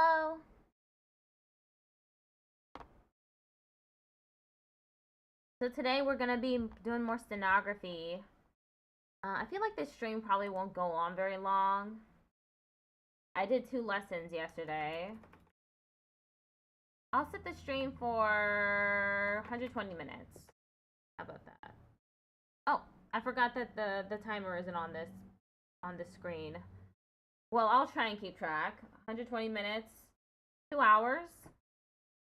Hello. So today we're gonna be doing more stenography. I feel like this stream probably won't go on very long. I did 2 lessons yesterday. I'll set the stream for 120 minutes. How about that? Oh, I forgot that the timer isn't on this screen. Well, I'll try and keep track. 120 minutes, 2 hours.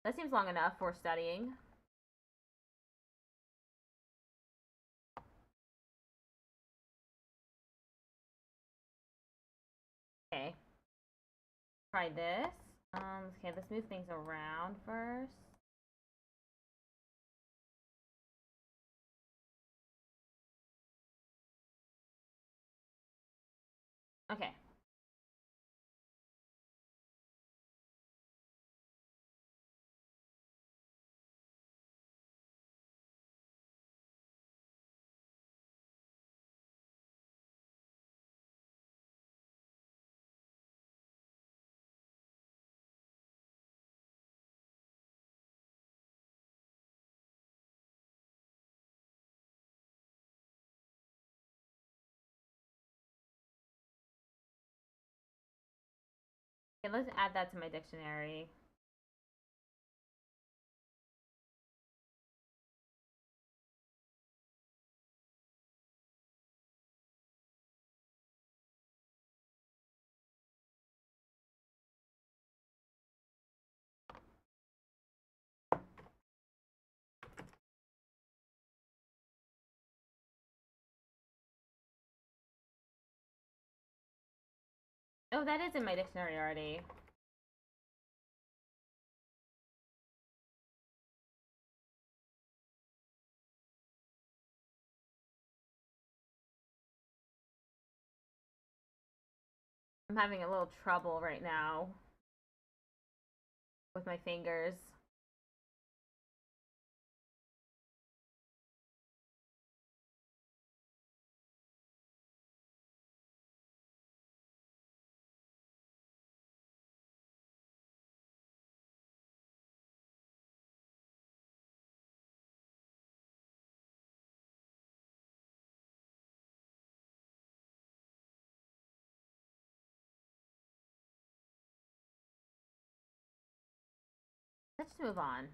That seems long enough for studying. Okay. Try this. Okay, let's move things around first. Okay. Okay, let's add that to my dictionary. Oh, that is in my dictionary already. I'm having a little trouble right now with my fingers. Let's move on.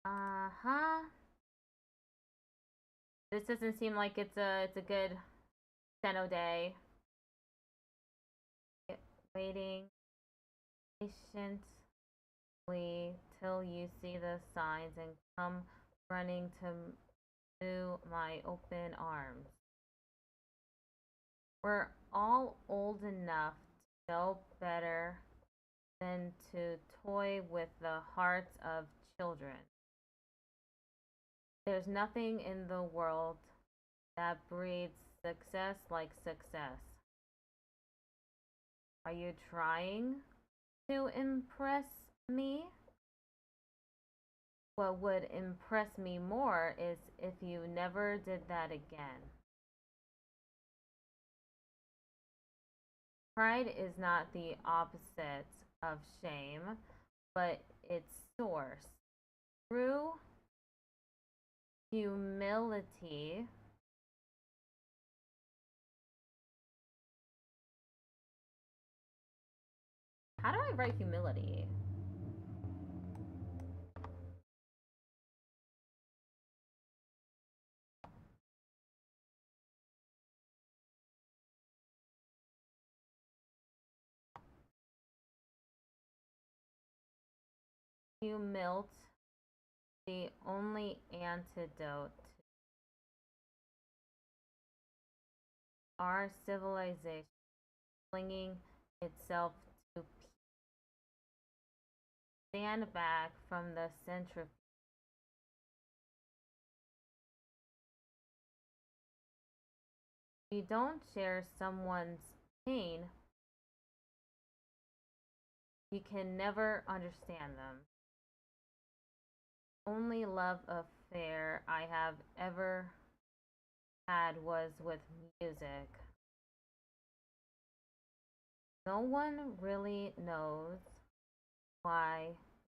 Uh-huh. This doesn't seem like it's a good steno day. Waiting patiently till you see the signs and come running to my open arms. We're all old enough to know better than to toy with the hearts of children. There's nothing in the world that breeds success like success. Are you trying? to impress me. What would impress me more is if you never did that again. Pride is not the opposite of shame, but its source. True humility how do I write humility? Humility, the only antidote to our civilization flinging itself to stand back from the centrifuge. You don't share someone's pain, you can never understand them. Only love affair I have ever had was with music. No one really knows why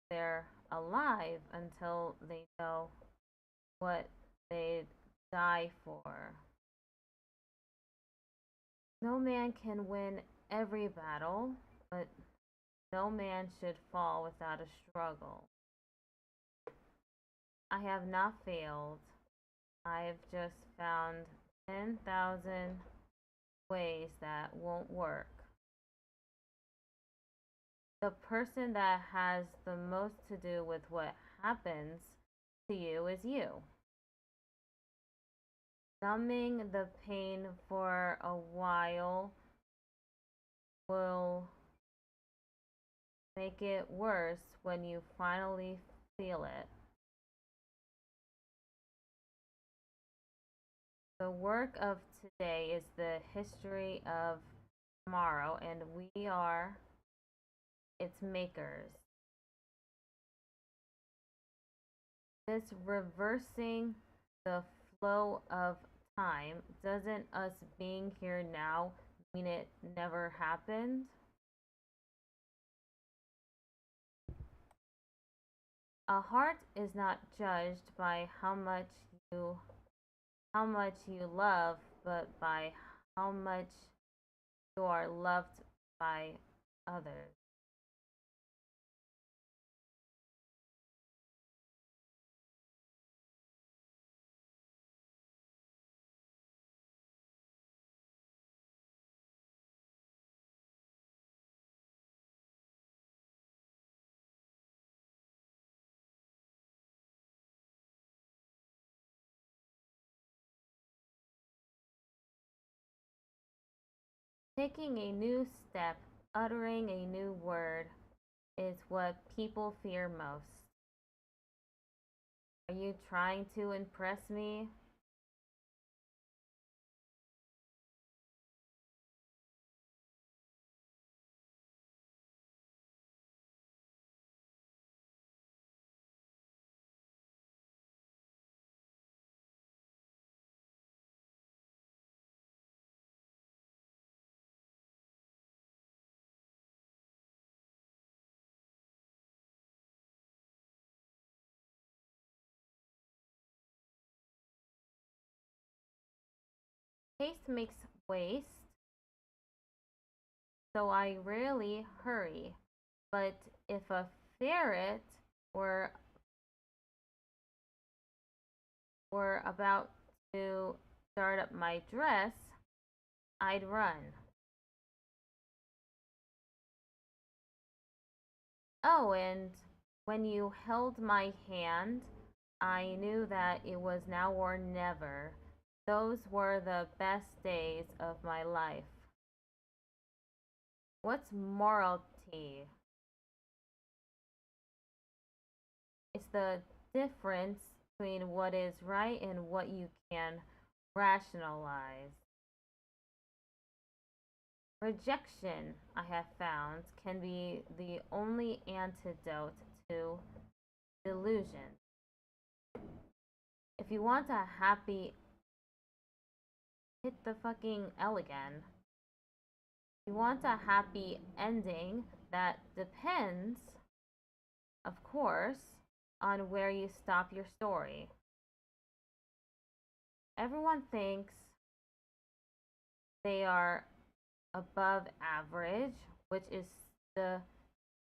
they're alive until they know what they'd die for. No man can win every battle, but no man should fall without a struggle. I have not failed. I've just found 10,000 ways that won't work. The person that has the most to do with what happens to you is you. Numbing the pain for a while will make it worse when you finally feel it. The work of today is the history of tomorrow, and we are its makers. This reversing the flow of time doesn't us being here now mean it never happened? A heart is not judged by how much you love, but by how much you are loved by others. Taking a new step, uttering a new word, is what people fear most. Are you trying to impress me? Haste makes waste, so I rarely hurry. But if a ferret were about to start up my dress, I'd run. Oh, and when you held my hand, I knew that it was now or never. Those were the best days of my life. What's morality? It's the difference between what is right and what you can rationalize. Rejection, I have found, can be the only antidote to delusion. If you want a happy, hit the fucking L again. If you want a happy ending, that depends, of course, on where you stop your story. Everyone thinks they are above average, which is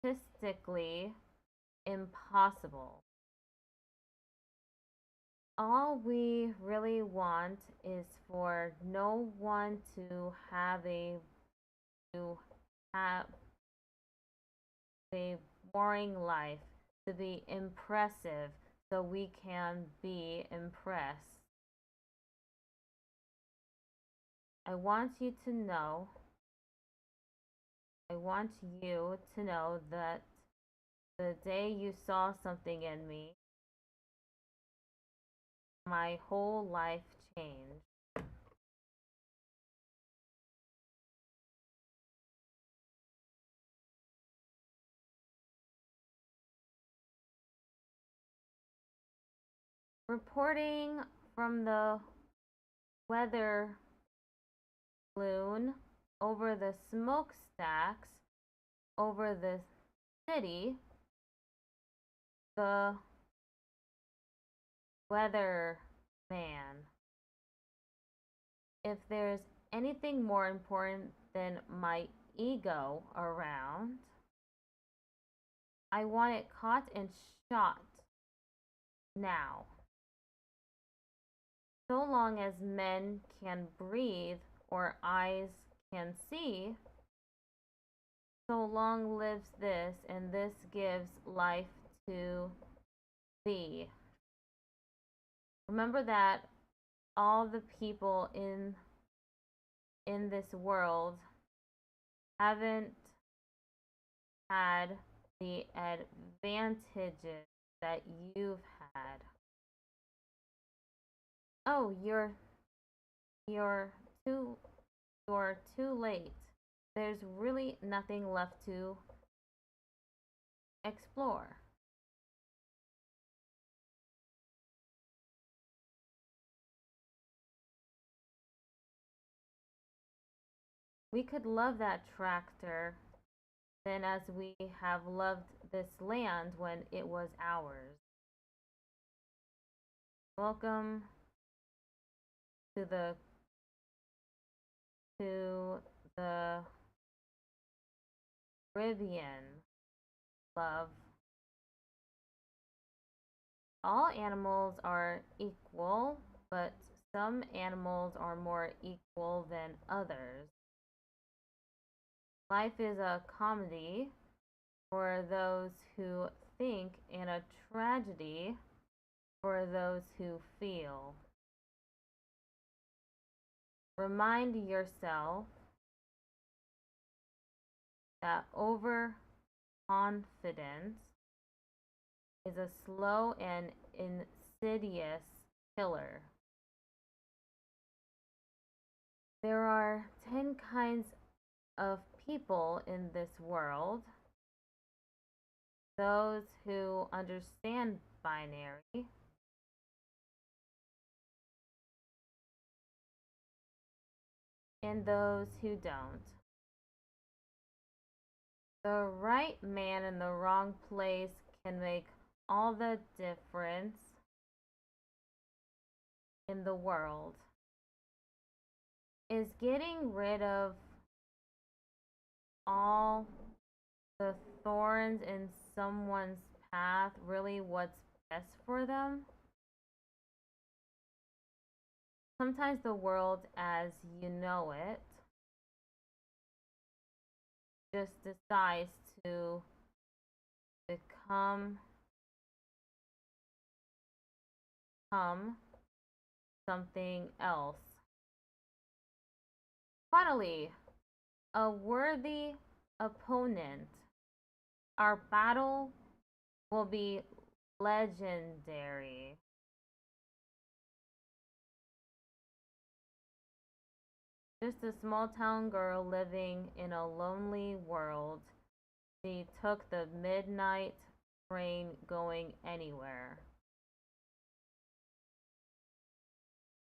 statistically impossible. All we really want is for no one to have a boring life, to be impressive so we can be impressed. I want you to know that the day you saw something in me, my whole life changed. Reporting from the weather balloon over the smokestacks over the city, the weather man. If there's anything more important than my ego around, I want it caught and shot now. So long as men can breathe or eyes can see, so long lives this, and this gives life to thee. Remember that all the people in this world haven't had the advantages that you've had. Oh, you're too late. There's really nothing left to explore. We could love that tractor then as we have loved this land when it was ours. Welcome to the Caribbean, love. All animals are equal, but some animals are more equal than others. Life is a comedy for those who think and a tragedy for those who feel. Remind yourself that overconfidence is a slow and insidious killer. There are 10 kinds of people in this world. Those who understand binary, and those who don't. The right man in the wrong place can make all the difference in the world. Is getting rid of all the thorns in someone's path really what's best for them? Sometimes the world as you know it just decides to become something else. Finally, a worthy opponent. Our battle will be legendary. Just a small town girl living in a lonely world. She took the midnight train going anywhere.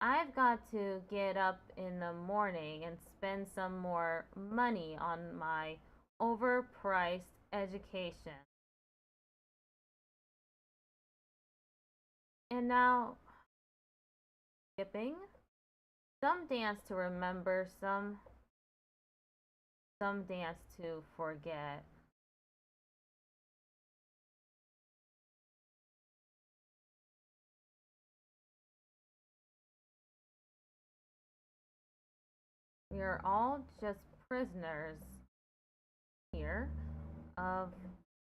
I've got to get up in the morning and spend some more money on my overpriced education. And now, skipping. Some dance to remember, some dance to forget. We are all just prisoners here of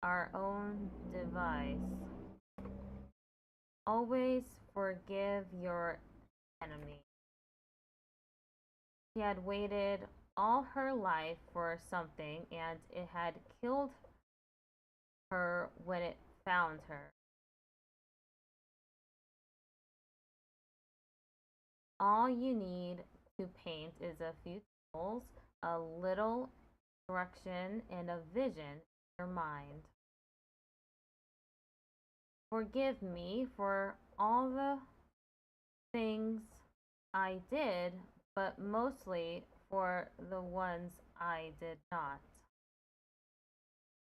our own device. Always forgive your enemy. She had waited all her life for something, and it had killed her when it found her. All you need to paint is a few tools, a little direction, and a vision in your mind. Forgive me for all the things I did, but mostly for the ones I did not.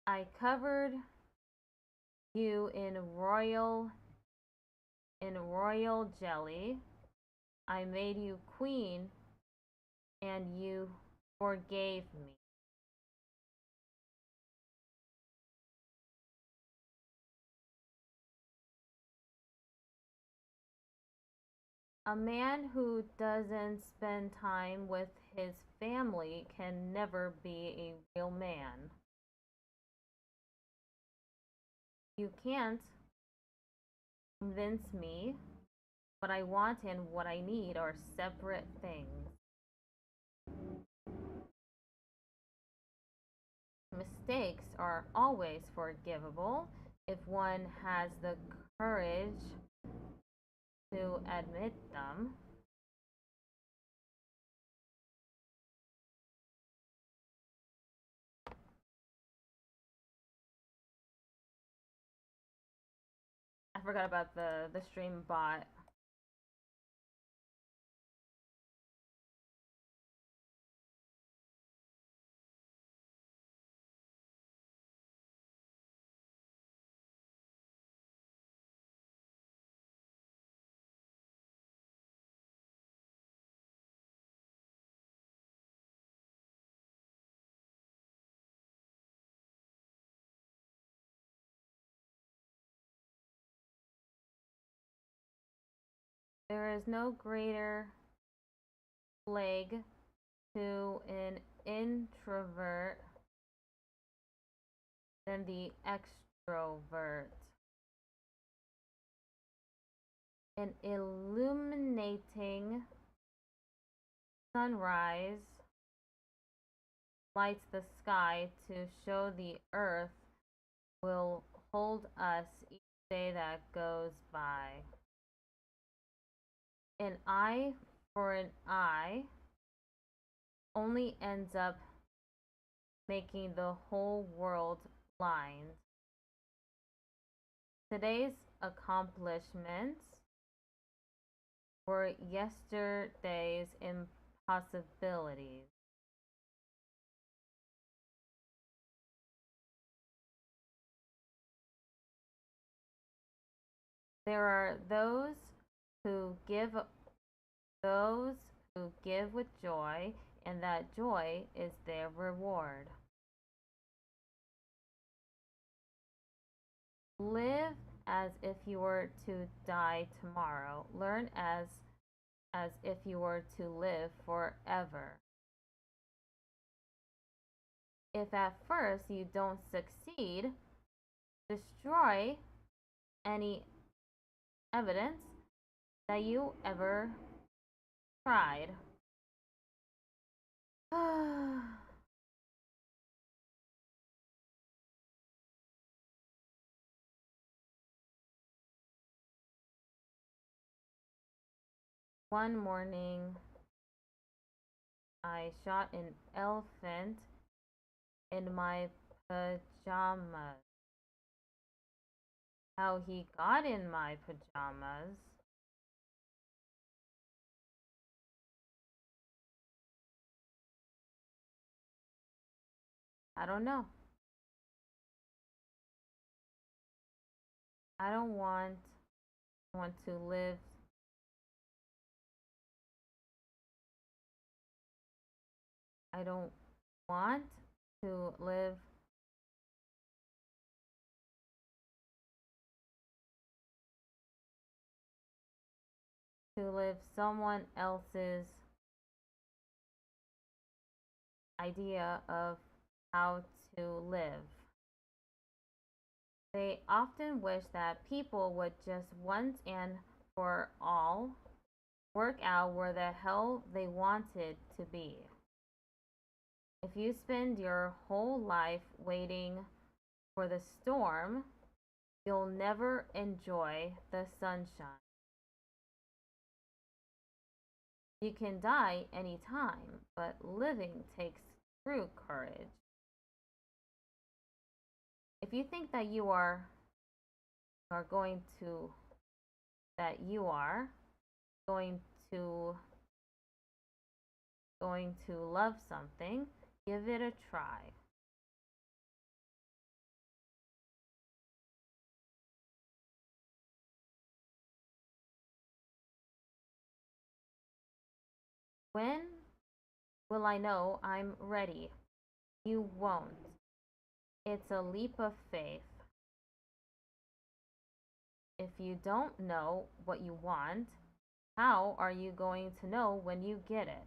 I covered you in royal jelly. I made you queen and you forgave me. A man who doesn't spend time with his family can never be a real man. You can't convince me what I want and what I need are separate things. Mistakes are always forgivable if one has the courage to admit them. I forgot about the stream bot. There is no greater plague to an introvert than the extrovert. An illuminating sunrise lights the sky to show the earth will hold us each day that goes by. An eye for an eye only ends up making the whole world blind. Today's accomplishments were yesterday's impossibilities. There are those who give with joy, and that joy is their reward. Live as if you were to die tomorrow. Learn as if you were to live forever. If at first you don't succeed, destroy any evidence that you ever tried. One morning, I shot an elephant in my pajamas. How he got in my pajamas? I don't know. I don't want to live. I don't want to live someone else's idea of how to live. They often wish that people would just once and for all work out where the hell they wanted to be. If you spend your whole life waiting for the storm, you'll never enjoy the sunshine. You can die anytime, but living takes true courage. If you think that you are going to love something, give it a try. When will I know I'm ready? You won't. It's a leap of faith. If you don't know what you want, how are you going to know when you get it?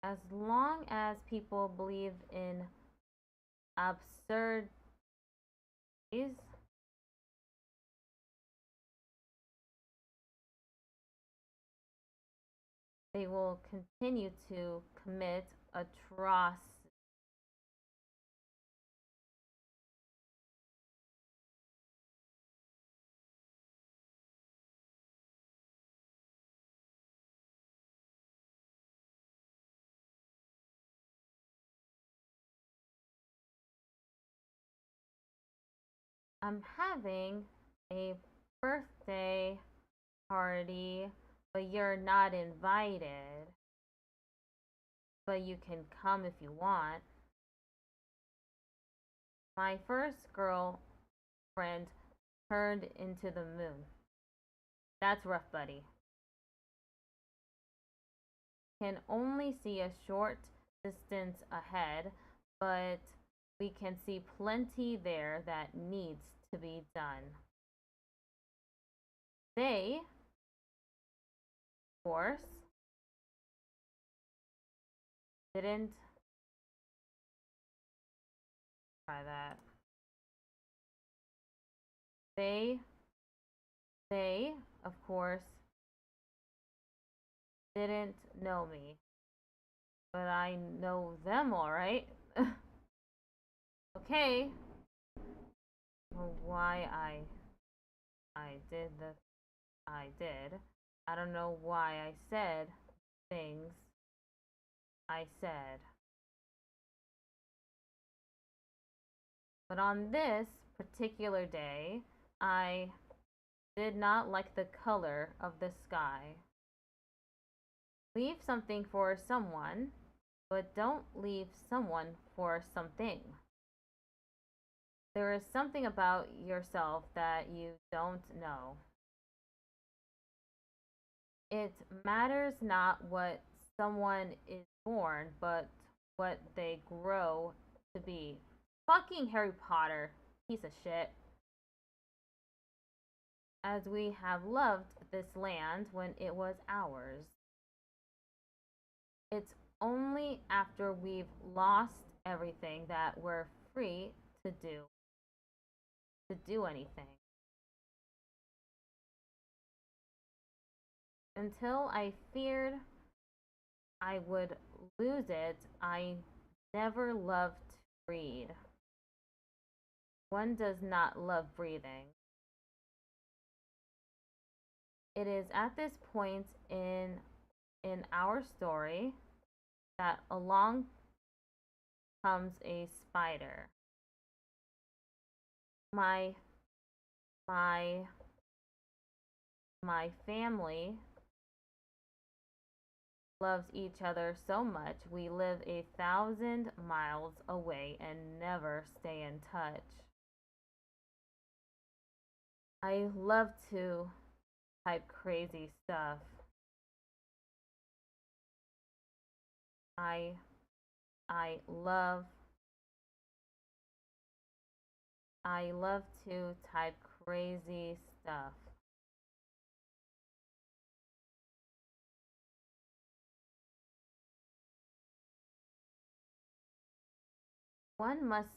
As long as people believe in absurdities, they will continue to commit atrocities. I'm having a birthday party, but you're not invited. But you can come if you want. My first girlfriend turned into the moon. That's rough, buddy. Can only see a short distance ahead, but we can see plenty there that needs to be done. They, of course, didn't try that. They, of course, didn't know me, but I know them all right. Okay. Why I did the I did. I don't know why I said things I said. But on this particular day, I did not like the color of the sky. Leave something for someone, but don't leave someone for something. There is something about yourself that you don't know. It matters not what someone is born, but what they grow to be. Fucking Harry Potter, piece of shit. As we have loved this land when it was ours. It's only after we've lost everything that we're free to do anything. Until I feared I would lose it, I never loved breed. One does not love breathing. It is at this point in our story that along comes a spider. My family loves each other so much we live 1,000 miles away and never stay in touch. I love to type crazy stuff. I love to type crazy stuff. One must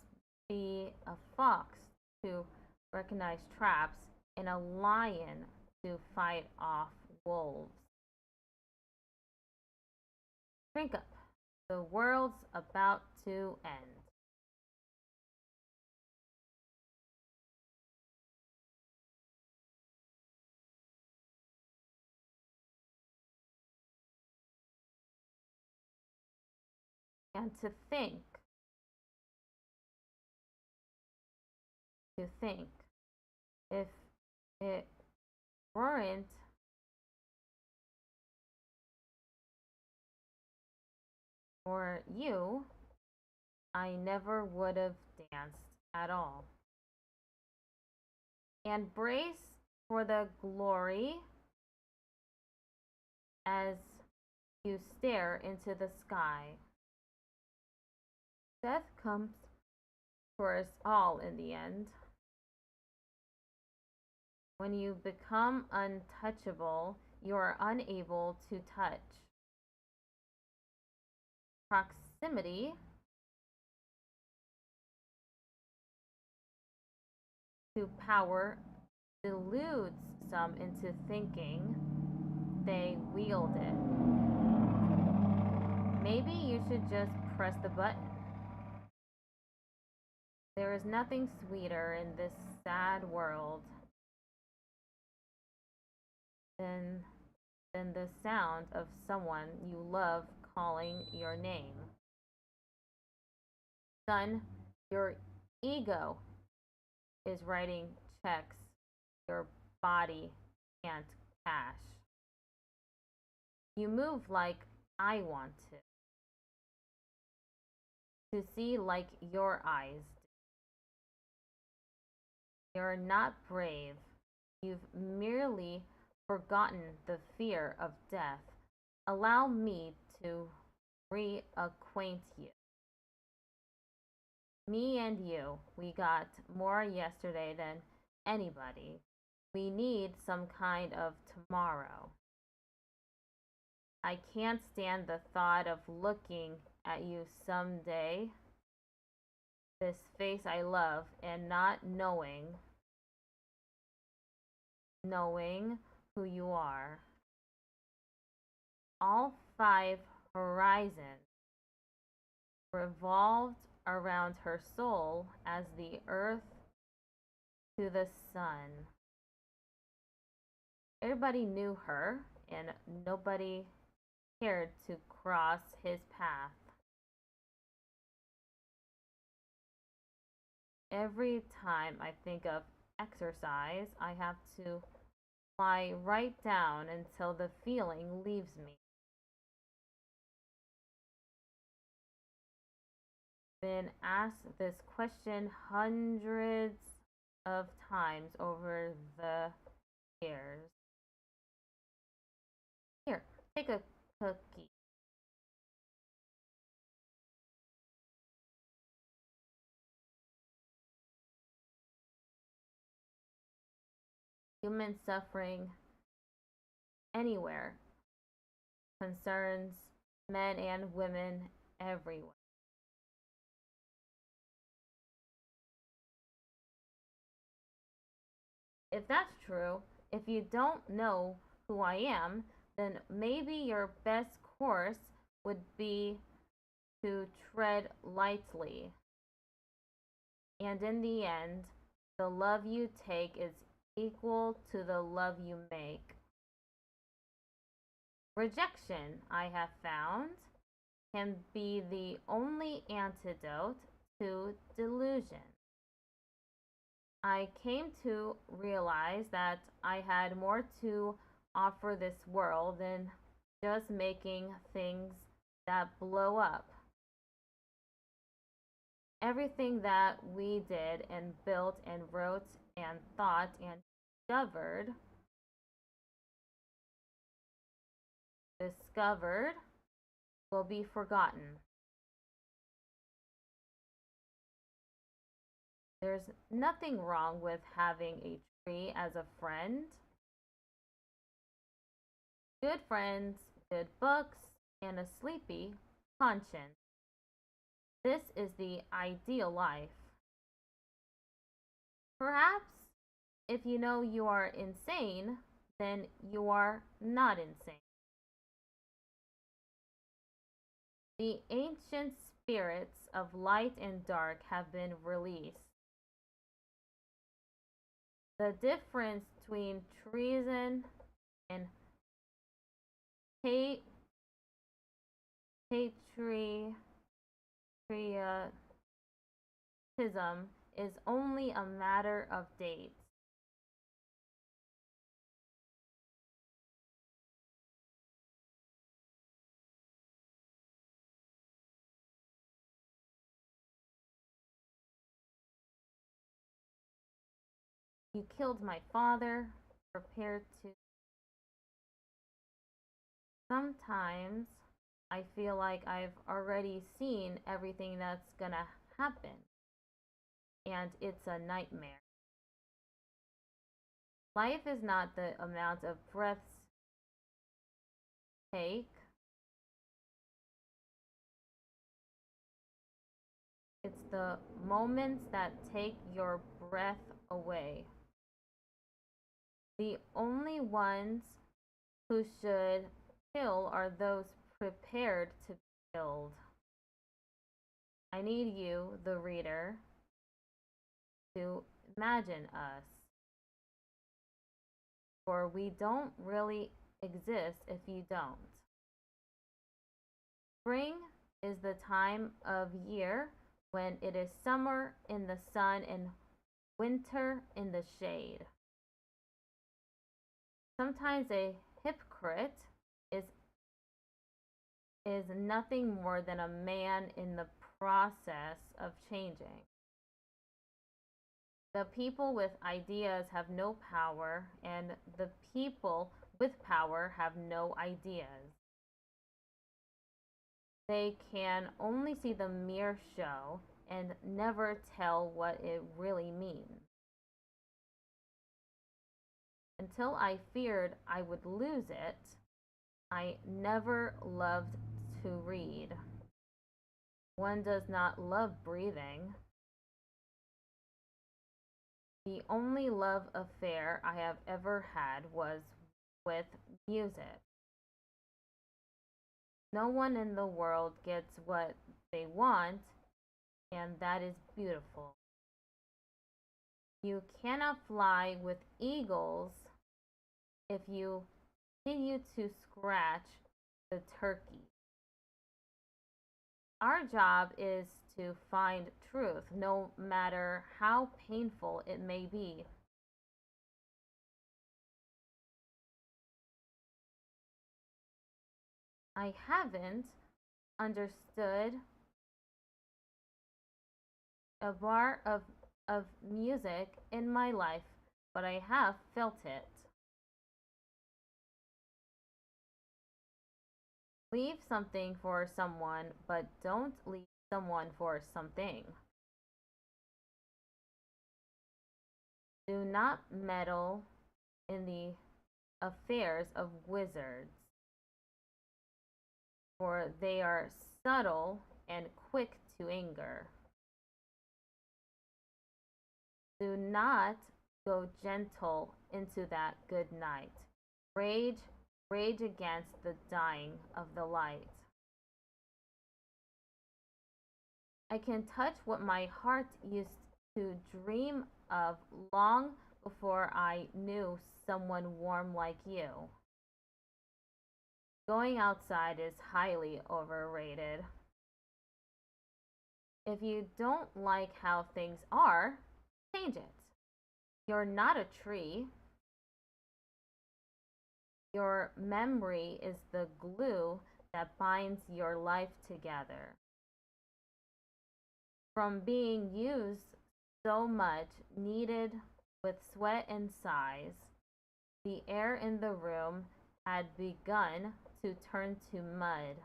be a fox to recognize traps and a lion to fight off wolves. Drink up. The world's about to end. And to think, if it weren't for you, I never would have danced at all. And brace for the glory as you stare into the sky. Death comes for us all in the end. When you become untouchable, you are unable to touch. Proximity to power deludes some into thinking they wield it. Maybe you should just press the button. There is nothing sweeter in this sad world than the sound of someone you love calling your name. Son, your ego is writing checks your body can't cash. You move like I want to see like your eyes do. You're not brave. You've merely forgotten the fear of death. Allow me to reacquaint you. Me and you, we got more yesterday than anybody. We need some kind of tomorrow. I can't stand the thought of looking at you someday, this face I love, and not knowing who you are. All 5 horizons revolved around her soul as the earth to the sun. Everybody knew her, and nobody cared to cross his path. Every time I think of exercise, I have to lie right down until the feeling leaves me. Been asked this question hundreds of times over the years. Here, take a cookie. Human suffering anywhere concerns men and women everywhere. If that's true, if you don't know who I am, then maybe your best course would be to tread lightly. And in the end, the love you take is equal to the love you make. Rejection, I have found, can be the only antidote to delusion. I came to realize that I had more to offer this world than just making things that blow up. Everything that we did and built and wrote and thought and discovered will be forgotten. There's nothing wrong with having a tree as a friend. Good friends, good books, and a sleepy conscience. This is the ideal life. Perhaps if you know you are insane, then you are not insane. The ancient spirits of light and dark have been released. The difference between treason and patriotism is only a matter of dates. You killed my father, prepared to. Sometimes I feel like I've already seen everything that's gonna happen, and it's a nightmare. Life is not the amount of breaths take, it's the moments that take your breath away. The only ones who should kill are those prepared to be killed. I need you, the reader, to imagine us. For we don't really exist if you don't. Spring is the time of year when it is summer in the sun and winter in the shade. Sometimes a hypocrite is nothing more than a man in the process of changing. The people with ideas have no power, and the people with power have no ideas. They can only see the mere show and never tell what it really means. Until I feared I would lose it, I never loved to read. One does not love breathing. The only love affair I have ever had was with music. No one in the world gets what they want, and that is beautiful. You cannot fly with eagles if you continue to scratch the turkey. Our job is to find truth, no matter how painful it may be. I haven't understood a bar of music in my life, but I have felt it. Leave something for someone, but don't leave someone for something. Do not meddle in the affairs of wizards, for they are subtle and quick to anger. Do not go gentle into that good night. Rage, rage against the dying of the light. I can touch what my heart used to dream of long before I knew someone warm like you. Going outside is highly overrated. If you don't like how things are, change it. You're not a tree. Your memory is the glue that binds your life together. From being used so much, kneaded with sweat and sighs, the air in the room had begun to turn to mud.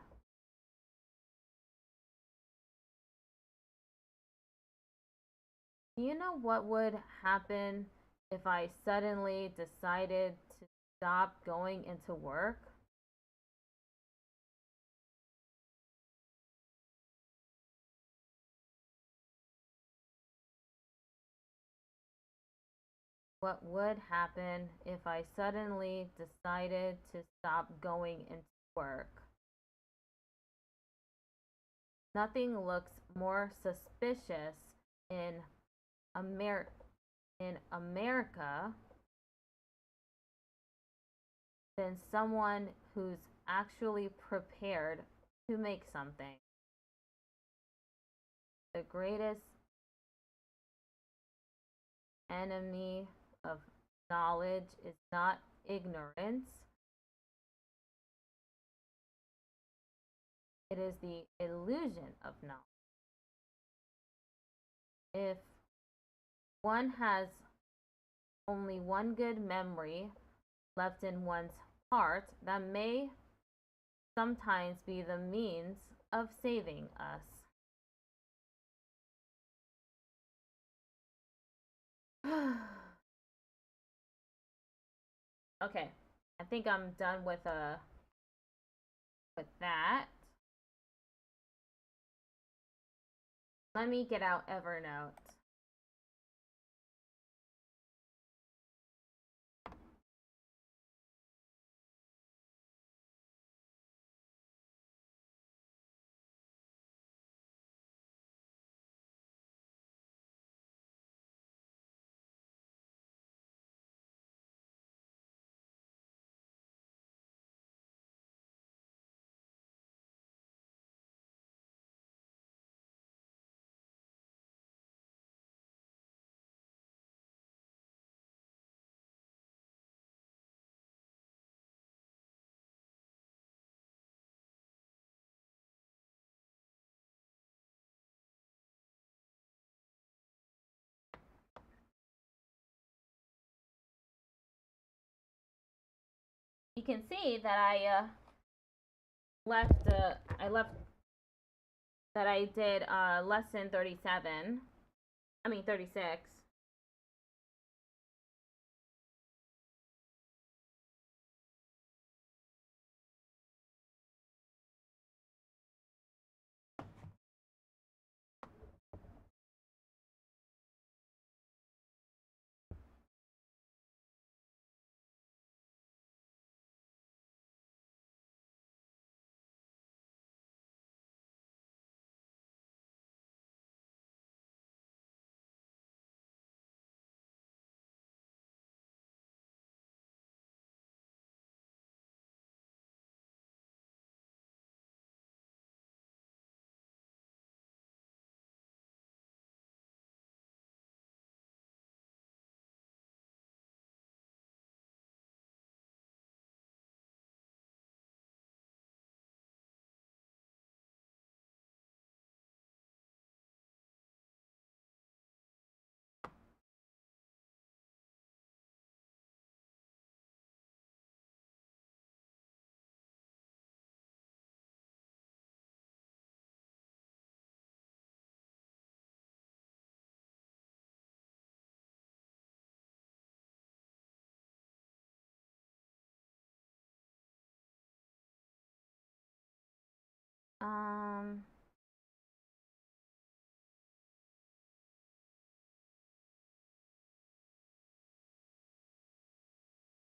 Do you know what would happen if I suddenly decided to stop going into work? What would happen if I suddenly decided to stop going into work? Nothing looks more suspicious in Amer- in America than someone who's actually prepared to make something. The greatest enemy of knowledge is not ignorance, it is the illusion of knowledge. If one has only one good memory left in one's heart, that may sometimes be the means of saving us. Okay, I think I'm done with that. Let me get out Evernote. You can see that I left that I did lesson 37. I mean 36. Um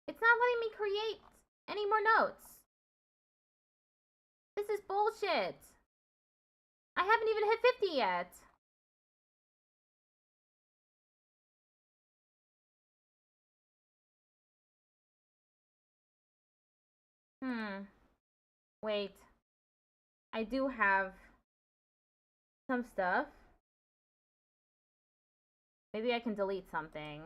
it's not letting me create any more notes. This is bullshit. I haven't even hit 50 yet. Wait. I do have some stuff. Maybe I can delete something.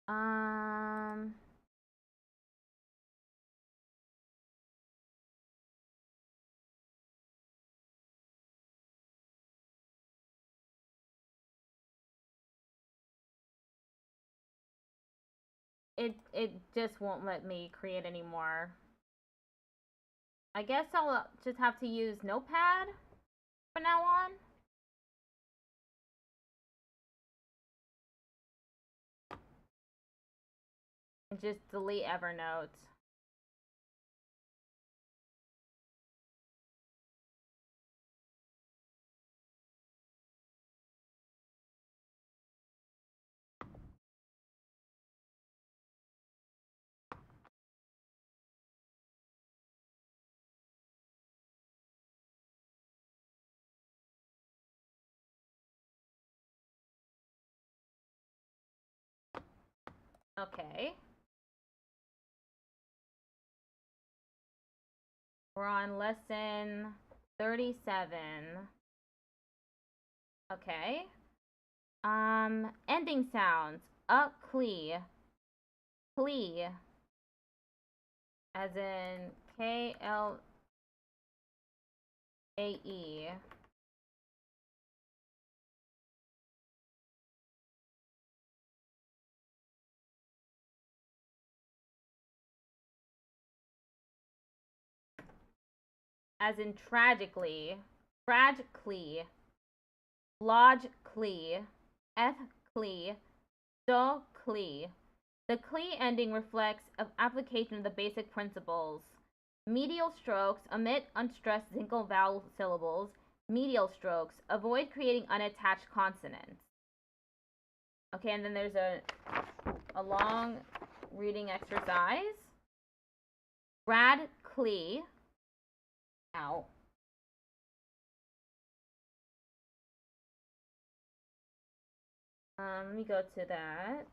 Um, it just won't let me create any more. I guess I'll just have to use Notepad from now on. And just delete Evernote. Okay. We're on lesson 37. Okay. Ending sounds. Clee. Clee. As in Klae. As in tragically. Tragically. Logically. Ethically. Stocally. The clee ending reflects an application of the basic principles. Medial strokes omit unstressed single vowel syllables. Medial strokes avoid creating unattached consonants. Okay, and then there's a long reading exercise. Radically. Ow. Let me go to that.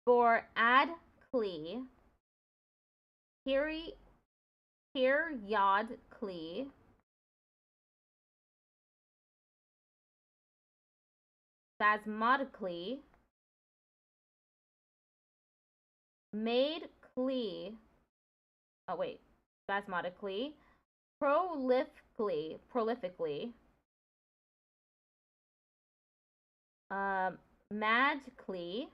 For adcly, periodically, spasmodically, madecally, oh wait, spasmodically, prolifically, magically,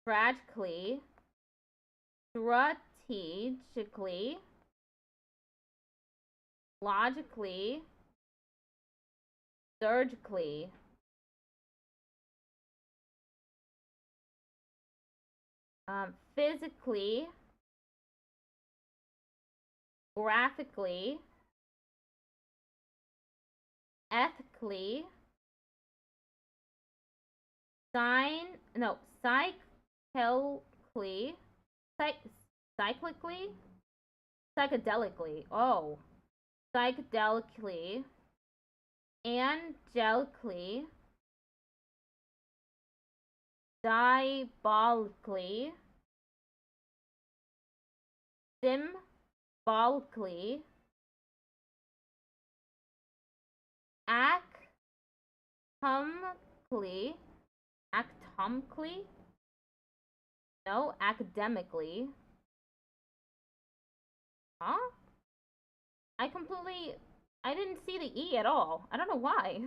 tragically, strategically, logically, surgically, physically, graphically, ethically, cyclically, cyclically, psychedelically, oh, psychedelically, angelically, diabolically, symbolically, actomically, actomically, No, academically. Huh? I didn't see the E at all. I don't know why.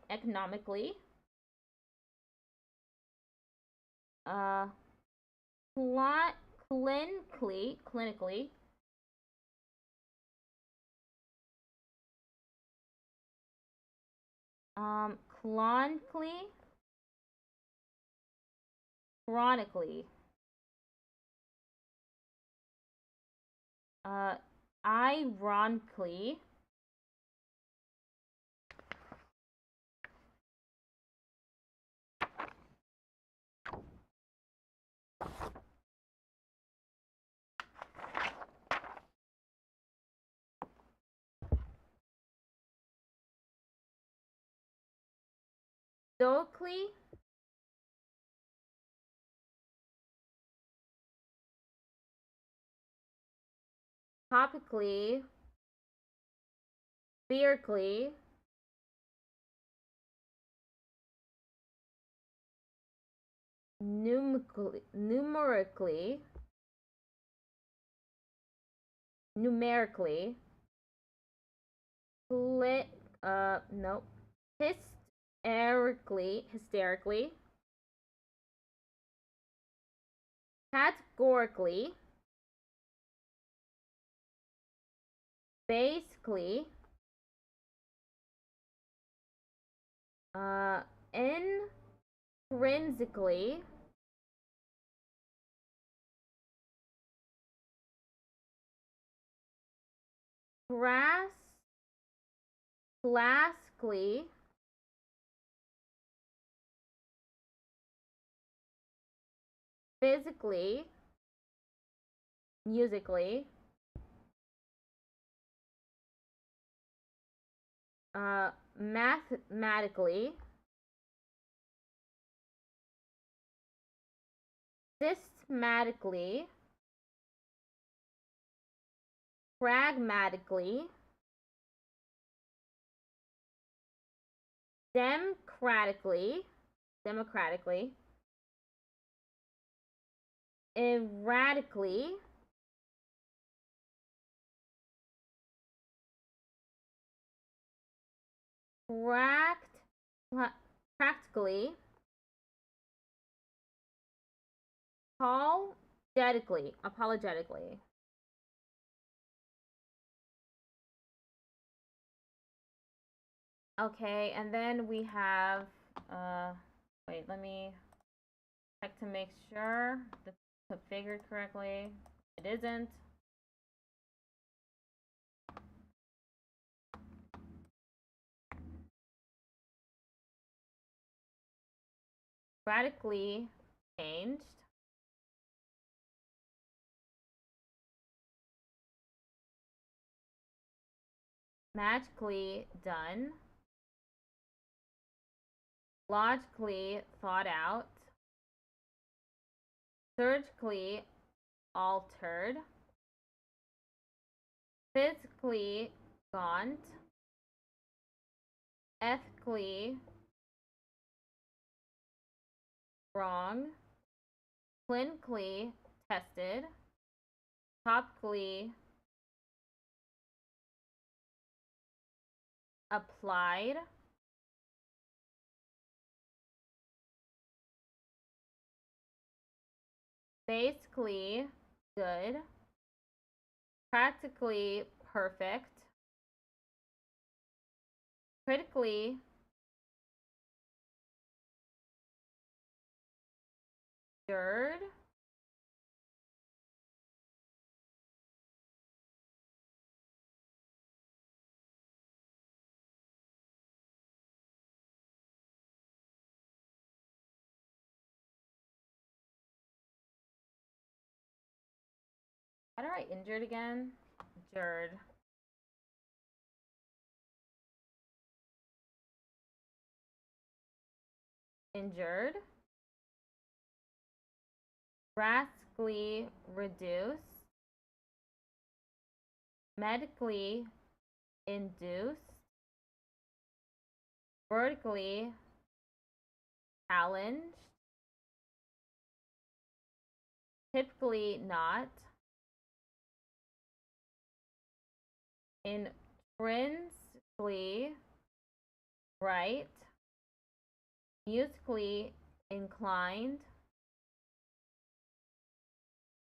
Economically. Uh, clinically. Chronically. Ironically. Stoically. Topically. Spherically. Numerically. No. Hysterically. Categorically. Basically. Intrinsically. Classically. Physically. Musically. Mathematically. Systematically. Pragmatically. Democratically. Erratically. Practically. Apologetically. Okay, and then we have, wait, let me check to make sure that's configured correctly. It isn't. Radically changed. Magically done. Logically thought out. Surgically altered. Physically gaunt. Ethically wrong. Clinically tested. Topically applied. Basically good. Practically perfect. Critically endured. How do I write injured again? Endured. Injured. Drastically reduce. Medically induced. Vertically challenged, typically not, intrinsically right, musically inclined,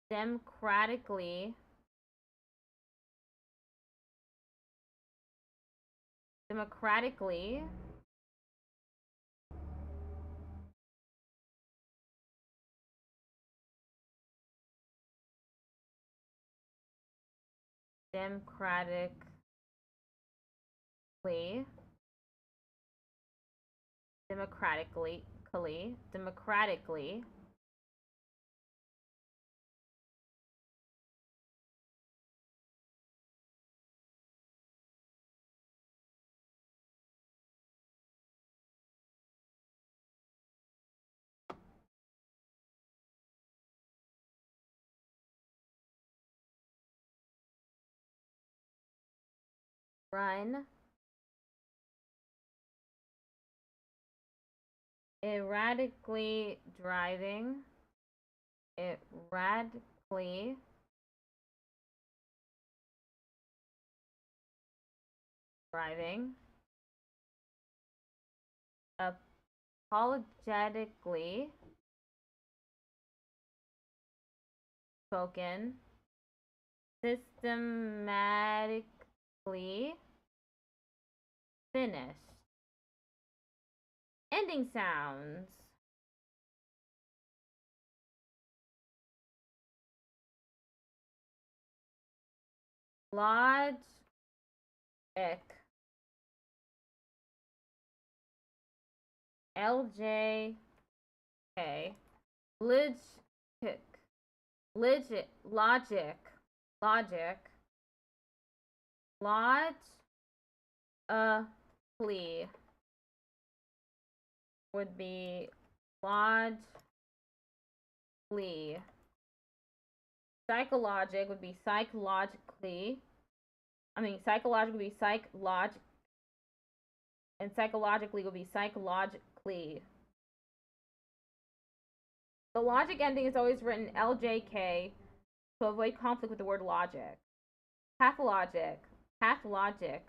democratically democratically democratically democratically run, erratically driving, erratically driving, apologetically spoken, systematically finished. Ending sounds. Logic. LJK. Logic. Logic. Logically would be logically. Psychologic would be psychologically. Psychological would be psycholog, and psychologically would be psychologically. The logic ending is always written LJK to avoid conflict with the word logic. Pathologic, pathologic,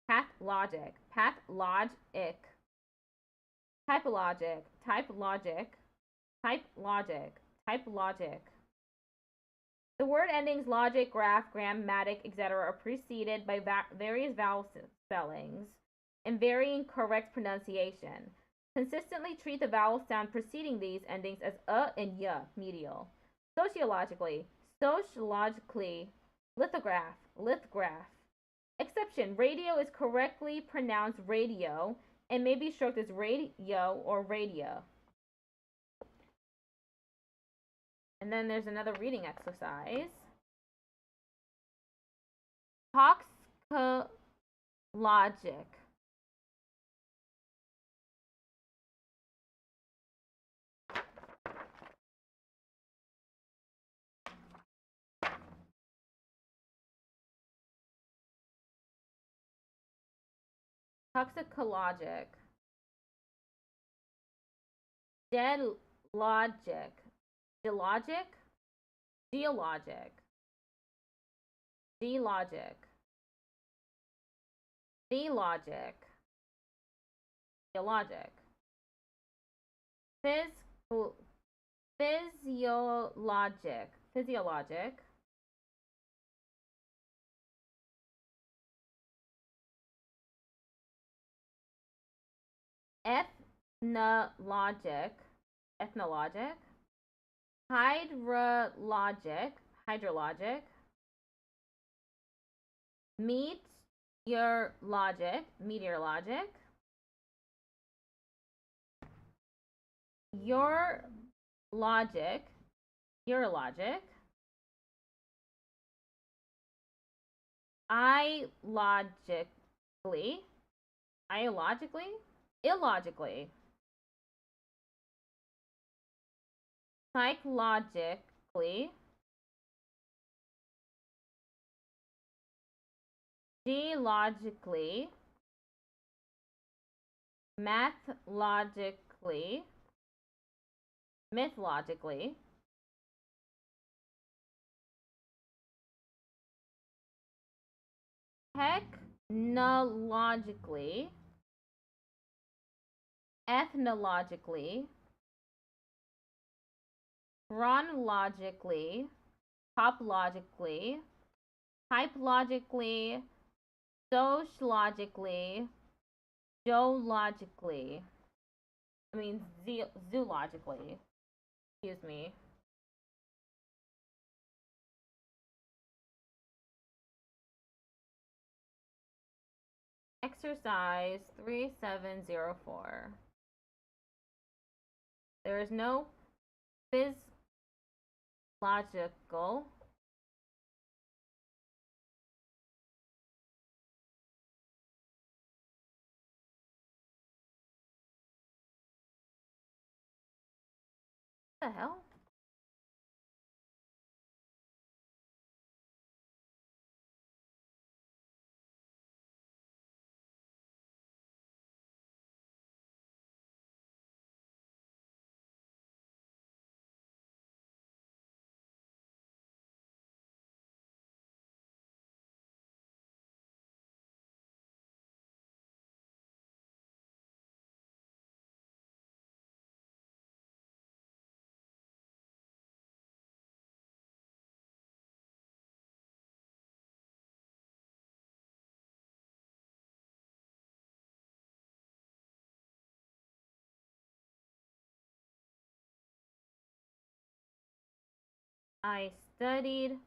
pathologic, pathologic, typologic, typologic, typologic, typologic. The word endings logic, graph, grammatic, etc. are preceded by various vowel spellings and varying correct pronunciation. Consistently treat the vowel sound preceding these endings as and y, medial. Sociologically, lithograph, lithgraph. Exception, radio is correctly pronounced radio and may be stroked as radio or radio. And then there's another reading exercise. Toxicologic. Toxicologic. Geologic. Geologic. Geologic. Geologic. Theologic. Theologic. Physiologic. Physiologic. Ethnologic. Ethnologic. Hydrologic. Hydrologic. Meteorologic. Meteorologic. Urologic. Urologic. Illogically. Illogically. Illogically. Psychologically. Geologically. Mathologically. mythologically, mythologically, technologically, ethnologically, chronologically, topologically, typologically, sociologically, zoologically. I mean, zoologically. Excuse me. Exercise 3704. There is no physiological what the hell? I studied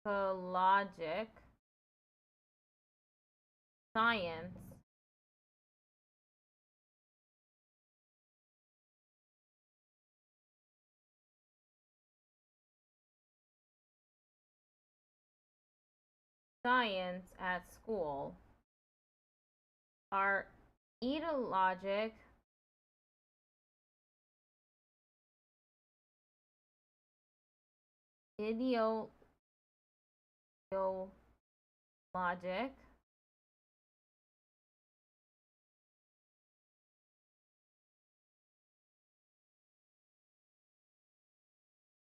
toxicologic science at school. Our etiologic ideologic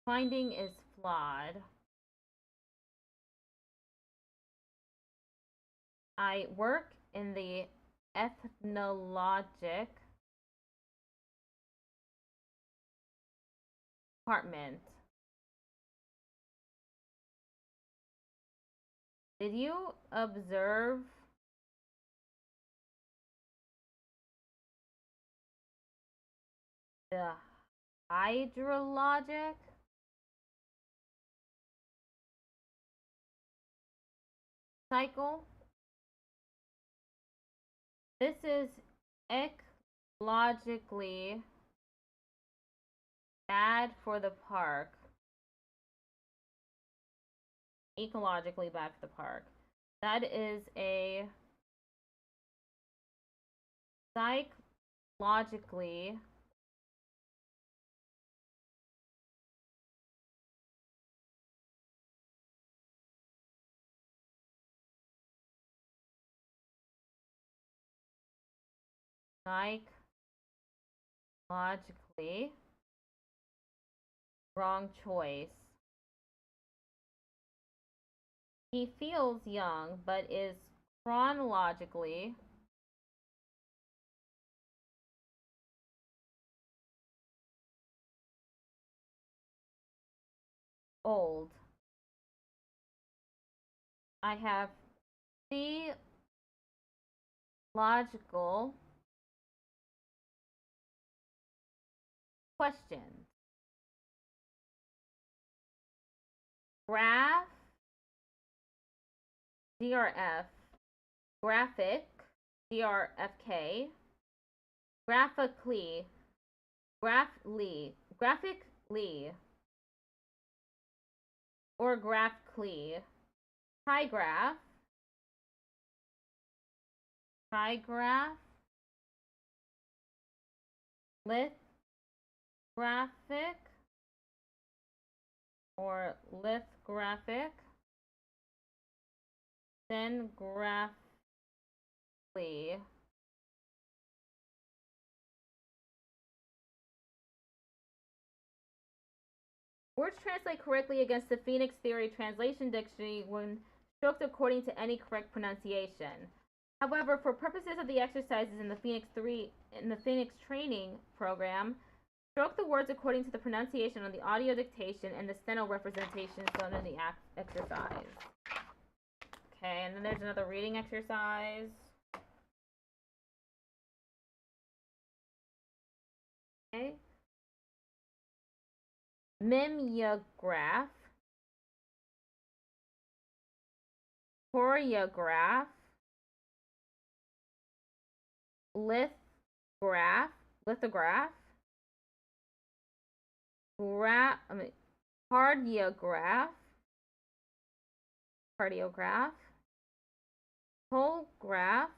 finding is flawed. I work in the ethnologic department. Did you observe the hydrologic cycle? This is ecologically bad for the park. Ecologically bad for the park. That is a psychologically psychologically wrong choice. He feels young but is chronologically old. I have theological questions. Graph, DRF, graphic, DRFK, graphically, graphically, or graphically, trigraph, lithographic, or lithographic, stenography, Words translate correctly against the Phoenix Theory Translation Dictionary when stroked according to any correct pronunciation. However, for purposes of the exercises in the Phoenix training program, stroke the words according to the pronunciation on the audio dictation and the steno representation shown in the exercise. Okay, and then there's another reading exercise. Okay. Mimeograph, choreograph, lithograph, cardiograph, holograph,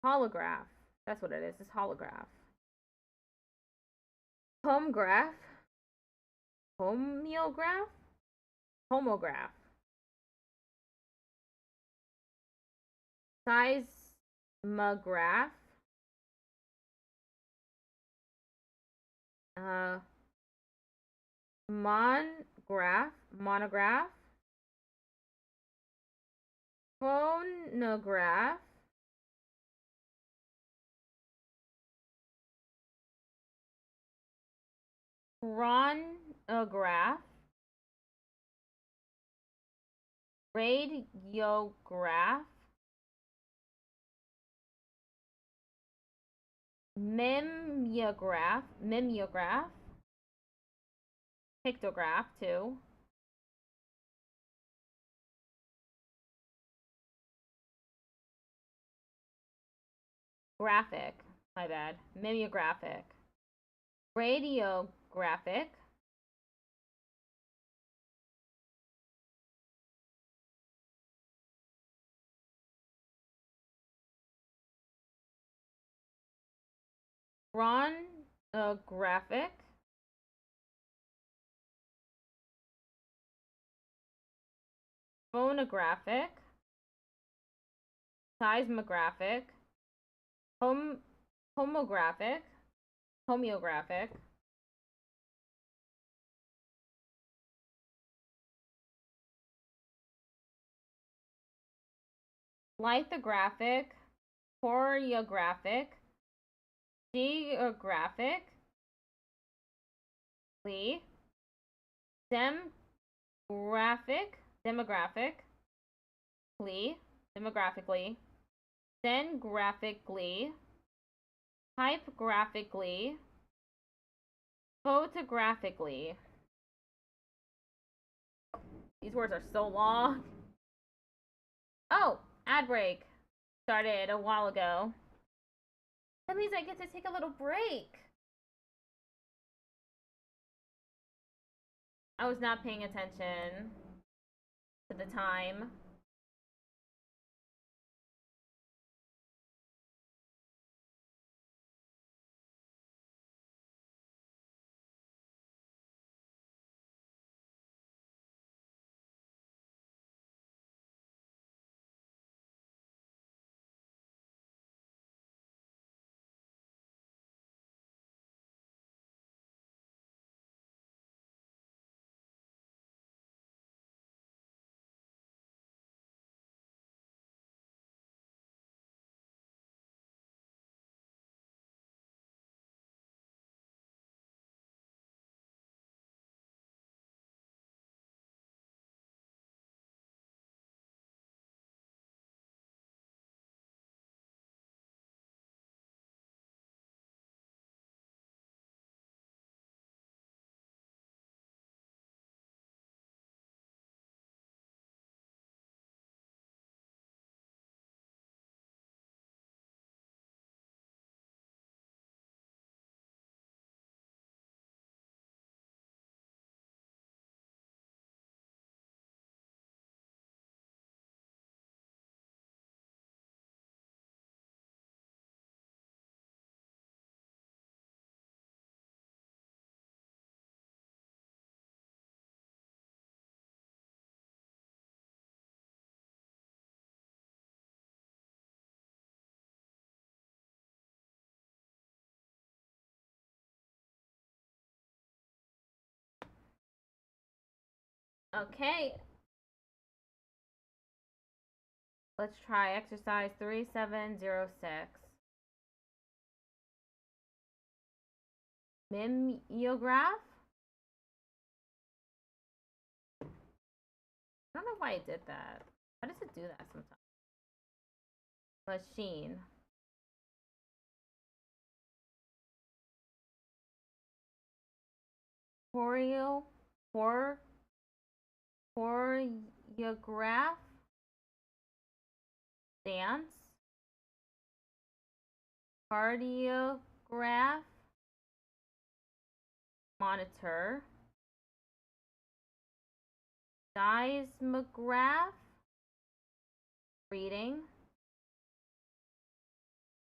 holograph. That's what it is. It's holograph. Homograph, homograph, seismograph, monograph, phonograph, chronograph, radiograph, mimeograph, pictograph too, graphic, my bad, mimeographic, radiographic, chronographic, phonographic, seismographic, homeographic, lithographic, choreographic, geographic, demographically, stengraphically, typographically, photographically. These words are so long. Oh, ad break started a while ago. That means I get to take a little break. I was not paying attention to the time. Okay. Let's try exercise 3706. Mimeograph? I don't know why it did that. Why does it do that sometimes? Machine. Choreograph? Dance? Cardiograph? Monitor? Seismograph? Reading?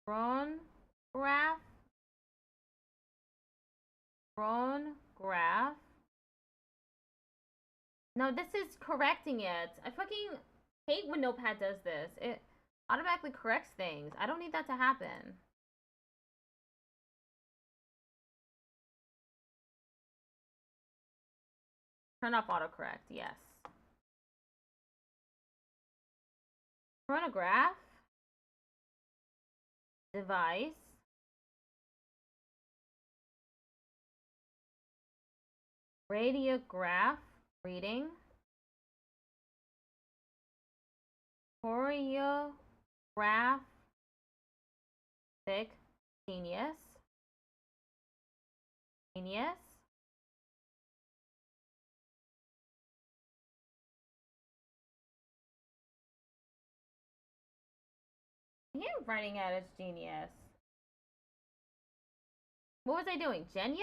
Phonograph? Phonograph? No, this is correcting it. I fucking hate when Notepad does this. It automatically corrects things. I don't need that to happen. Turn off autocorrect, yes. Chronograph. Device. Radiograph. Reading. Choreographic genius. Genius. I am writing it as genius. What was I doing? Genius?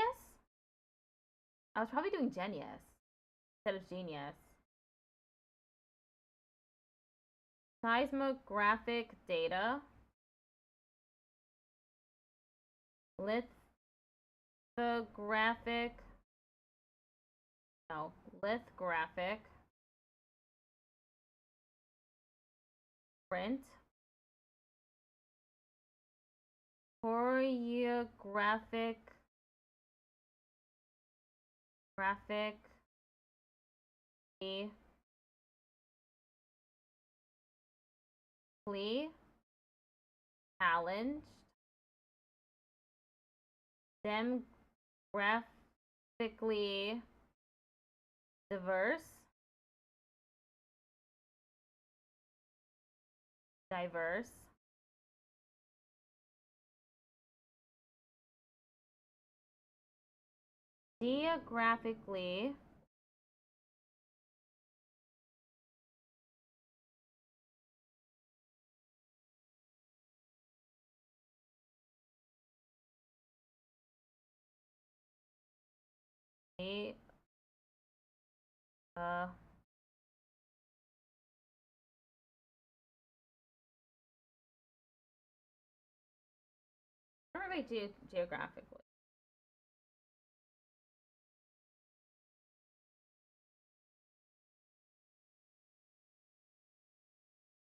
I was probably doing genius instead of genius. Seismographic data. Lithographic. No, lithographic. Print. Choreographic. Graphic. Plea. Challenged. Demographically diverse. Diverse. Geographically uh I don't know geographically.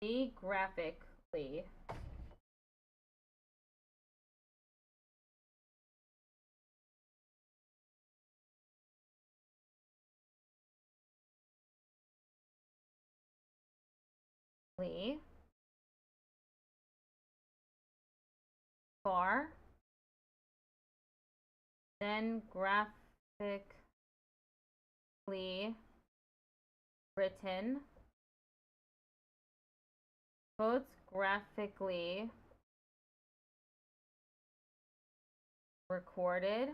Geographically. Far. Then graphically written. Photographically recorded.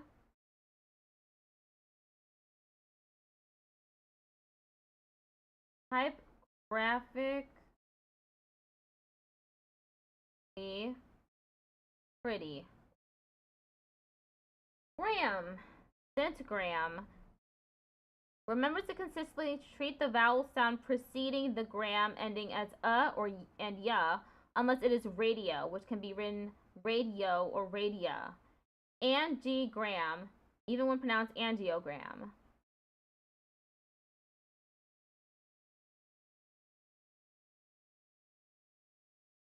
Typographically pretty. Gram. Centigram. Remember to consistently treat the vowel sound preceding the gram ending as or and ya, unless it is radio, which can be written radio or radia. Angiogram, even when pronounced angiogram.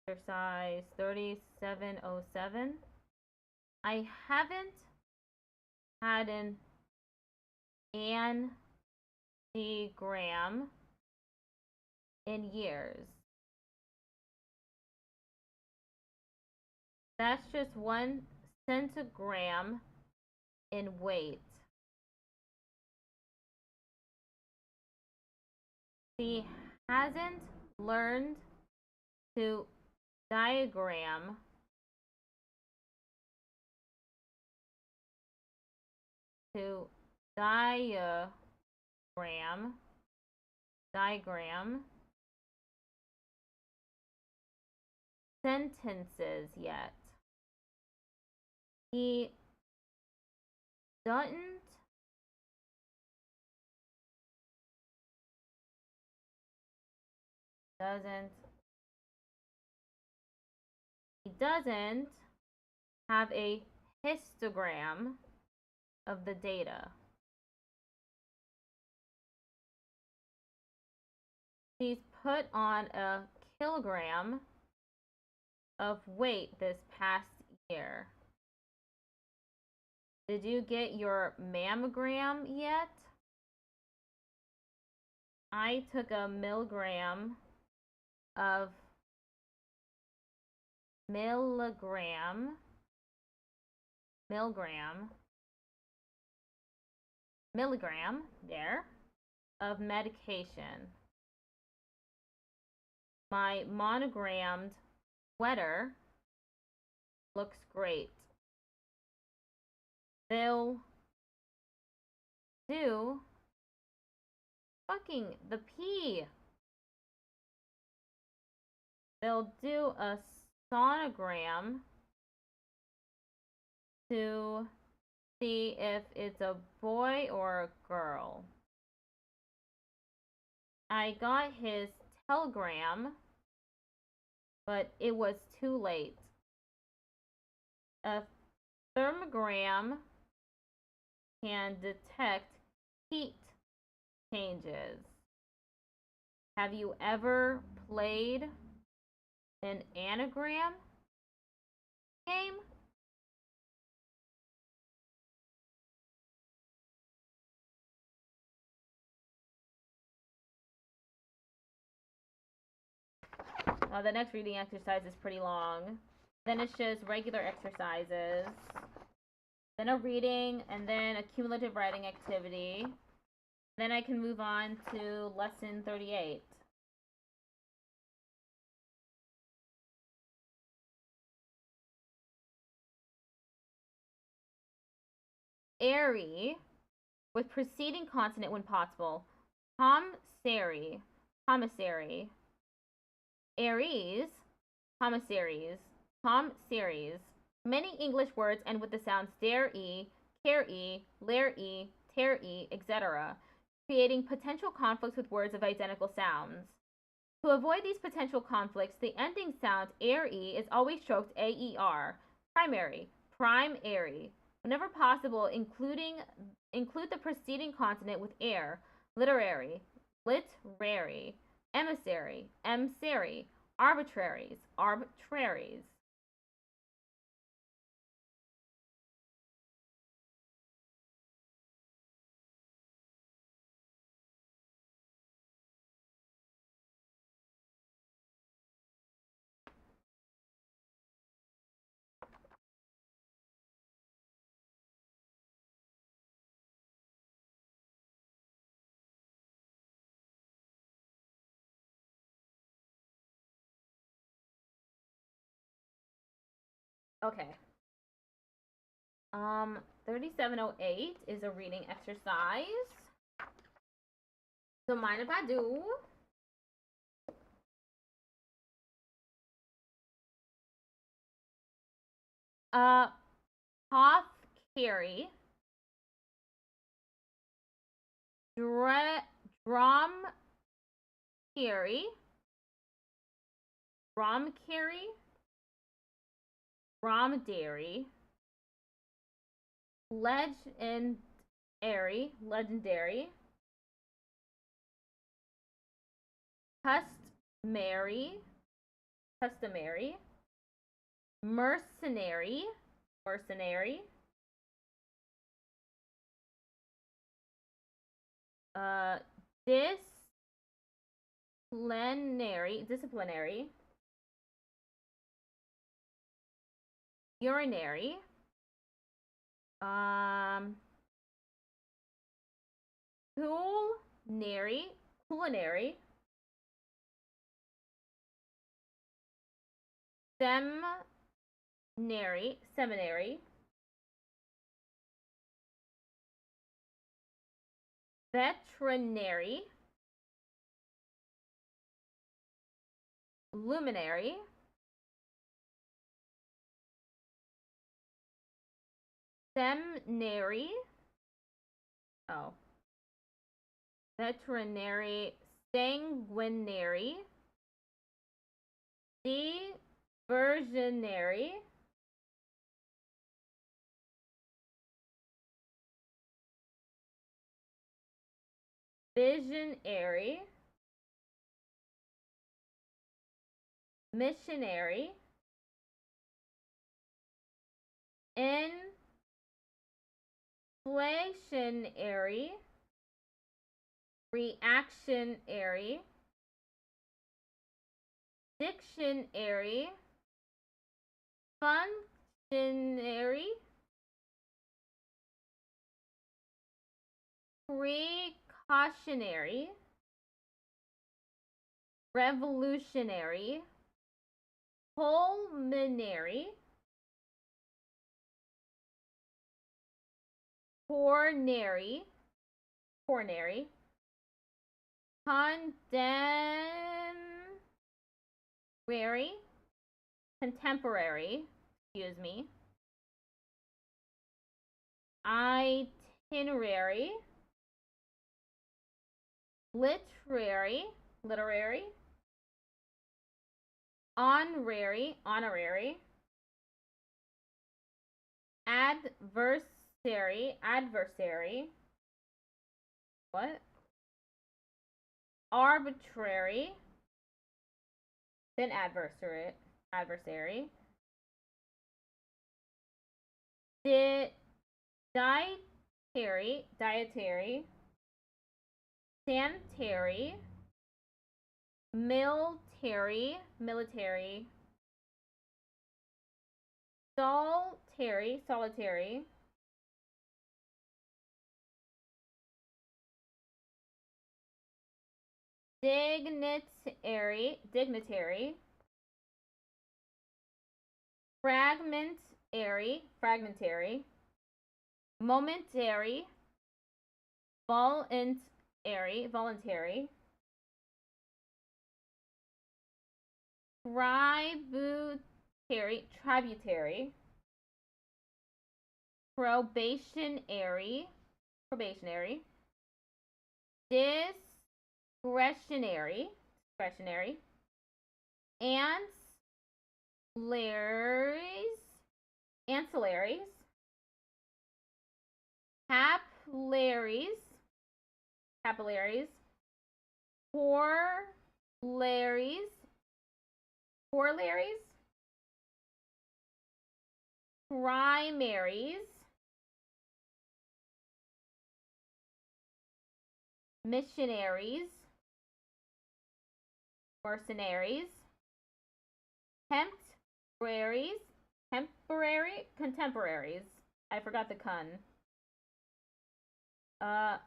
Exercise 3707. I haven't had an centigram in years. That's just 1 centigram in weight. He hasn't learned to diagram sentences yet. He doesn't have a histogram of the data. He's put on a kilogram of weight this past year. Did you get your mammogram yet? I took a milligram there of medication. My monogrammed sweater looks great. They'll do fucking the P. They'll do a sonogram to see if it's a boy or a girl. I got his telegram, but it was too late. A thermogram can detect heat changes. Have you ever played an anagram game? The next reading exercise is pretty long. Then it's just regular exercises. Then a reading, and then a cumulative writing activity. Then I can move on to lesson 38. Airy, with preceding consonant when possible. Commissary. Aries, commissaries. Many English words end with the sounds dare-e, care-e, lair-e, tear-e, etc., creating potential conflicts with words of identical sounds. To avoid these potential conflicts, the ending sound air-e is always stroked aer, primary, prime-airy. Whenever possible, include the preceding consonant with air, literary, emissary, arbitraries. Okay. 3708 is a reading exercise. So mind if I do? Cough carry. Drum carry. Dromedary. Legendary. Customary. Mercenary. disciplinary, urinary, culinary, seminary, veterinary, luminary, seminary, veterinary, sanguinary, diversionary, visionary, missionary, inflationary, reactionary, dictionary, functionary, precautionary, revolutionary, pulmonary, coronary, contemporary, itinerary, literary, honorary, adversary, what? Arbitrary, then adversary, dietary, sanitary, military, solitary, dignitary, fragmentary, momentary, voluntary, tributary, probationary, discretionary, ancillaries, capillaries, corollaries, primaries, missionaries, mercenaries, contemporaries. I forgot the con. Hi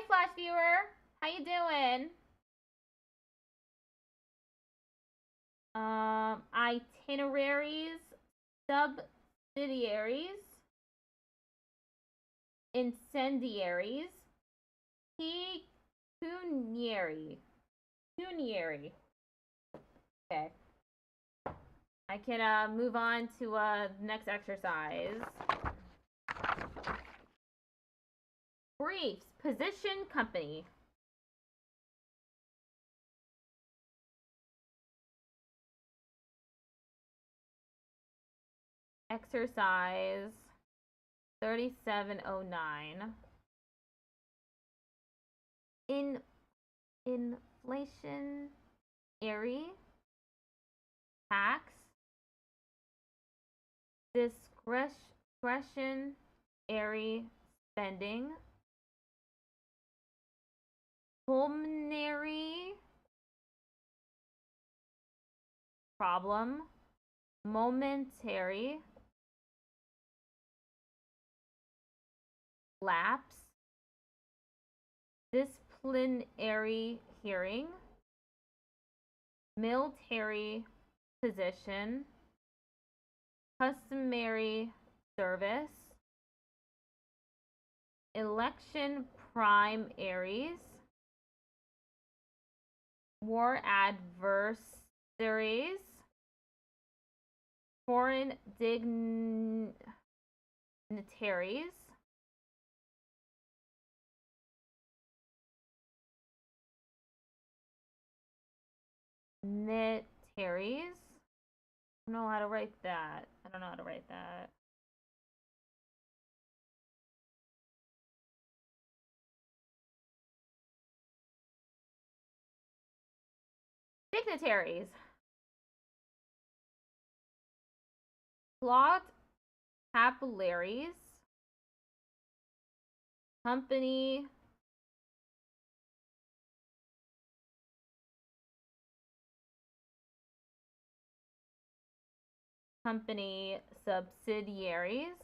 Flash viewer, how you doing? Itineraries, subsidiaries, incendiaries, pecuniary. Okay. I can move on to the next exercise. Briefs, position, company. Exercise 3709. Inflationary, tax, discretionary spending, pulmonary problem, momentary lapse, disciplinary hearing, military position, customary service, election primaries, war adversaries, foreign dignitaries, dignitaries. I don't know how to write that. I don't know how to write that. Dignitaries. Plot capillaries. Company subsidiaries.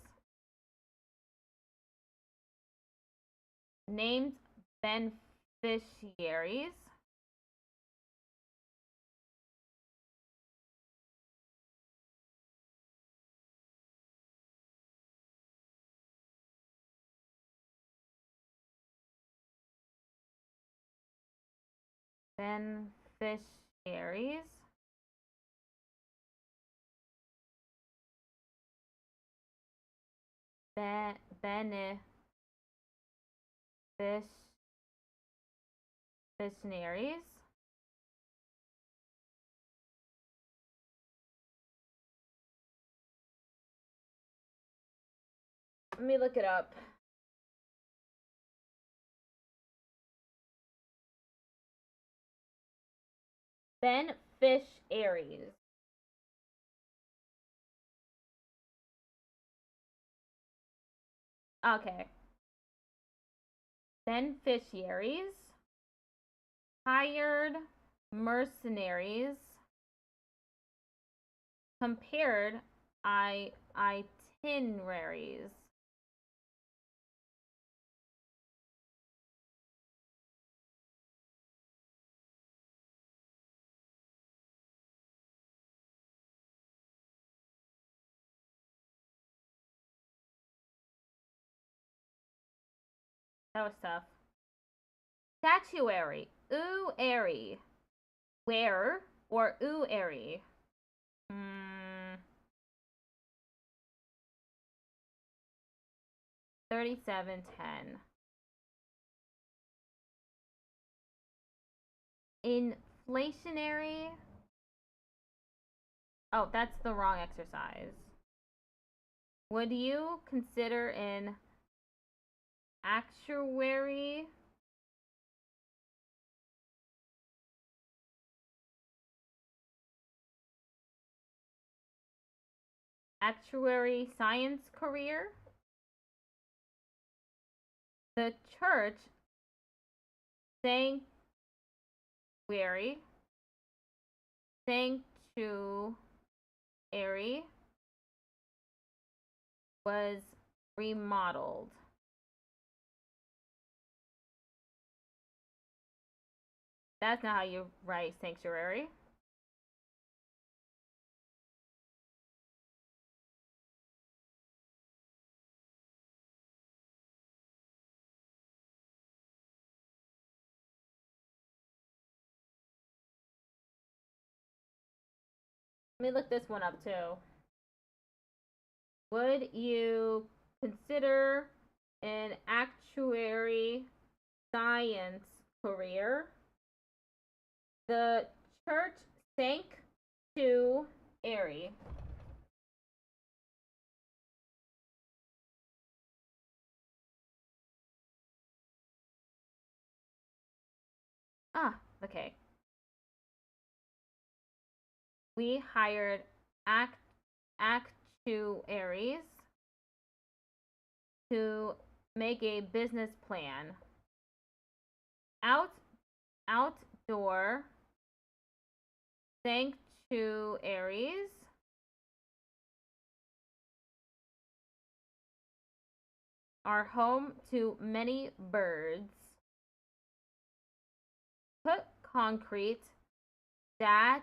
Named beneficiaries. Beneficiaries. Beneficiaries. Let me look it up. Beneficiaries. Okay. Beneficiaries. Hired mercenaries. Compared itineraries. That was tough. Statuary. Ooh, airy. Where or ooh, airy? 3710. Inflationary. Oh, that's the wrong exercise. Would you consider an actuary? Actuary science career? The church sanctuary was remodeled. That's not how you write sanctuary. Let me look this one up too. Would you consider an actuary science career? The church sank to airy. Ah, okay. We hired actuaries to make a business plan. Out outdoor sanctuaries are home to many birds. Put concrete statuary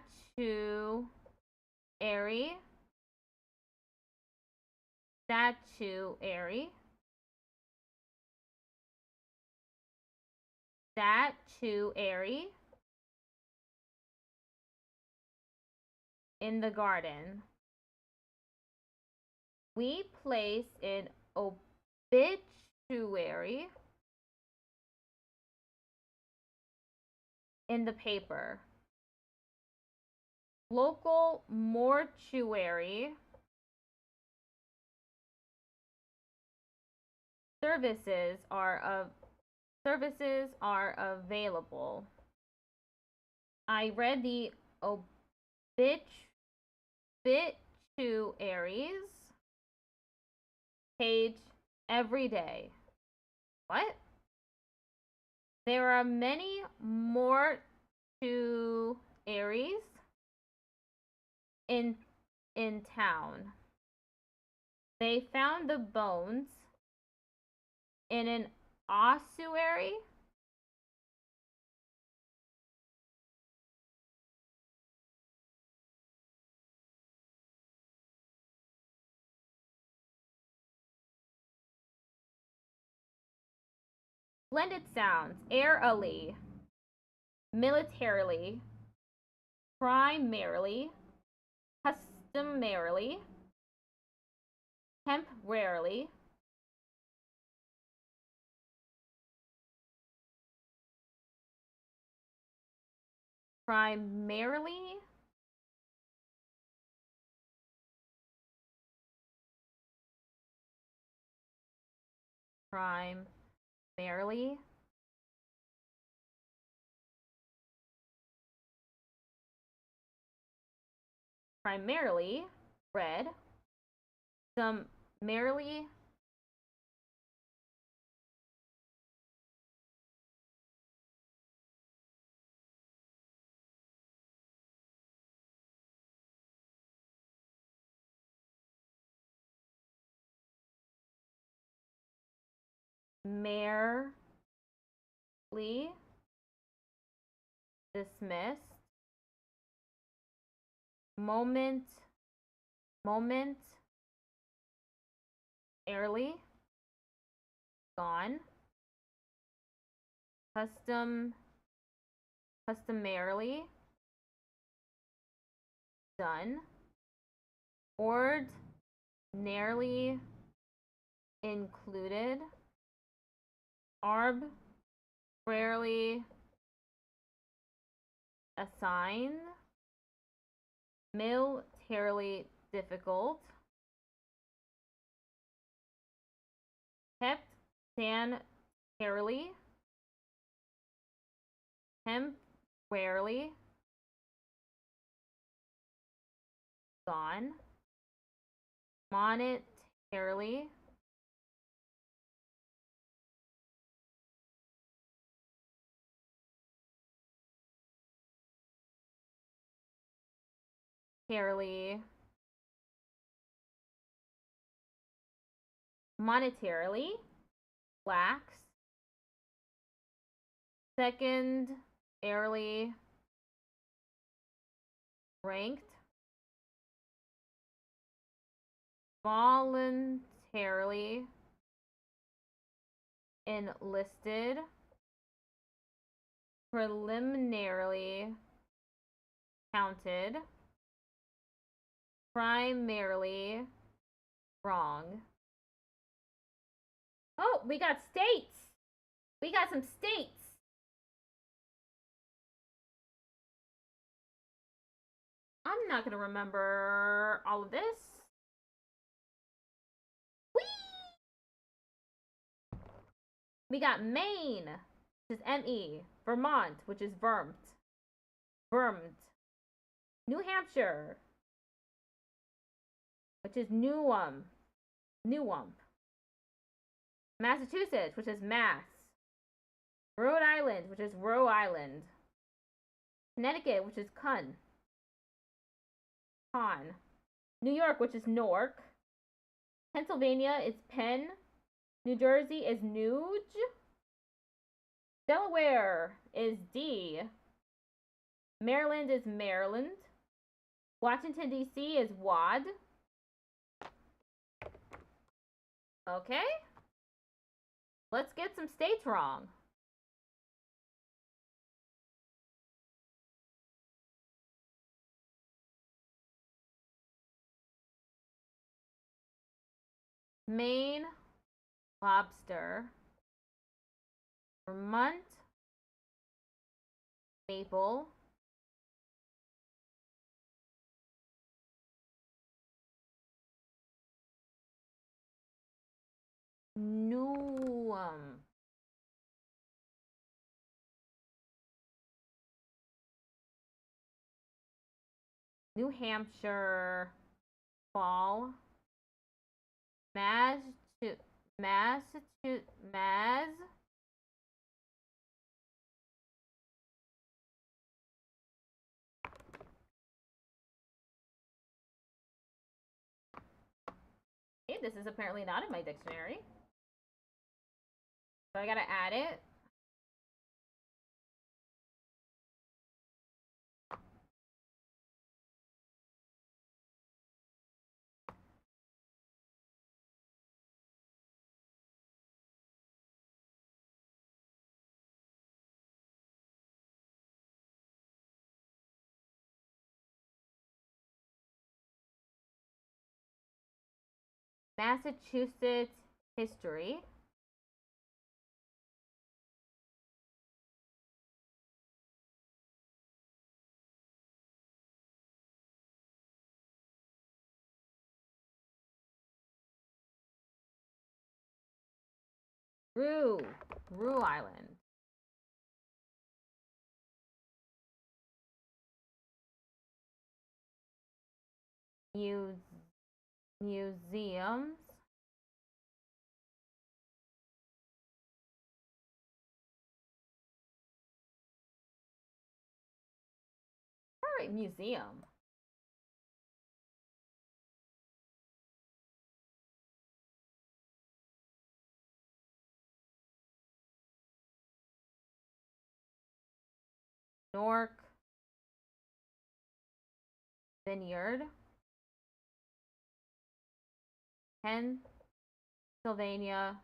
in the garden. We place an obituary in the paper. Local mortuary services are available. I read the obituaries page every day. What? There are many mortuaries in town. They found the bones in an ossuary. Blended sounds: airily, militarily, primarily, customarily, temporarily, primarily, primarily, primarily, red, summarily, merely, dismissed, moment, airly, gone, customarily, done, ordinarily, included, arbitrarily, assigned, militarily difficult, kept sanitarily, temporarily, gone, monetarily, monetarily, lax, secondarily, ranked, voluntarily, enlisted, preliminarily, counted, primarily, wrong. Oh, we got states. We got some states. I'm not going to remember all of this. Whee! We got Maine, which is M-E. Vermont, which is Vermt. New Hampshire, which is Newham. Massachusetts, which is Mass. Rhode Island, which is Roe Island. Connecticut, which is Con. New York, which is Newark. Pennsylvania is Penn. New Jersey is Nuge. Delaware is D. Maryland is Maryland. Washington, D.C. is WAD. Okay. Let's get some states wrong. Maine, lobster. Vermont, maple. New New Hampshire, fall. Massachusetts, Maz. Hey, this is apparently not in my dictionary. So I gotta add it. Massachusetts history. Rue Island. Museums. All right, museum. Newark. Vineyard. Pennsylvania.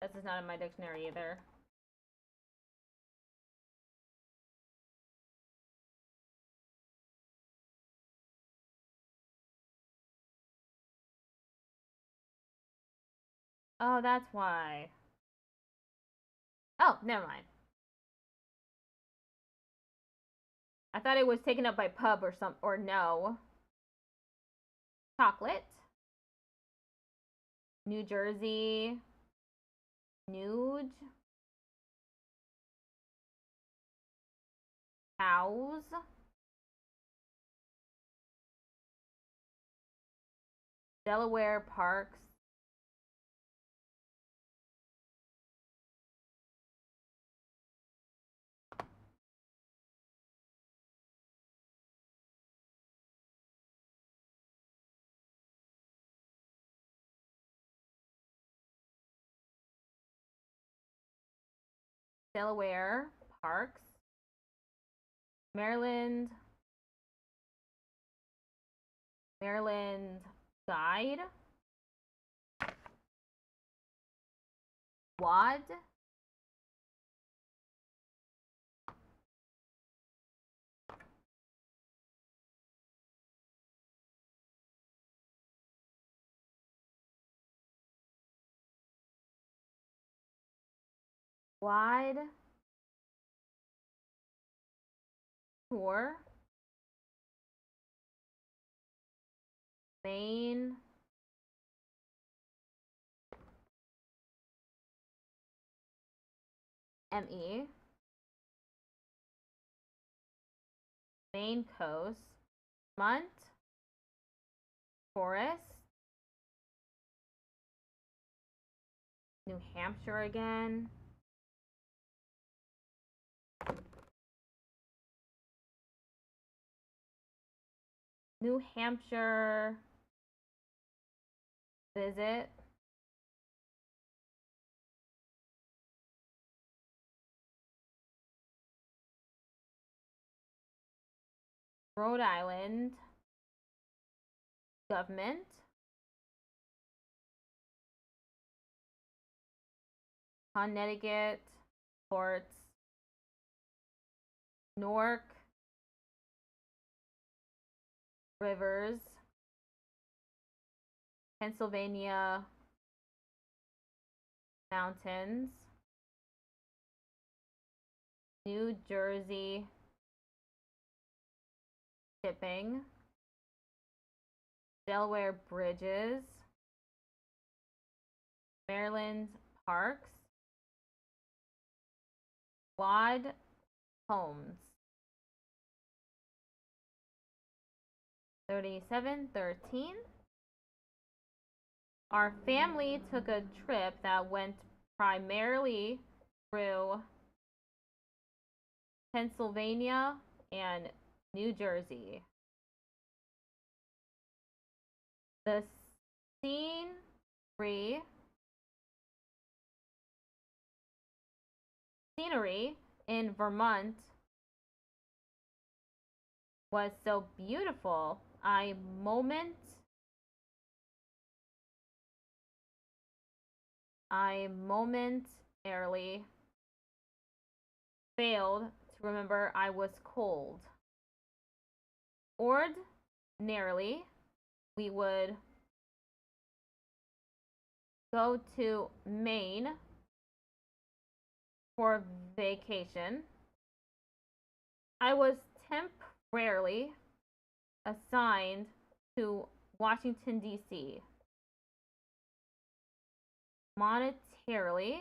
This is not in my dictionary either. Oh, that's why. Oh, never mind. I thought it was taken up by pub or no. Chocolate. New Jersey. Nude. Cows. Delaware parks. Delaware parks. Maryland guide. WAD. Wide tour. Maine. ME. Maine coast, Vermont, forest, New Hampshire again. New Hampshire visit. Rhode Island government. Connecticut ports. Newark rivers. Pennsylvania mountains. New Jersey shipping. Delaware bridges. Maryland parks. Quad homes. 3713. Our family took a trip that went primarily through Pennsylvania and New Jersey. The scenery in Vermont was so beautiful. I momentarily failed to remember I was cold. Ordinarily, we would go to Maine for vacation. I was temporarily assigned to Washington, D.C. Monetarily,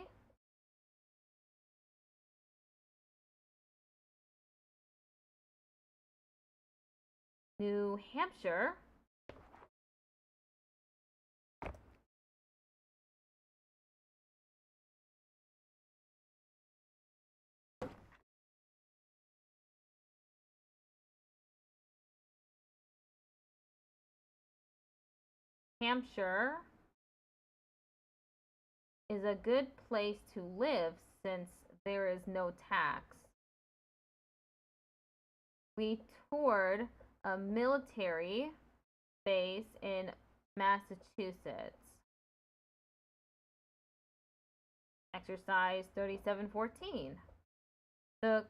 New Hampshire. Hampshire is a good place to live since there is no tax. We toured a military base in Massachusetts. Exercise 3714. The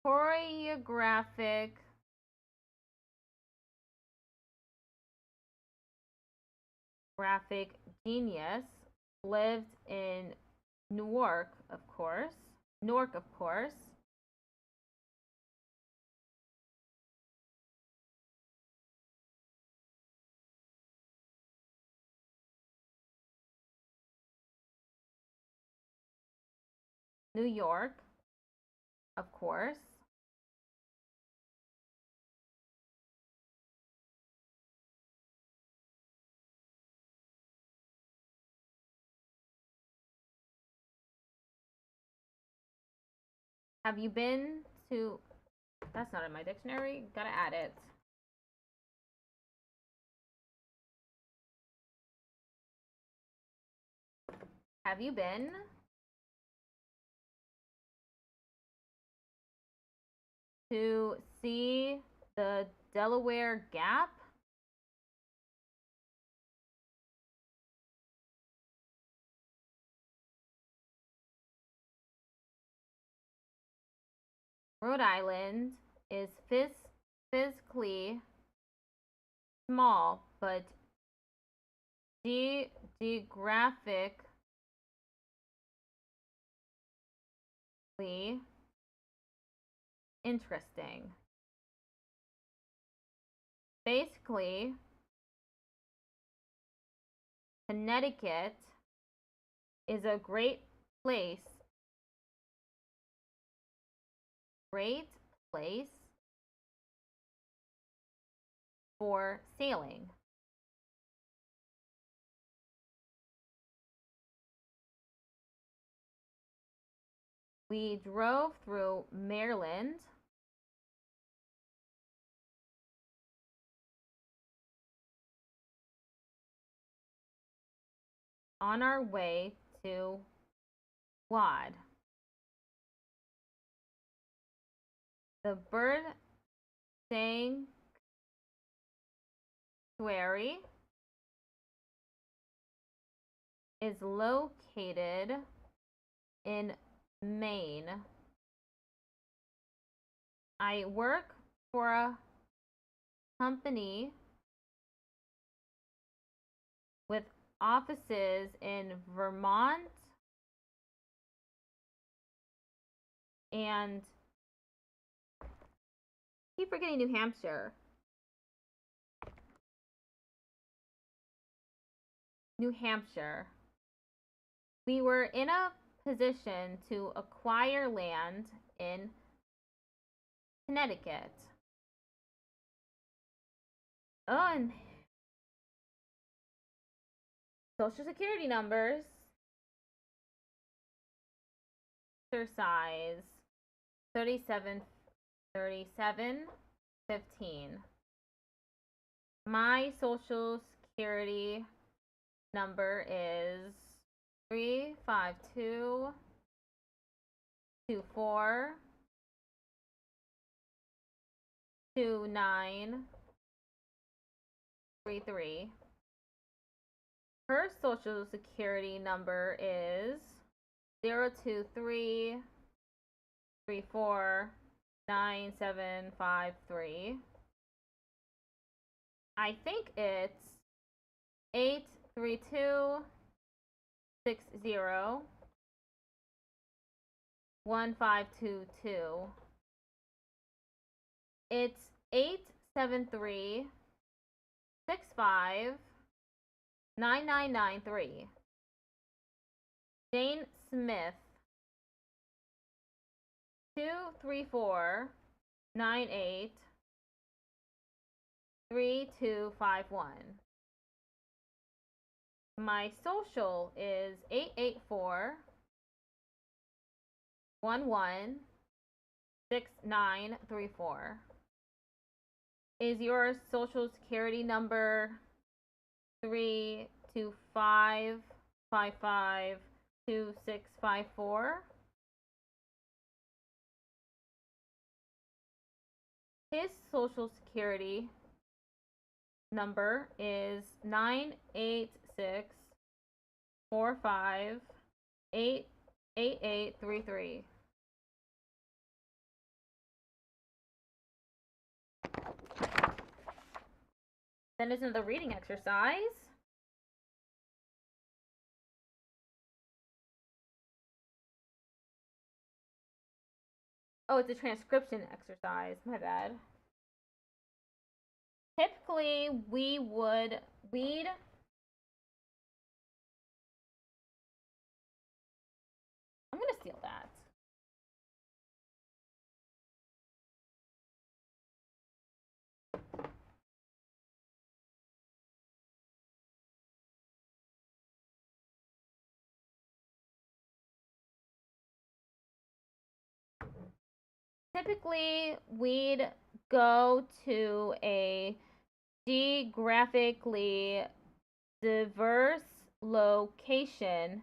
choreographic genius lived in Newark, of course. New York, of course. Have you been to... That's not in my dictionary. Gotta add it. Have you been to see the Delaware Gap? Rhode Island is physically small, but geographically interesting. Basically, Connecticut is a great place for sailing. We drove through Maryland. On our way to VOD. The bird sanctuary is located in Maine. I work for a company with offices in Vermont and keep forgetting New Hampshire. New Hampshire. We were in a position to acquire land in Connecticut. Oh, and Social Security numbers. Exercise 3715. My Social Security number is 352242933. Her Social Security number is 023349753. I think it's 832601522. It's 873659993. Jane Smith 234983251. My social is 884116934. Is your Social Security number 325552654? His Social Security number is 98645888833. Then isn't the reading exercise? Oh, it's a transcription exercise. My bad. Typically, we'd I'm gonna steal that. Typically, we'd go to a geographically diverse location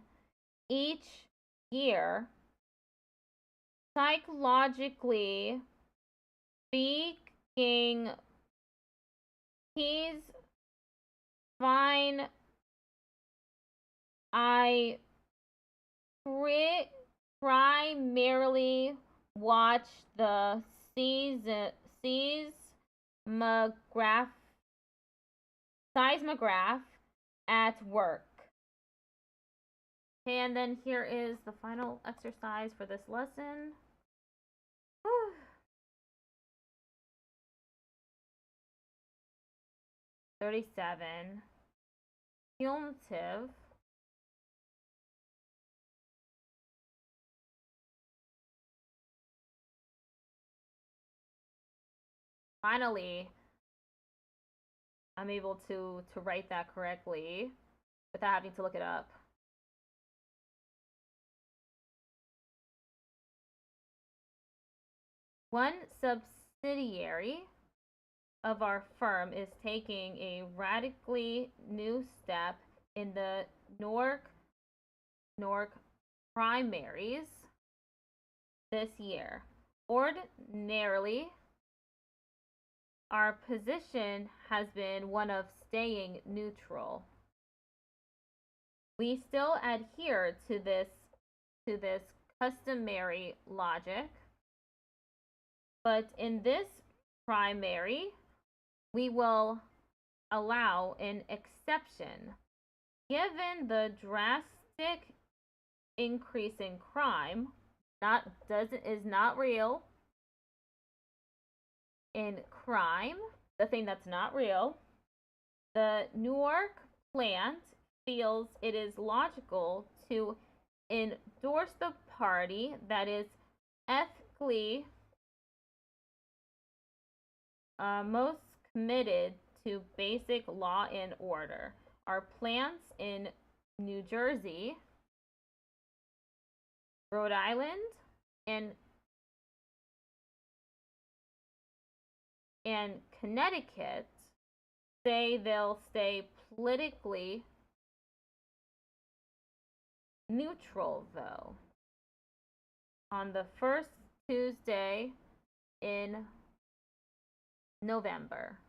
each year. Psychologically speaking, he's fine. I primarily watch the seismograph at work. Okay, and then here is the final exercise for this lesson. 37. Cumulative. Finally, I'm able to write that correctly without having to look it up. One subsidiary of our firm is taking a radically new step in the NORC primaries this year. Ordinarily, our position has been one of staying neutral. We still adhere to this customary logic, but in this primary, we will allow an exception. Given the drastic increase in crime, is not real. In crime, the thing that's not real, the Newark plant feels it is logical to endorse the party that is ethically most committed to basic law and order. Our plants in New Jersey, Rhode Island, and Connecticut say they'll stay politically neutral, though. On the first Tuesday in November.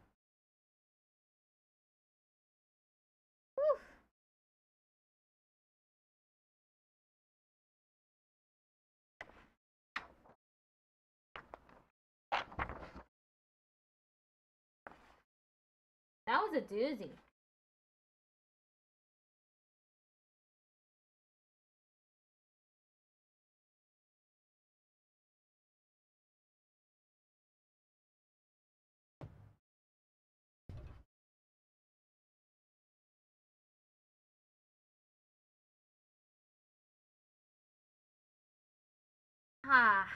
Whew. That was a doozy. Ah.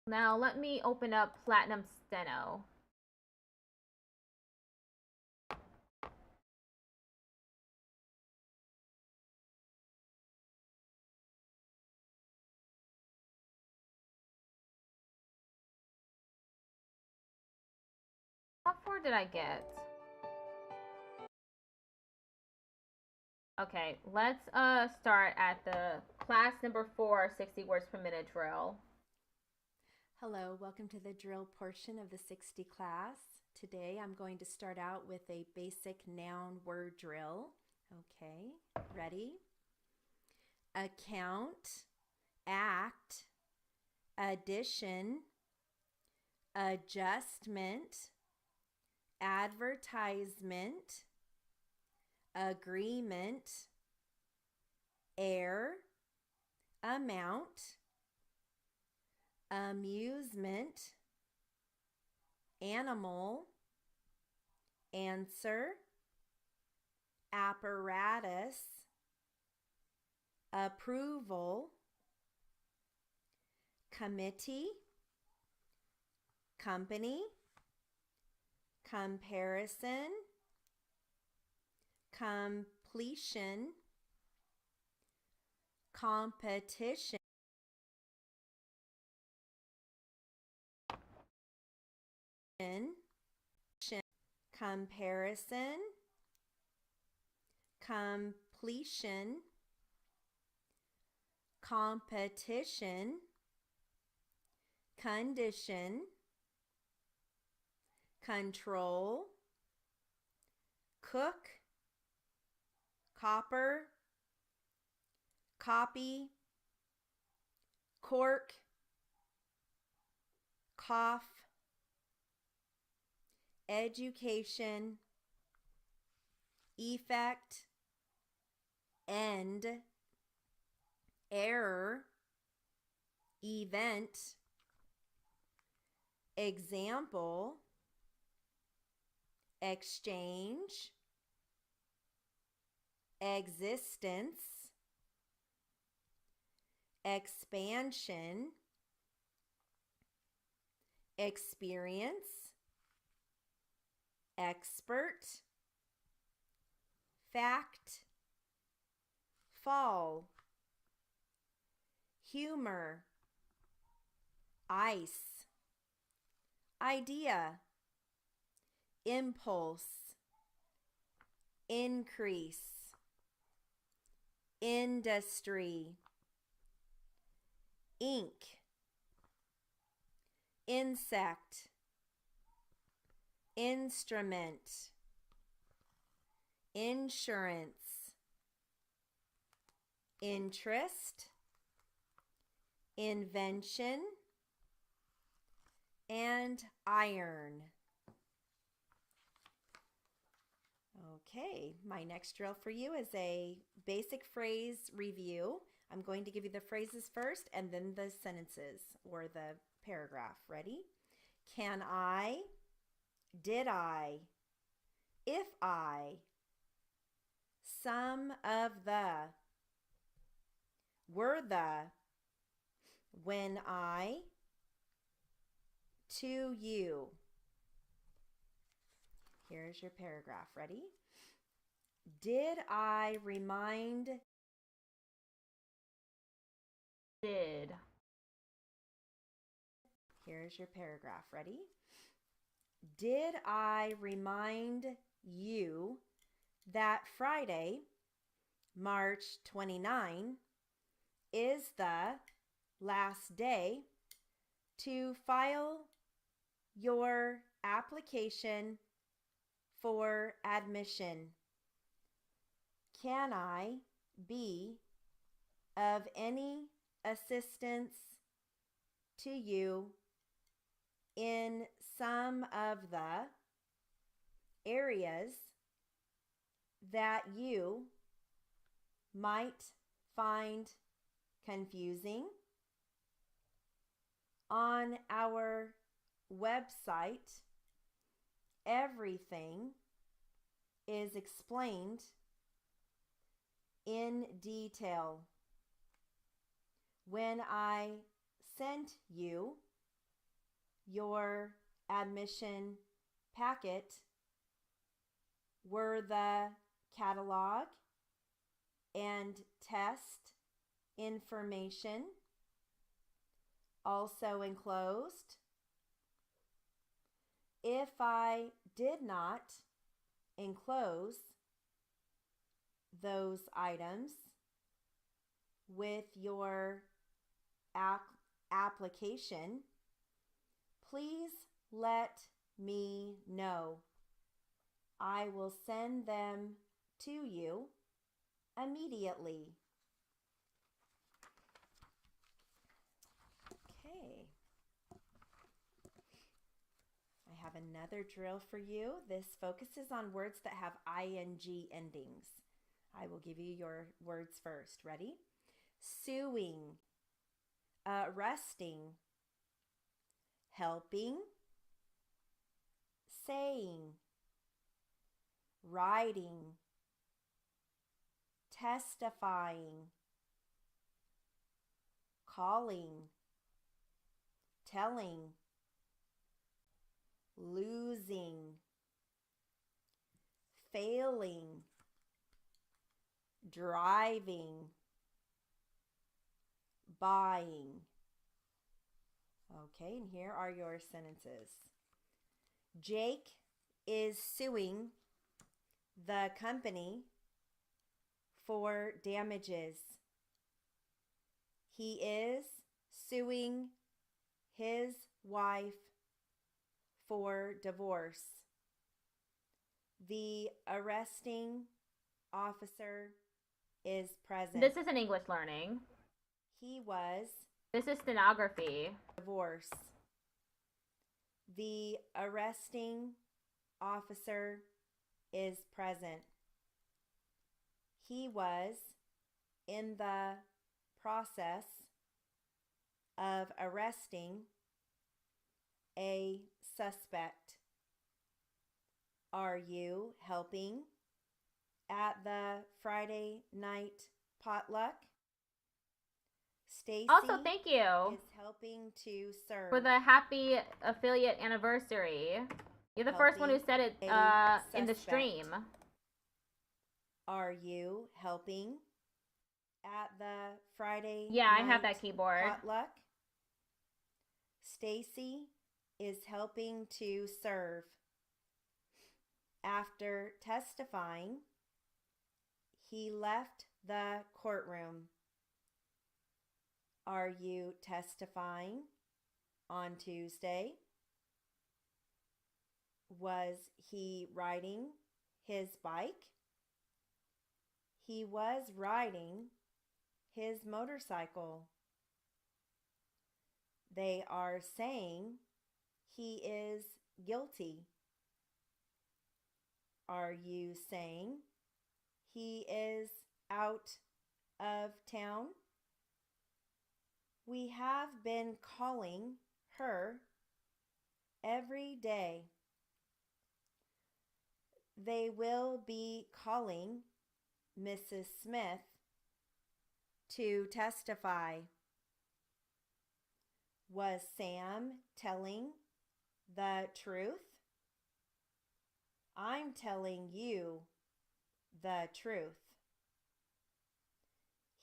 Now let me open up Platinum Steno. How far did I get? Okay, let's start at the class number 4, 60 words per minute drill. Hello, welcome to the drill portion of the 60 class. Today I'm going to start out with a basic noun word drill. Okay, ready? Account, act, addition, adjustment, advertisement, agreement, air, amount, amusement, animal, answer, apparatus, approval, committee, company, comparison, completion, competition, comparison, completion, competition, condition, control, cook, copper, copy, cork, cough, education, effect, end, error, event, example, exchange, existence, expansion, experience, expert, fact, fall, humor, ice, idea, impulse, increase, industry, ink, insect, instrument, insurance, interest, invention, and iron. Okay, my next drill for you is a basic phrase review. I'm going to give you the phrases first and then the sentences or the paragraph. Ready? Can I, did I, if I, some of the, were the, when I, to you. Here's your paragraph. Ready? Did I remind? Did. Here's your paragraph. Ready? Did I remind you that Friday, March 29, is the last day to file your application for admission? Can I be of any assistance to you in some of the areas that you might find confusing? On our website, everything is explained in detail. When I sent you your admission packet, were the catalog and test information also enclosed? If I did not enclose those items with your application, please let me know. I will send them to you immediately. Okay. I have another drill for you. This focuses on words that have ing endings. I will give you your words first. Ready? Suing, arresting, helping, saying, writing, testifying, calling, telling, losing, failing, driving, buying. Okay, and here are your sentences. Jake is suing the company for damages. He is suing his wife for divorce. The arresting officer is present. This is an English learning. He was. This is stenography. Divorce. The arresting officer is present. He was in the process of arresting a suspect. Are you helping at the Friday night potluck? Stacy Also, thank you is helping to serve. for the happy affiliate anniversary. You're the first one who said it in the stream. Are you helping at the Friday Yeah, night I have that keyboard. potluck? Stacy is helping to serve. After testifying, he left the courtroom. Are you testifying on Tuesday? Was he riding his bike? He was riding his motorcycle. They are saying he is guilty. Are you saying he is out of town? We have been calling her every day. They will be calling Mrs. Smith to testify. Was Sam telling the truth? I'm telling you the truth.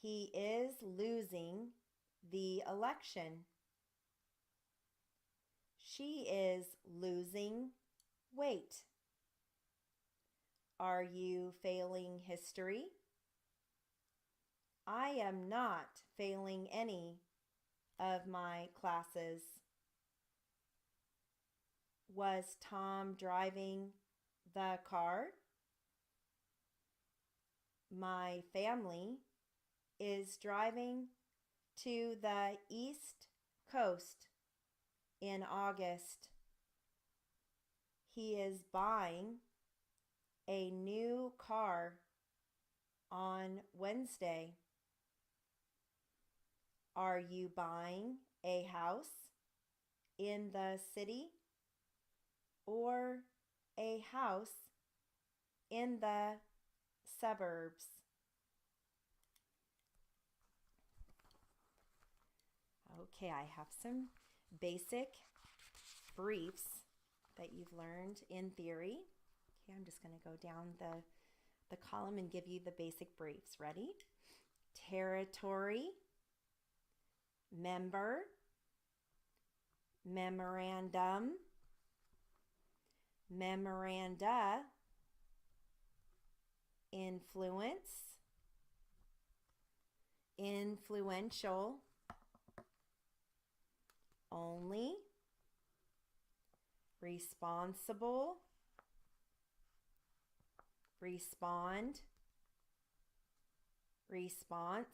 He is losing the election. She is losing weight. Are you failing history? I am not failing any of my classes. Was Tom driving the car? My family is driving to the East Coast in August. He is buying a new car on Wednesday. Are you buying a house in the city or a house in the suburbs? Okay, I have some basic briefs that you've learned in theory. Okay, I'm just going to go down the column and give you the basic briefs. Ready? Territory, member, memorandum, memoranda, influence, influential, only, responsible, respond, response,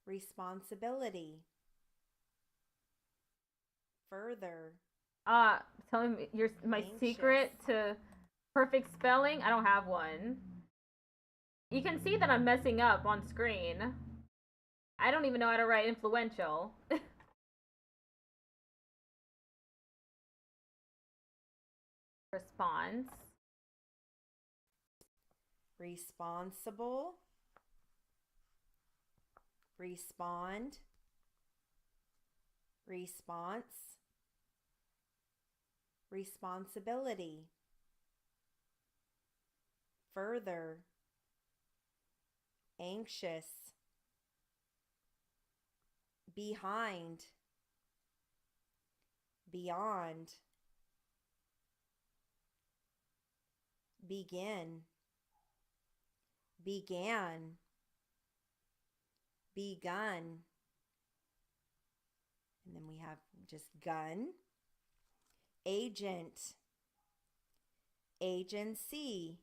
responsibility, further. Telling me my Anxious. secret to perfect spelling? I don't have one. You can see that I'm messing up on screen. I don't even know how to write influential. Response. Responsible, respond, response, responsibility, further, anxious, behind, beyond, begin, began, begun, and then we have just gun, agent, agency,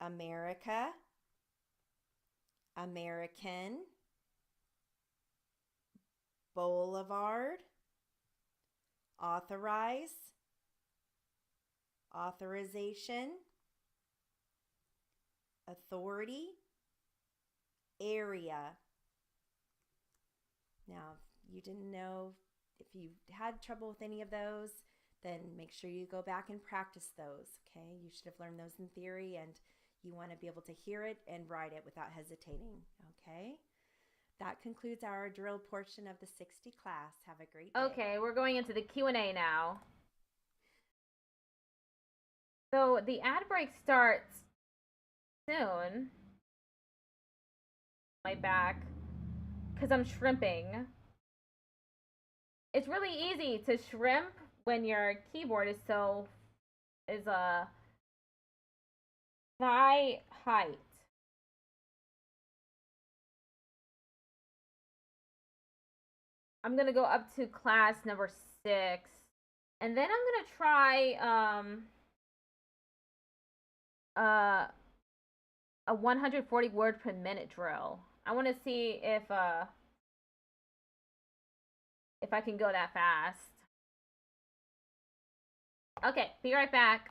America, American, boulevard, authorize, authorization, authority, area. Now, if you didn't know, if you had trouble with any of those, then make sure you go back and practice those, okay? You should have learned those in theory, and You want to be able to hear it and write it without hesitating. Okay? That concludes our drill portion of the 60 class. Have a great day. Okay, we're going into the Q&A now. So the ad break starts soon. My back, because I'm shrimping. It's really easy to shrimp when your keyboard is a thigh height. I'm gonna go up to class number 6, and then I'm gonna try a 140 word per minute drill. I want to see if I can go that fast. Okay, be right back.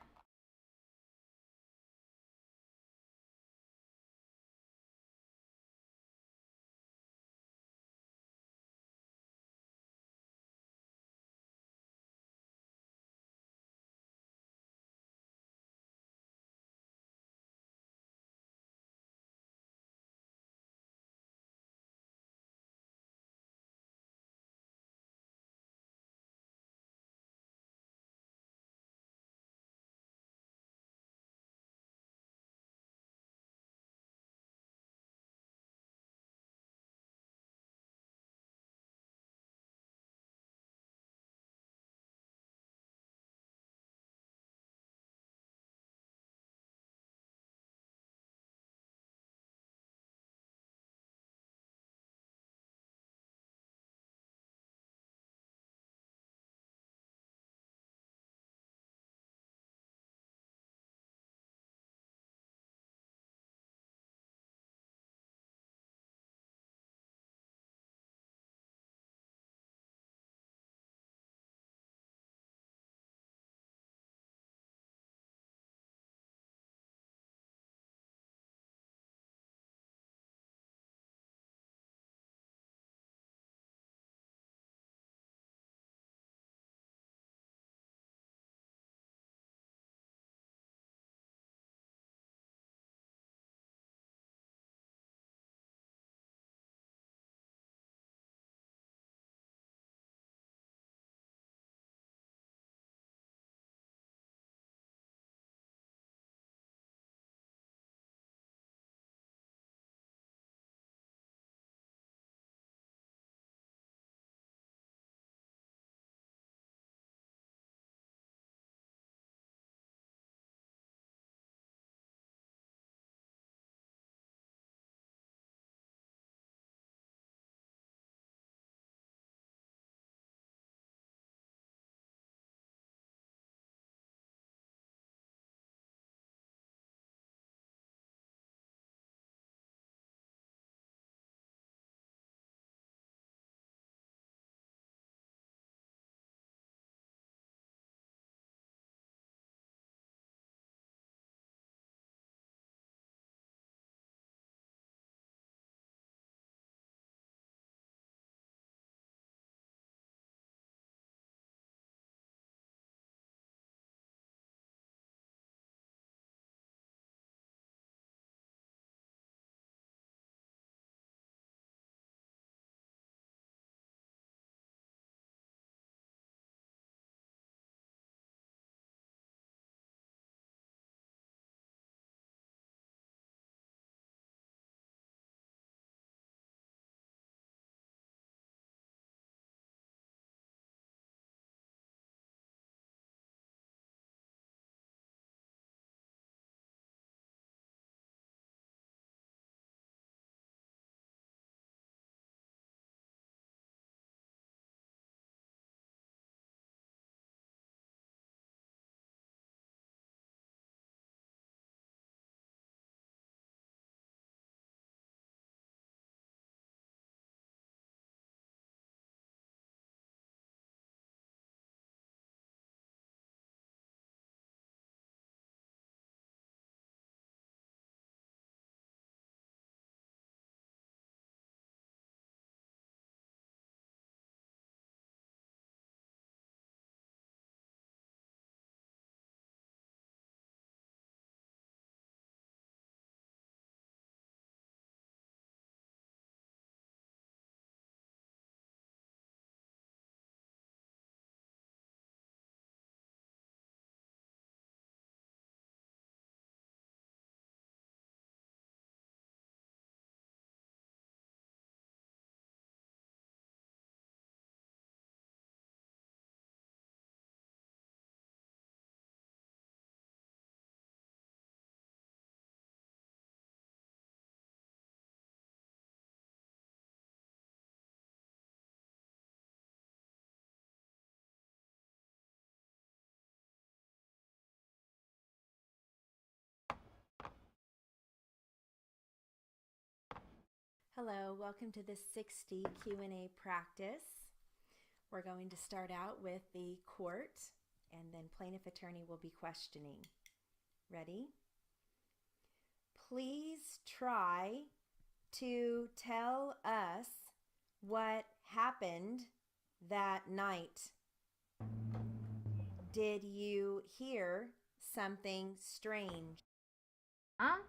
Hello, welcome to the 60 Q&A practice. We're going to start out with the court, and then plaintiff attorney will be questioning. Ready? Please try to tell us what happened that night. Did you hear something strange? Huh?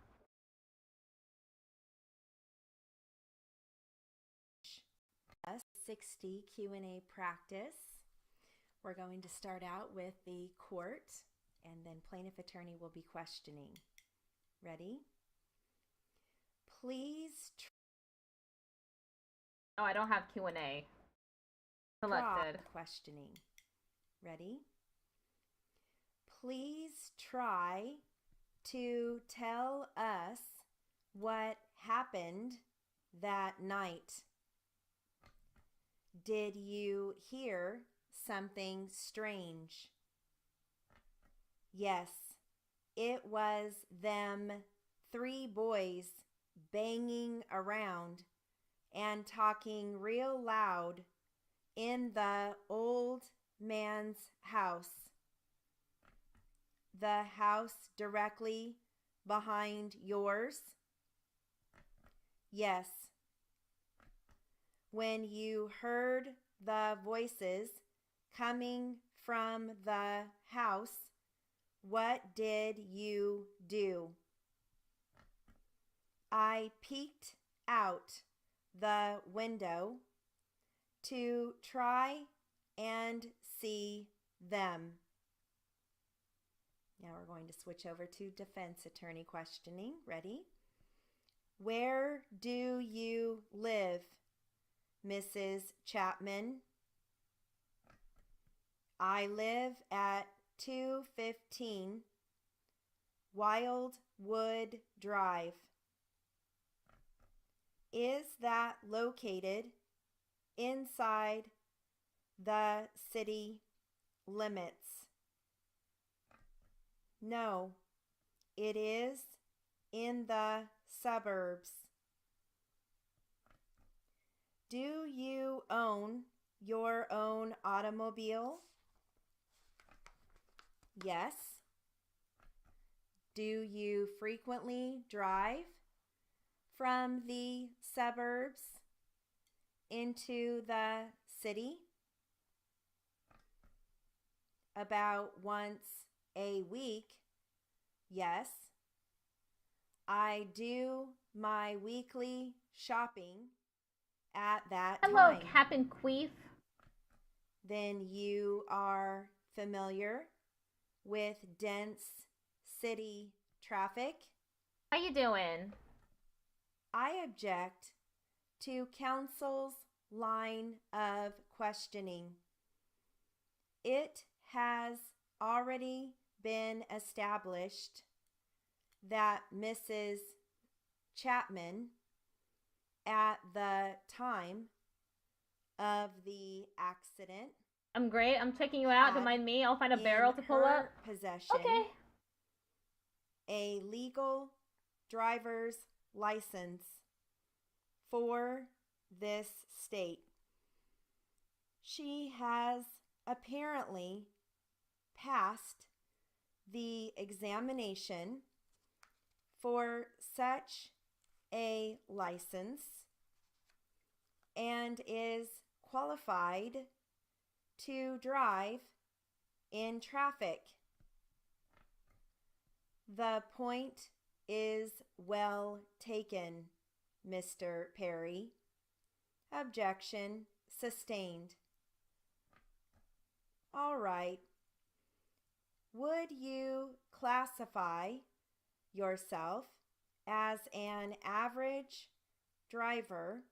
Us 60 Q&A practice. We're going to start out with the court, and then plaintiff attorney will be questioning. Ready? Please Oh, I don't have Q&A selected. questioning. Ready? Please try to tell us what happened that night. Did you hear something strange? Yes, it was them 3 boys banging around and talking real loud in the old man's house. The house directly behind yours? Yes. When you heard the voices coming from the house, what did you do? I peeked out the window to try and see them. Now we're going to switch over to defense attorney questioning. Ready? Where do you live, Mrs. Chapman? I live at 215 Wildwood Drive. Is that located inside the city limits? No, it is in the suburbs. Do you own your own automobile? Yes. Do you frequently drive from the suburbs into the city? About once a week? Yes. I do my weekly shopping at that time. Hello, Captain Queef. Then you are familiar with dense city traffic? How you doing? I object to counsel's line of questioning. It has already been established that Mrs. Chapman, at the time of the accident, I'm great. I'm checking you out. Don't mind me. I'll find a barrel to pull up. Possession, okay. A legal driver's license for this state. She has apparently passed the examination for such a license and is qualified to drive in traffic. The point is well taken, Mr. Perry. Objection sustained. All right. Would you classify yourself as an average driver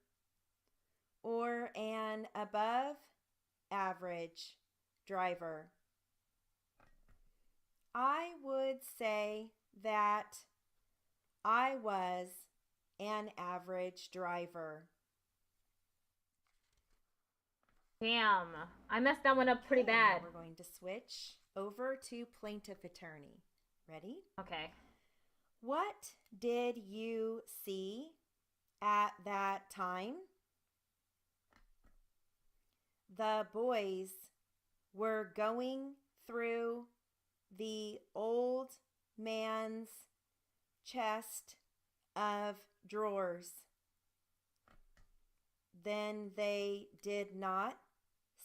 or an above average driver? I would say that I was an average driver. Damn, I messed that one up pretty bad. We're going to switch over to plaintiff attorney. Ready? Okay. What did you see At that time, the boys were going through the old man's chest of drawers. Then they did not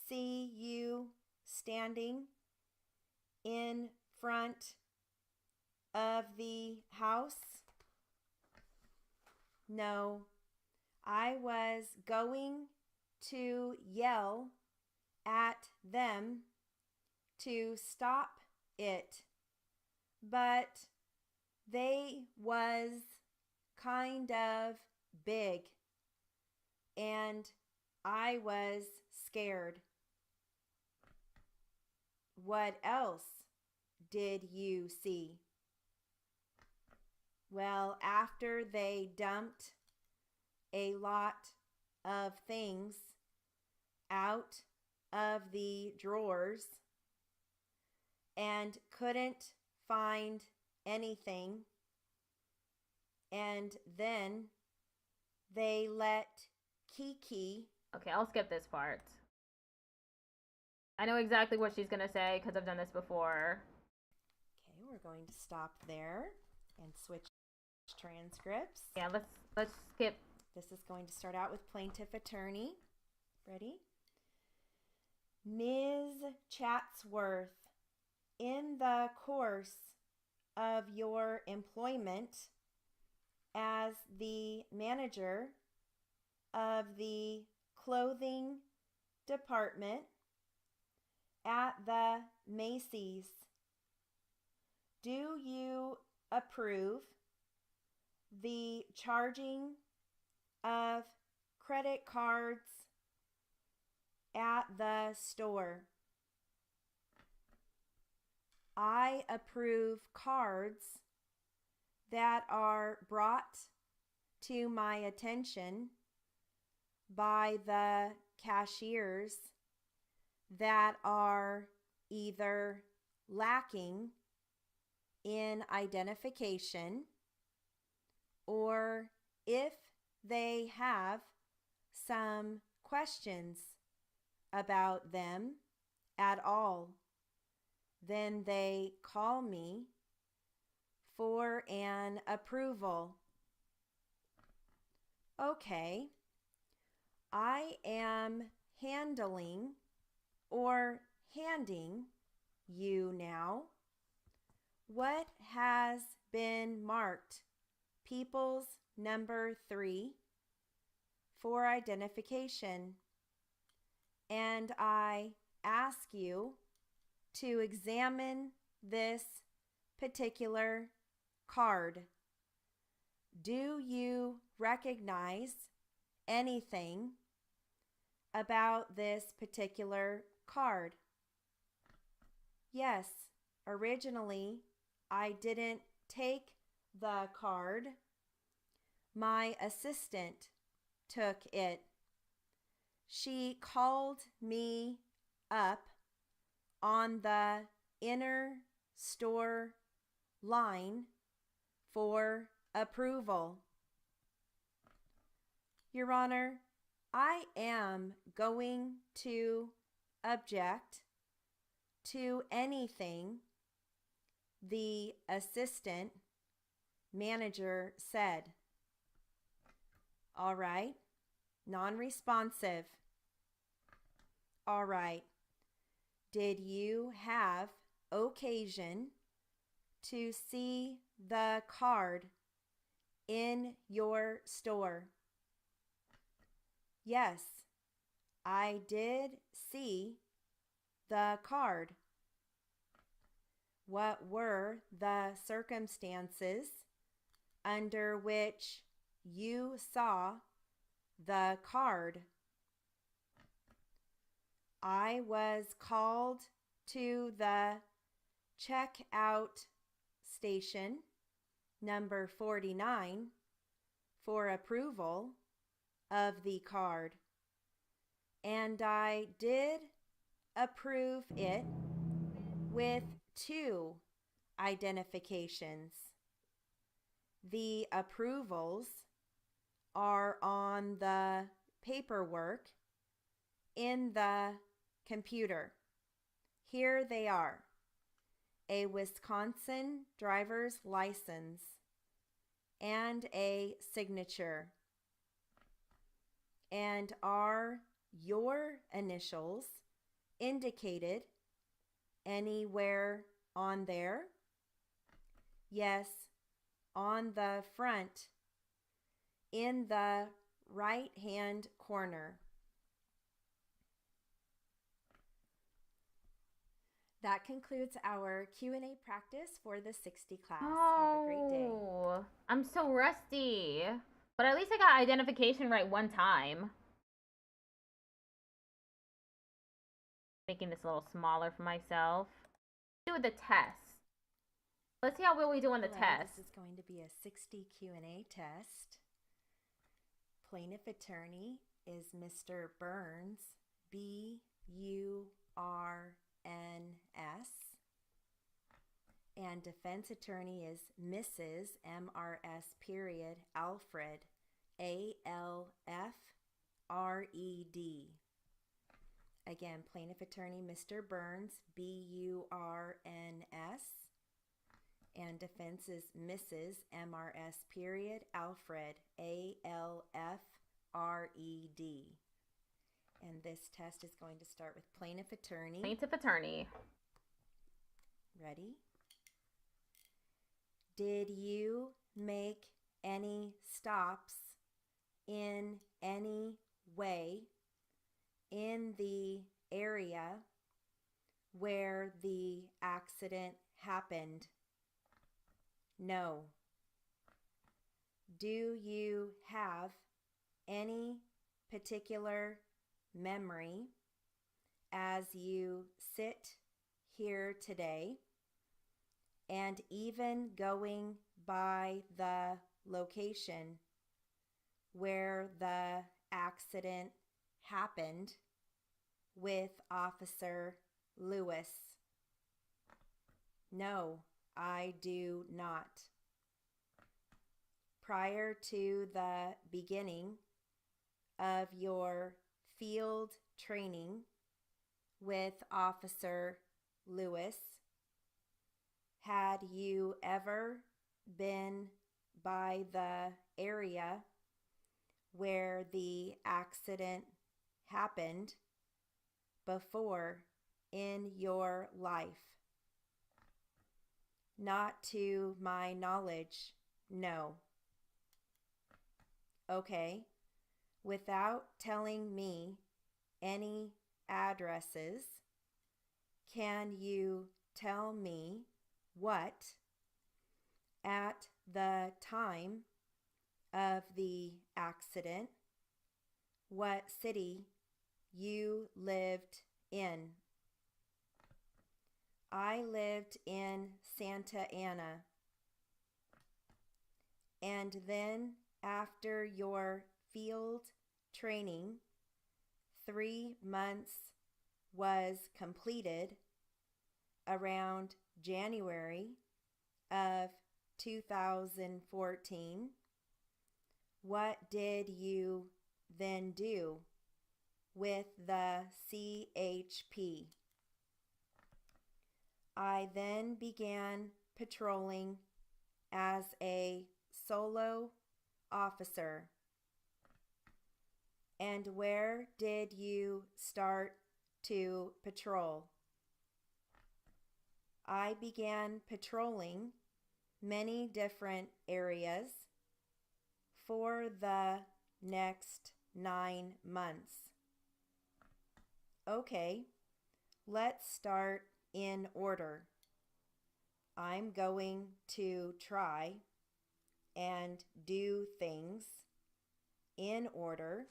see you standing in front of the house? No, I was going to yell at them to stop it, but they was kind of big and I was scared. What else did you see? Well, after they dumped a lot of things out of the drawers and couldn't find anything, and then they let Kiki. Okay, I'll skip this part. I know exactly what she's gonna say because I've done this before. Okay, we're going to stop there and switch transcripts. Yeah, let's skip. This is going to start out with plaintiff attorney. Ready? Ms. Chatsworth, in the course of your employment as the manager of the clothing department at the Macy's, do you approve the charging of credit cards at the store? I approve cards that are brought to my attention by the cashiers that are either lacking in identification or if they have some questions about them at all, then they call me for an approval. Okay, I am handling or handing you now what has been marked People's number 3 for identification, and I ask you to examine this particular card. Do you recognize anything about this particular card? Yes, originally I didn't take the card. My assistant took it. She called me up on the inner store line for approval. Your Honor, I am going to object to anything the assistant manager said. All right. Non-responsive. All right. Did you have occasion to see the card in your store? Yes, I did see the card. What were the circumstances under which you saw the card? I was called to the checkout station number 49 for approval of the card, and I did approve it with 2 identifications. The approvals are on the paperwork in the computer. Here they are: a Wisconsin driver's license and a signature. And are your initials indicated anywhere on there? Yes, on the front, in the right-hand corner. That concludes our Q&A practice for the 60 class. Have a great day. Oh, I'm so rusty. But at least I got identification right one time. Making this a little smaller for myself. Do the test. Let's see how well we do on the test. This is going to be a 60 Q&A test. Plaintiff attorney is Mr. Burns, B-U-R-N-S. And defense attorney is Mrs. M-R-S period Alfred, A-L-F-R-E-D. Again, plaintiff attorney Mr. Burns, B-U-R-N-S. And defense is Mrs. M-R-S period Alfred, A-L-F-R-E-D. And this test is going to start with plaintiff attorney. Plaintiff attorney. Ready? Did you make any stops in any way in the area where the accident happened? No. Do you have any particular memory as you sit here today and even going by the location where the accident happened with Officer Lewis? No, I do not. Prior to the beginning of your field training with Officer Lewis, had you ever been by the area where the accident happened before in your life? Not to my knowledge, no. Okay, without telling me any addresses, can you tell me what, at the time of the accident, what city you lived in? I lived in Santa Ana. And then after your field training, 3 months was completed around January of 2014. What did you then do with the CHP? I then began patrolling as a solo officer. And where did you start to patrol? I began patrolling many different areas for the next 9 months. Okay, let's start in order. I'm going to try and do things in order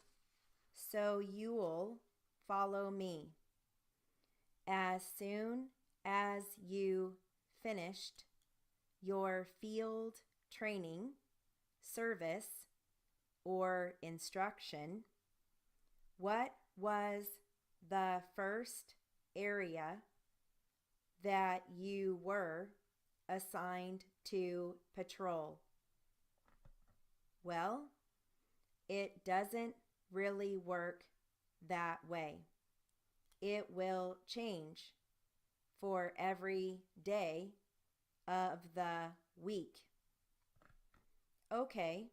so you'll follow me. As soon as you finished your field training, service, or instruction, what was the first area that you were assigned to patrol? Well, It doesn't really work that way. It will change for every day of the week. Okay.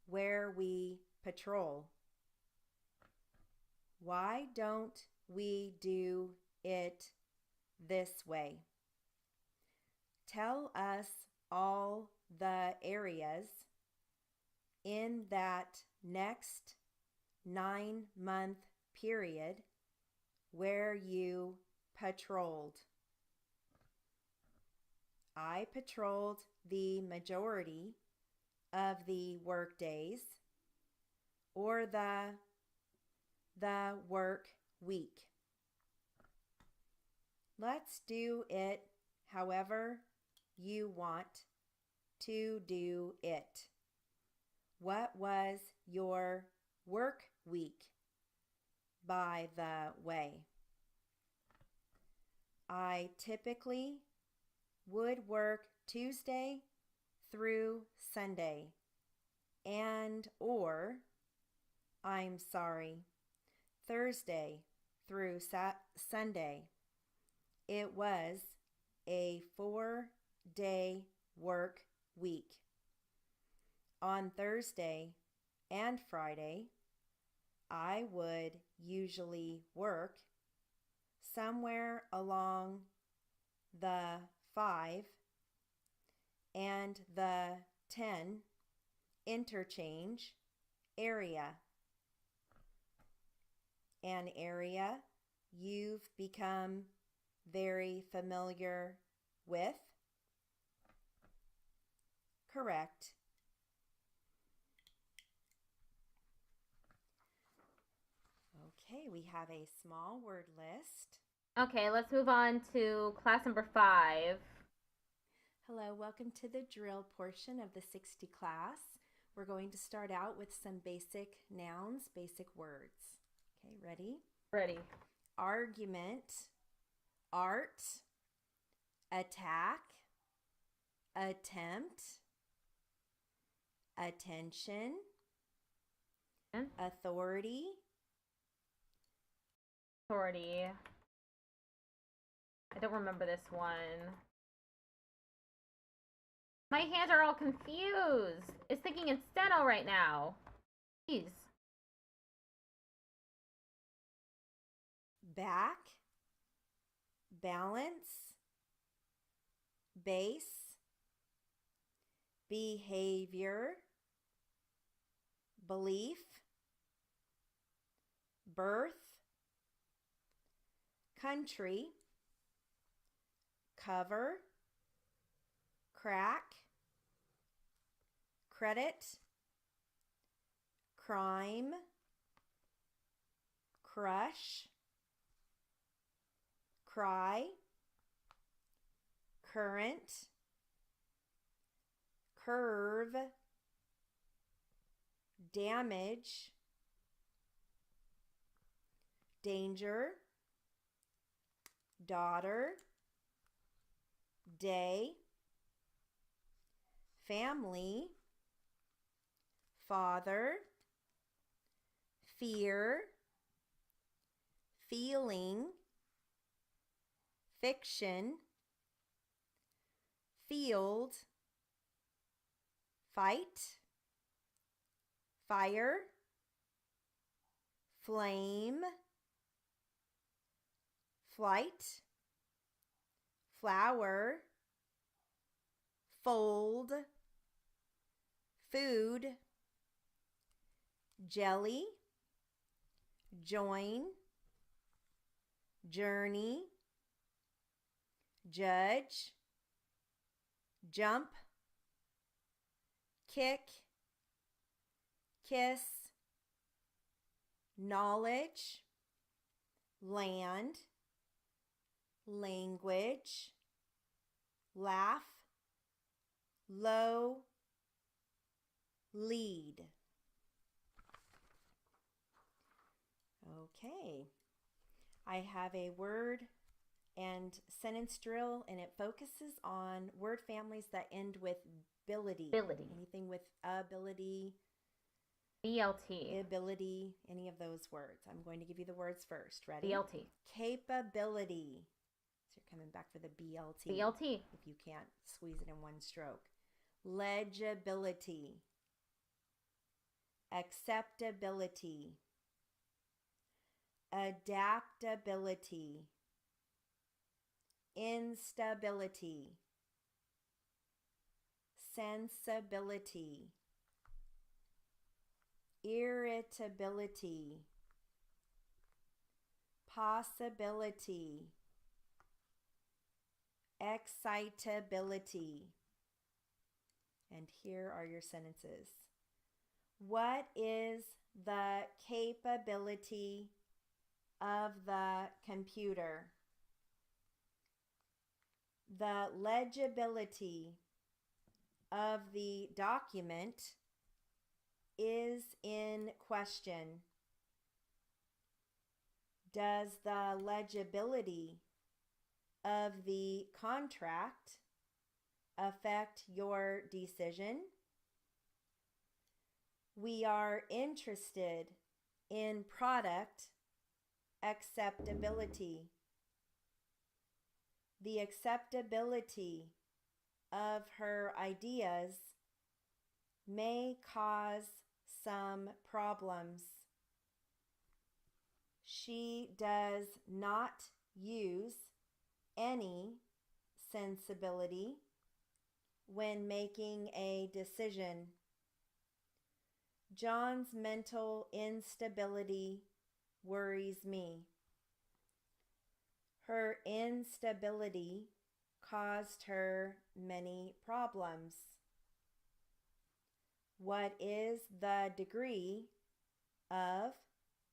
Where we patrol. Why don't we do it this way? Tell us all the areas in that next 9-month period where you patrolled. I patrolled the majority of the work days or the work week. Let's do it however you want to do it. What was your work week, by the way? I typically would work Tuesday through Sunday or Thursday through Sunday. It was a 4-day work week. On Thursday and Friday, I would usually work somewhere along the 5 and the 10 interchange area. An area you've become very familiar with? Correct. Okay, we have a small word list. Okay, let's move on to class number 5. Hello, welcome to the drill portion of the 60 class. We're going to start out with some basic nouns, basic words. Okay, ready? Ready. Argument, art, attack, attempt, attention, authority. Authority. I don't remember this one. My hands are all confused. It's thinking in steno right now. Jeez. Back, balance, base, behavior, belief, birth, country, cover, crack, credit, crime, crush, cry, current, curve, damage, danger, daughter, day, family, father, fear, feeling, fiction, field, fight, fire, flame, flight, flower, fold, food, jelly, join, journey, judge, jump, kick, kiss, knowledge, land, language, laugh, low, lead. Okay, I have a word and sentence drill, and it focuses on word families that end with ability. Ability. Anything with ability, BLT. ability, any of those words. I'm going to give you the words first. Ready? BLT. Capability. So you're coming back for the BLT. BLT. If you can't squeeze it in one stroke. Legibility. Acceptability. Adaptability. Instability. Sensibility. Irritability. Possibility. Excitability. And here are your sentences. What is the capability of the computer? The legibility of the document is in question. Does the legibility of the contract affect your decision? We are interested in product acceptability. The acceptability of her ideas may cause some problems. She does not use any sensibility when making a decision. John's mental instability worries me. Her instability caused her many problems. What is the degree of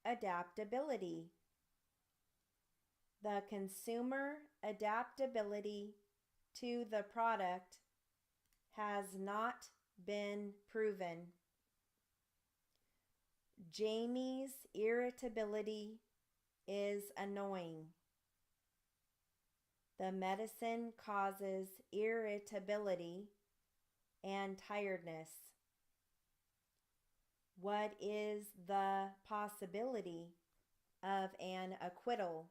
adaptability? The consumer adaptability to the product has not been proven. Jamie's irritability is annoying. The medicine causes irritability and tiredness. What is the possibility of an acquittal?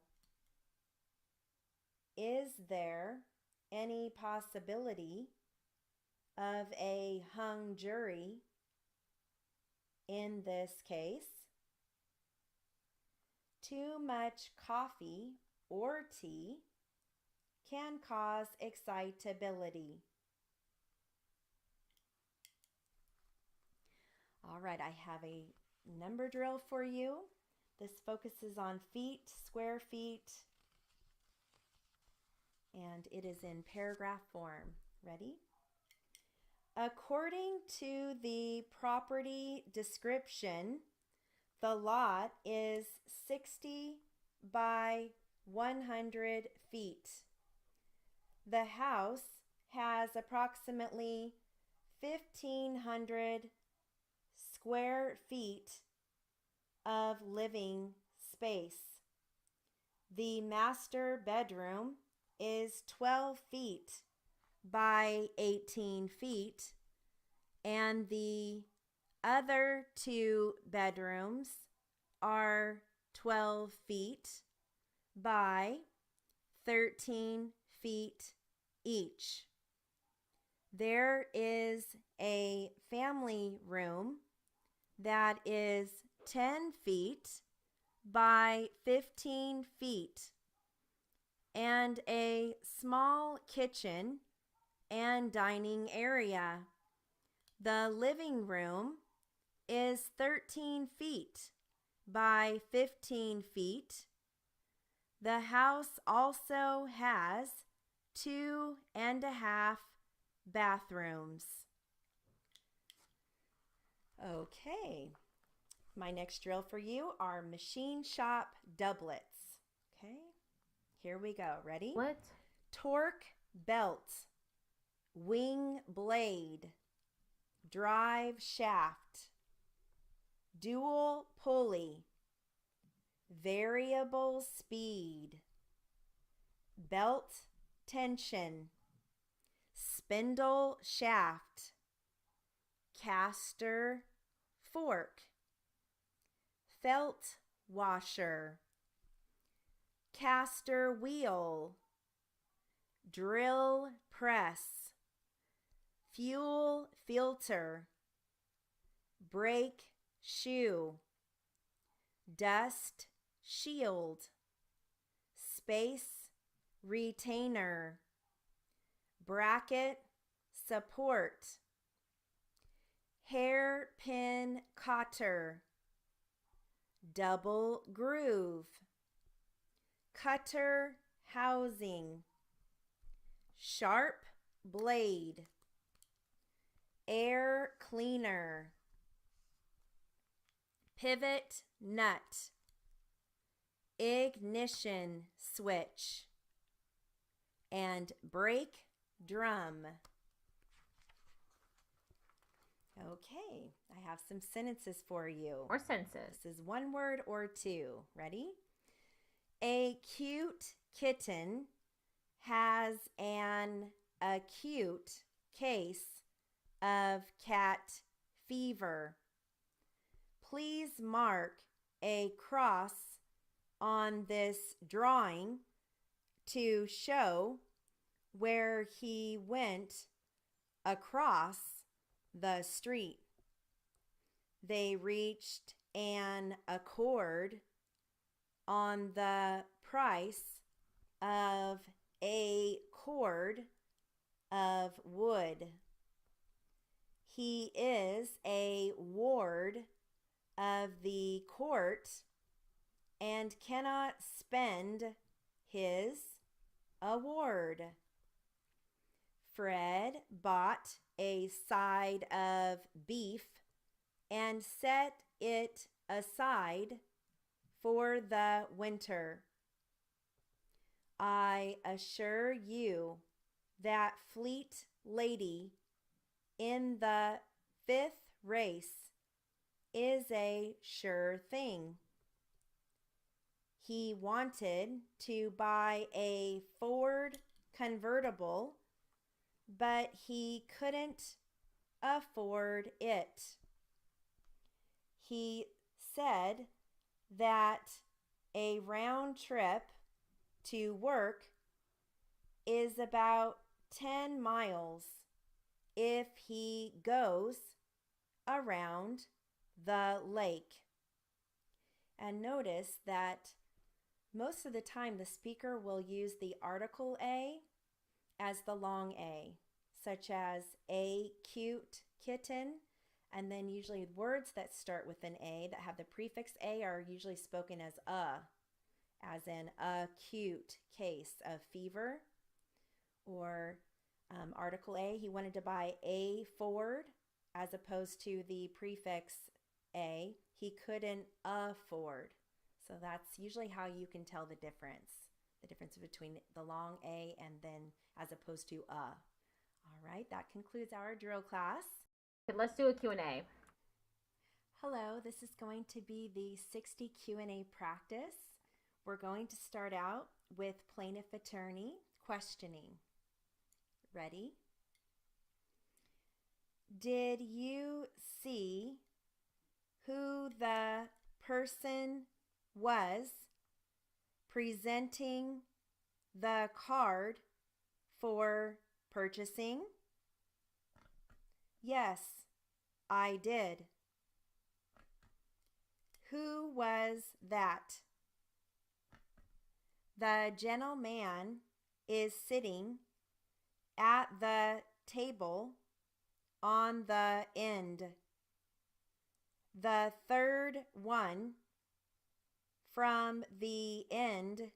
Is there any possibility of a hung jury in this case? Too much coffee or tea can cause excitability. All right, I have a number drill for you. This focuses on feet, square feet, and it is in paragraph form. Ready? According to the property description, the lot is 60 by 100 feet. The house has approximately 1,500 square feet of living space. The master bedroom is 12 feet by 18 feet, and the other two bedrooms are 12 feet by 13 feet each. There is a family room that is 10 feet by 15 feet and a small kitchen and dining area. The living room is 13 feet by 15 feet. The house also has 2.5 bathrooms. Okay, my next drill for you are machine shop doublets. Okay, here we go. Ready? What? Torque belt, wing blade, drive shaft, dual pulley, variable speed, belt tension, spindle shaft, caster fork, felt washer, caster wheel, drill press, fuel filter, brake shoe, dust shield, space retainer, bracket support, hairpin cotter, double groove, cutter housing, sharp blade, air cleaner, pivot nut, ignition switch, and brake drum. Okay, I have some sentences for you. Or sentences. This is one word or two. Ready? A cute kitten has an acute case of cat fever. Please mark a cross on this drawing to show where he went across the street. They reached an accord on the price of a cord of wood. He is a ward of the court and cannot spend his award. Fred bought a side of beef and set it aside for the winter. I assure you that fleet lady in the 5th race is a sure thing. He wanted to buy a Ford convertible, but he couldn't afford it. He said that a round trip to work is about 10 miles if he goes around the lake. And notice that most of the time the speaker will use the article a as the long A, such as a cute kitten, and then usually words that start with an A that have the prefix A are usually spoken as in acute case of fever. Or article A, he wanted to buy a Ford as opposed to the prefix A. He couldn't afford. So that's usually how you can tell the difference between the long A and then as opposed to a. All right, that concludes our drill class. Let's do a Q&A. Hello, this is going to be the 60 Q&A practice. We're going to start out with plaintiff attorney questioning. Ready? Did you see who the person was presenting the card for purchasing? Yes, I did. Who was that? The gentleman is sitting at the table on the end. The third one from the end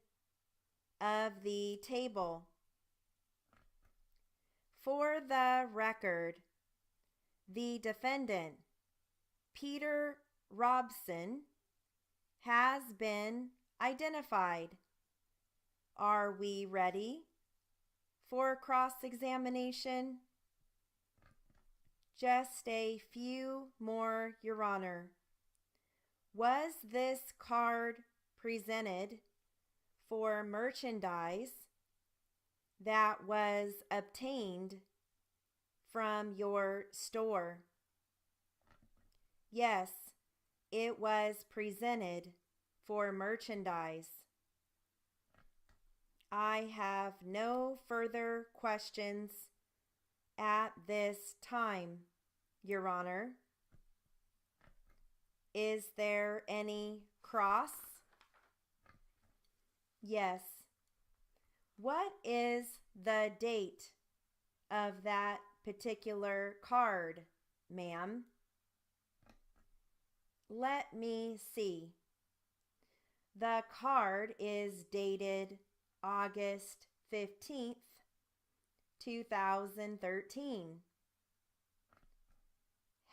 of the table. For the record, the defendant, Peter Robson, has been identified. Are we ready for cross-examination? Just a few more, Your Honor. Was this card presented for merchandise that was obtained from your store? Yes, it was presented for merchandise. I have no further questions at this time, Your Honor. Is there any cross? Yes. What is the date of that particular card, ma'am? Let me see. The card is dated August 15th, 2013.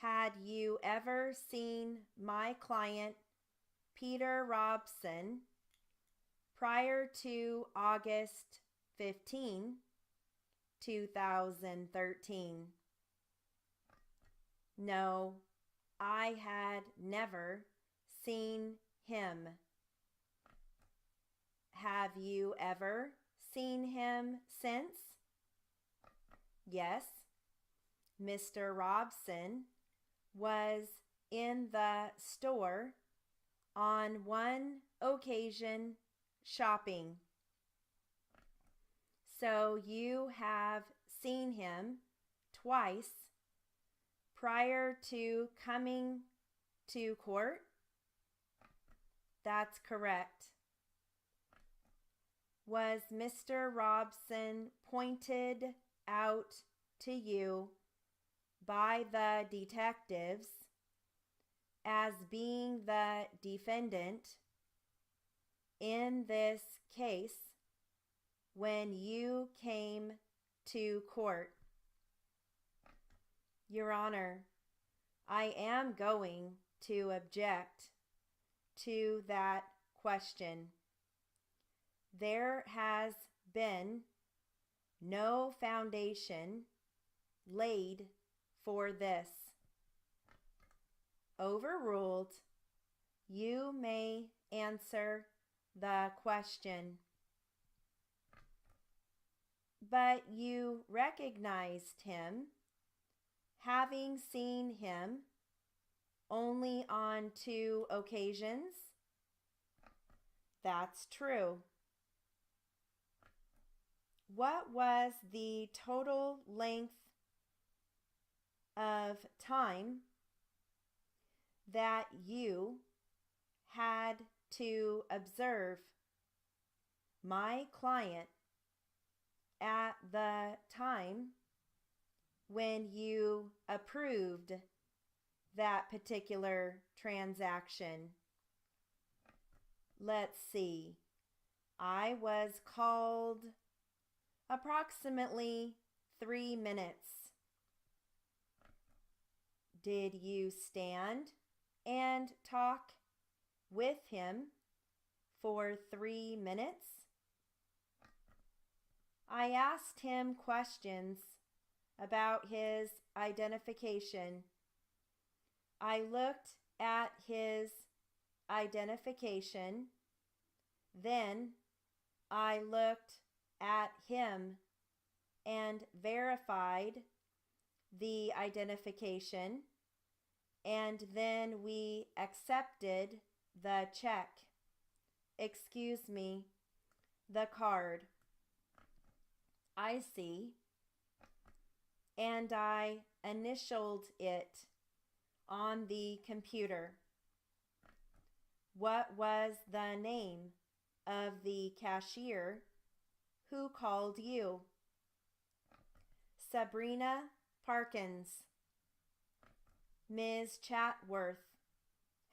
Had you ever seen my client, Peter Robson, prior to August 15, 2013? No, I had never seen him. Have you ever seen him since? Yes, Mr. Robson was in the store on one occasion shopping. So you have seen him twice prior to coming to court? That's correct. Was Mr. Robson pointed out to you by the detectives as being the defendant in this case when you came to court? Your Honor, I am going to object to that question. There has been no foundation laid for this. Overruled. You may answer the question. But you recognized him, having seen him only on 2 occasions? That's true. What was the total length of time that you had to observe my client at the time when you approved that particular transaction? Let's see. I was called approximately 3 minutes. Did you stand and talk with him for 3 minutes? I asked him questions about his identification. I looked at his identification, then I looked at him and verified the identification, and then we accepted the check. Excuse me, the card. I see. And I initialed it on the computer. What was the name of the cashier who called you? Sabrina Parkins. Ms. Chatworth,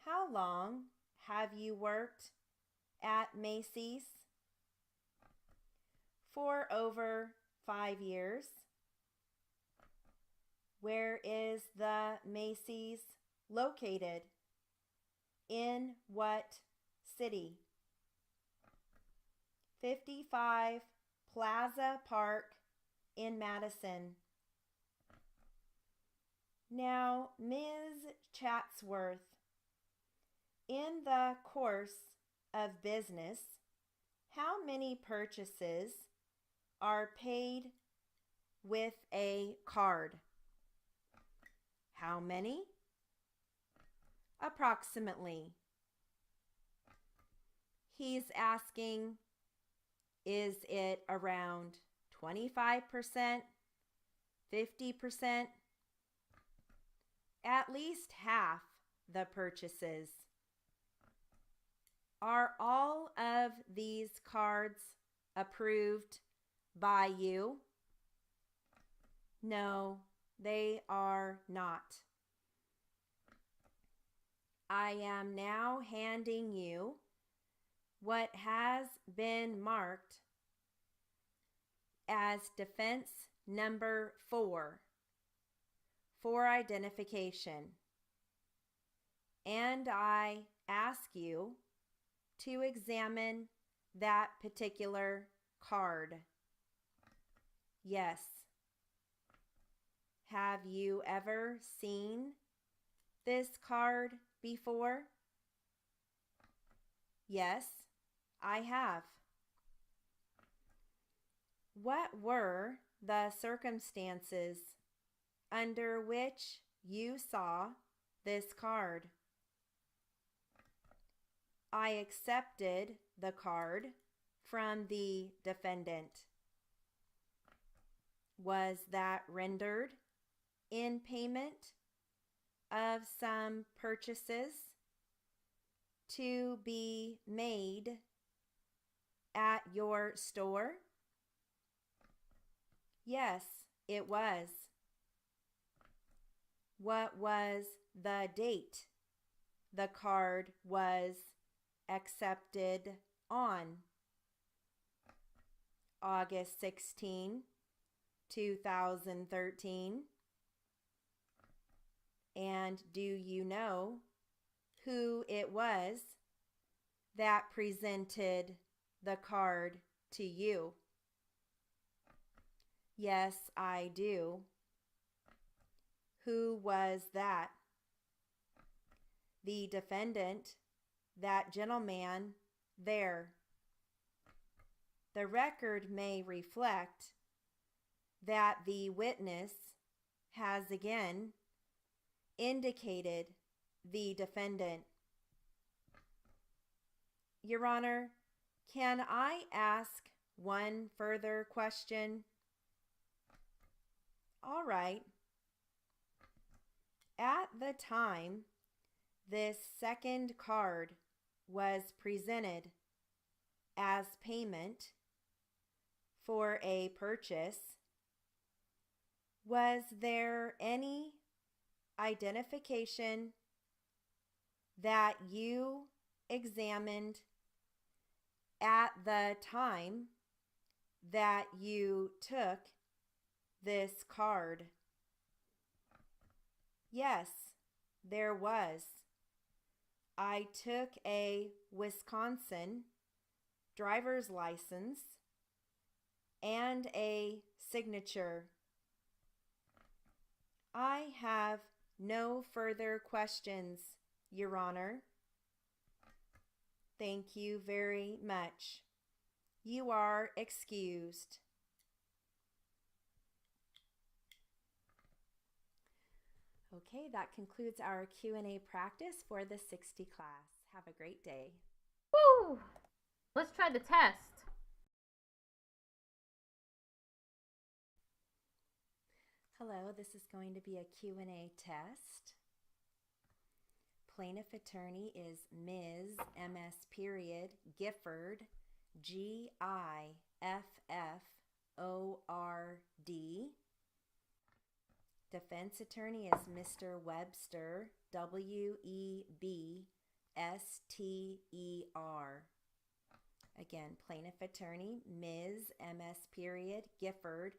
how long have you worked at Macy's? For over 5 years. Where is the Macy's located? In what city? 55 Plaza Park in Madison. Now, Ms. Chatsworth, in the course of business, how many purchases are paid with a card? How many? Approximately. He's asking, is it around 25%, 50%? At least half the purchases. Are all of these cards approved by you? No, they are not. I am now handing you what has been marked as defense number 4 for identification. And I ask you to examine that particular card. Yes. Have you ever seen this card before? Yes, I have. What were the circumstances under which you saw this card? I accepted the card from the defendant. Was that rendered in payment of some purchases to be made at your store? Yes, it was. What was the date the card was accepted on? August 16, 2013. And do you know who it was that presented the card to you? Yes, I do. Who was that? The defendant, that gentleman there. The record may reflect that the witness has again indicated the defendant. Your Honor, can I ask one further question? All right. At the time this second card was presented as payment for a purchase, was there any identification that you examined at the time that you took this card? Yes, there was. I took a Wisconsin driver's license and a signature. I have no further questions, Your Honor. Thank you very much. You are excused. Okay, that concludes our Q&A practice for the 60 class. Have a great day. Woo! Let's try the test. Hello, this is going to be a Q&A test. Plaintiff attorney is Ms. MS period Gifford, Gifford. Defense attorney is Mr. Webster, Webster. Again, plaintiff attorney Ms. MS period Gifford,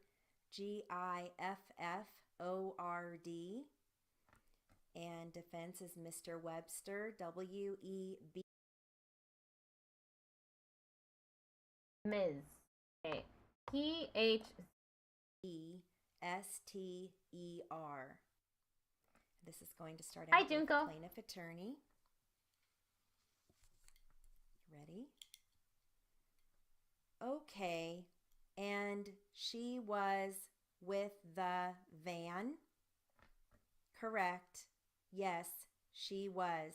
Gifford. And defense is Mr. Webster, Web. Ms. Okay. PH. Ester. This is going to start Hi, out with Junko. plaintiff attorney. Ready? Okay. And she was with the van? Correct. Yes, she was?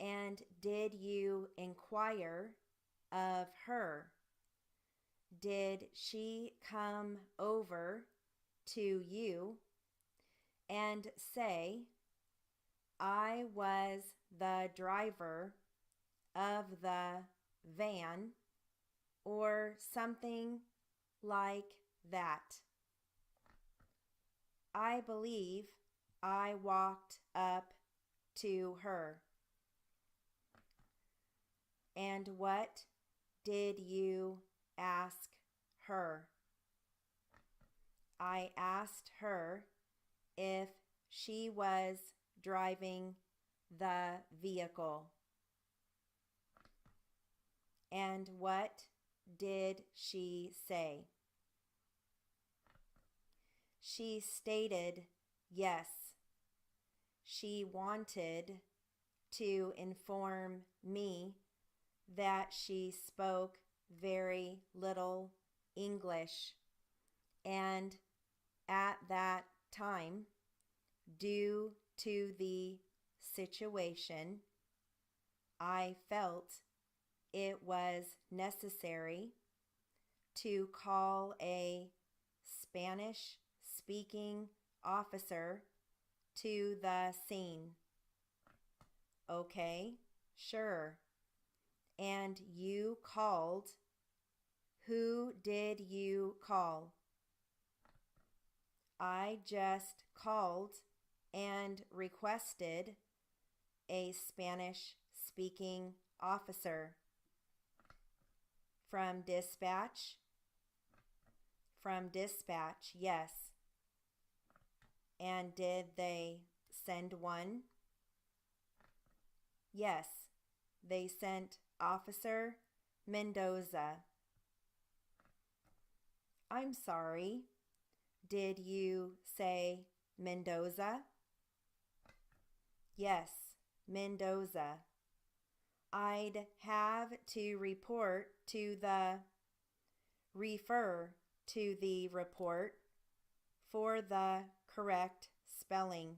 And did you inquire of her? Did she come over to you and say, I was the driver of the van, or something like that? I believe I walked up to her. And what did you ask her? I asked her if she was driving the vehicle. And what did she say? She stated yes. She wanted to inform me that she spoke very little English, and at that time, due to the situation, I felt it was necessary to call a Spanish-speaking officer to the scene. Okay, sure. And you called. Who did you call? I just called and requested a Spanish-speaking officer. From dispatch? From dispatch, yes. And did they send one? Yes, they sent Officer Mendoza. I'm sorry, did you say Mendoza? Yes, Mendoza. I'd have to refer to the report for the correct spelling.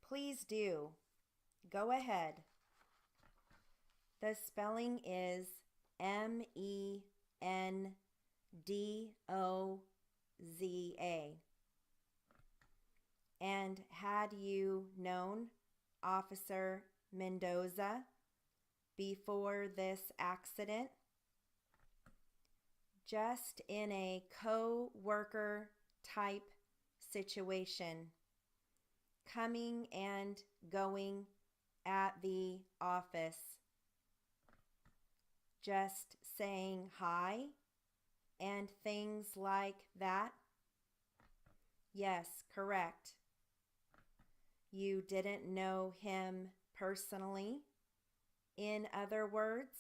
Please do. Go ahead. The spelling is Mendoza. And had you known Officer Mendoza before this accident? Just in a co-worker type situation, coming and going at the office, just saying hi and things like that? Yes, correct. You didn't know him personally? In other words?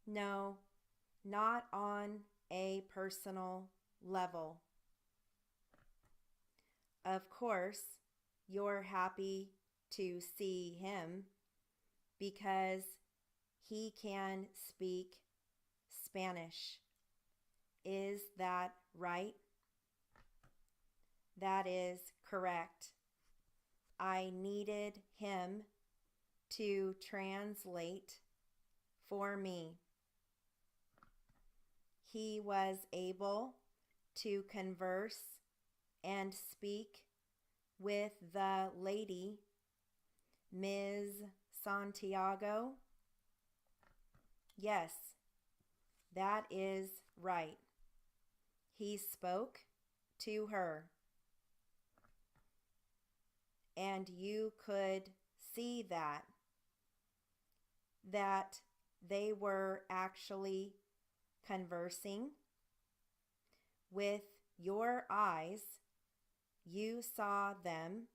No, not on a personal level. Of course, you're happy to see him because he can speak Spanish. Is that right? That is correct. I needed him to translate for me. He was able to converse and speak with the lady, Ms. Santiago? Yes, that is right. He spoke to her. And you could see that they were actually conversing. With your eyes, you saw them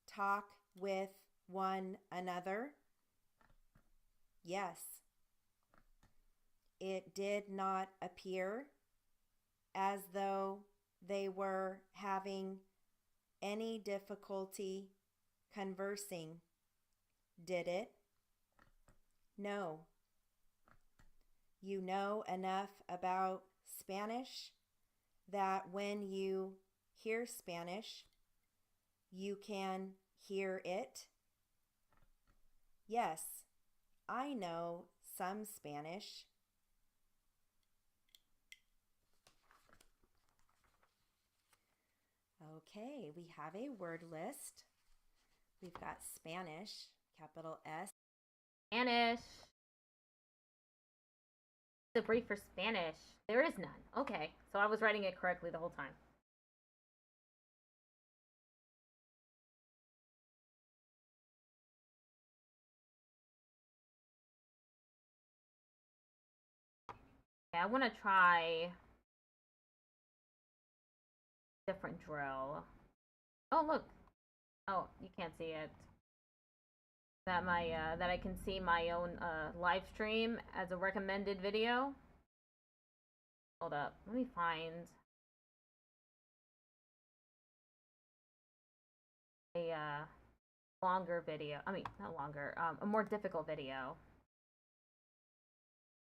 talk with one another. Yes. It did not appear as though they were having any difficulty conversing, did it? No. You know enough about Spanish that when you hear Spanish, You can hear it? Yes, I know some Spanish. Okay, we have a word list. We've got Spanish, capital S. Spanish. The brief for Spanish. There is none. Okay, so I was writing it correctly the whole time. Okay, I want to try different drill. Oh, look. Oh, you can't see it. That I can see my own live stream as a recommended video. Hold up. Let me find a longer video. I mean, not longer. A more difficult video.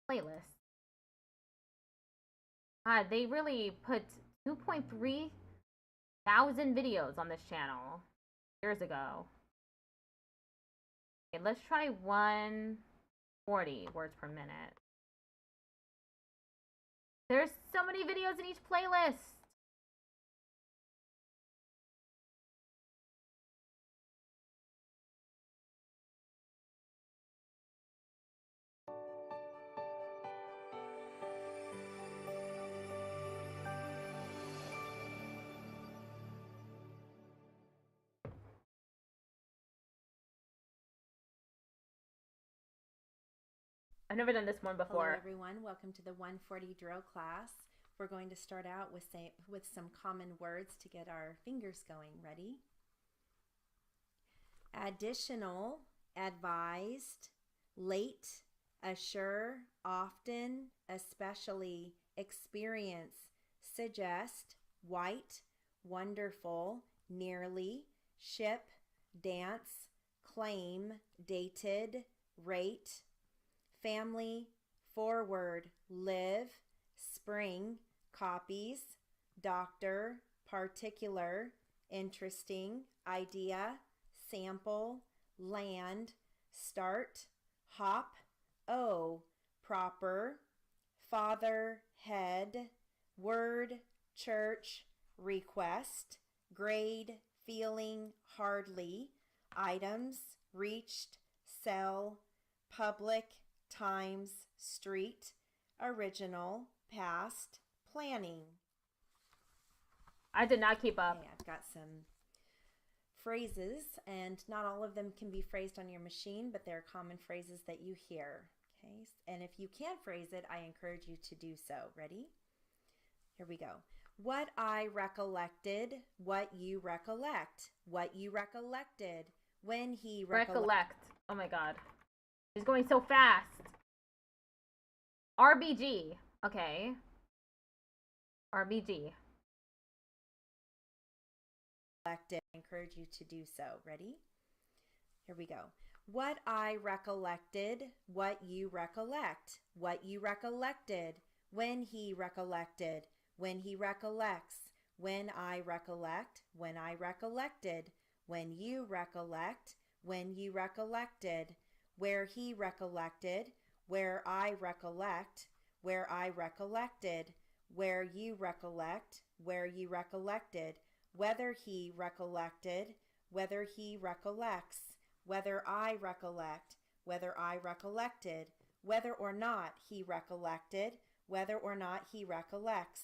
Playlist. They really put 2.3 thousand videos on this channel years ago. Okay, let's try 140 words per minute. There's so many videos in each playlist. I've never done this one before. Hello everyone, welcome to the 140 drill class. We're going to start out with some common words to get our fingers going. Ready? Additional, advised, late, assure, often, especially, experience, suggest, white, wonderful, nearly, ship, dance, claim, dated, rate, family, forward, live, spring, copies, doctor, particular, interesting, idea, sample, land, start, hop, proper, father, head, word, church, request, grade, feeling, hardly, items, reached, sell, public, times, street, original, past, planning. I did not keep up. Okay, I've got some phrases, and not all of them can be phrased on your machine, but they're common phrases that you hear. Okay, and if you can't phrase it, I encourage you to do so. Ready? Here we go. What I recollected, what you recollect, what you recollected, when he recollect. Oh my god. He's going so fast. RBG. Okay. RBG. I encourage you to do so. Ready? Here we go. What I recollected, what you recollect, what you recollected, when he recollected, when he recollects, when I recollect, when I recollected, when you recollect, when you recollected, where he recollected, where I recollect, where I recollected, where you recollect, where you recollected, whether he recollected, whether he recollects, whether I recollect, whether I recollected, whether or not he recollected, whether or not he recollects,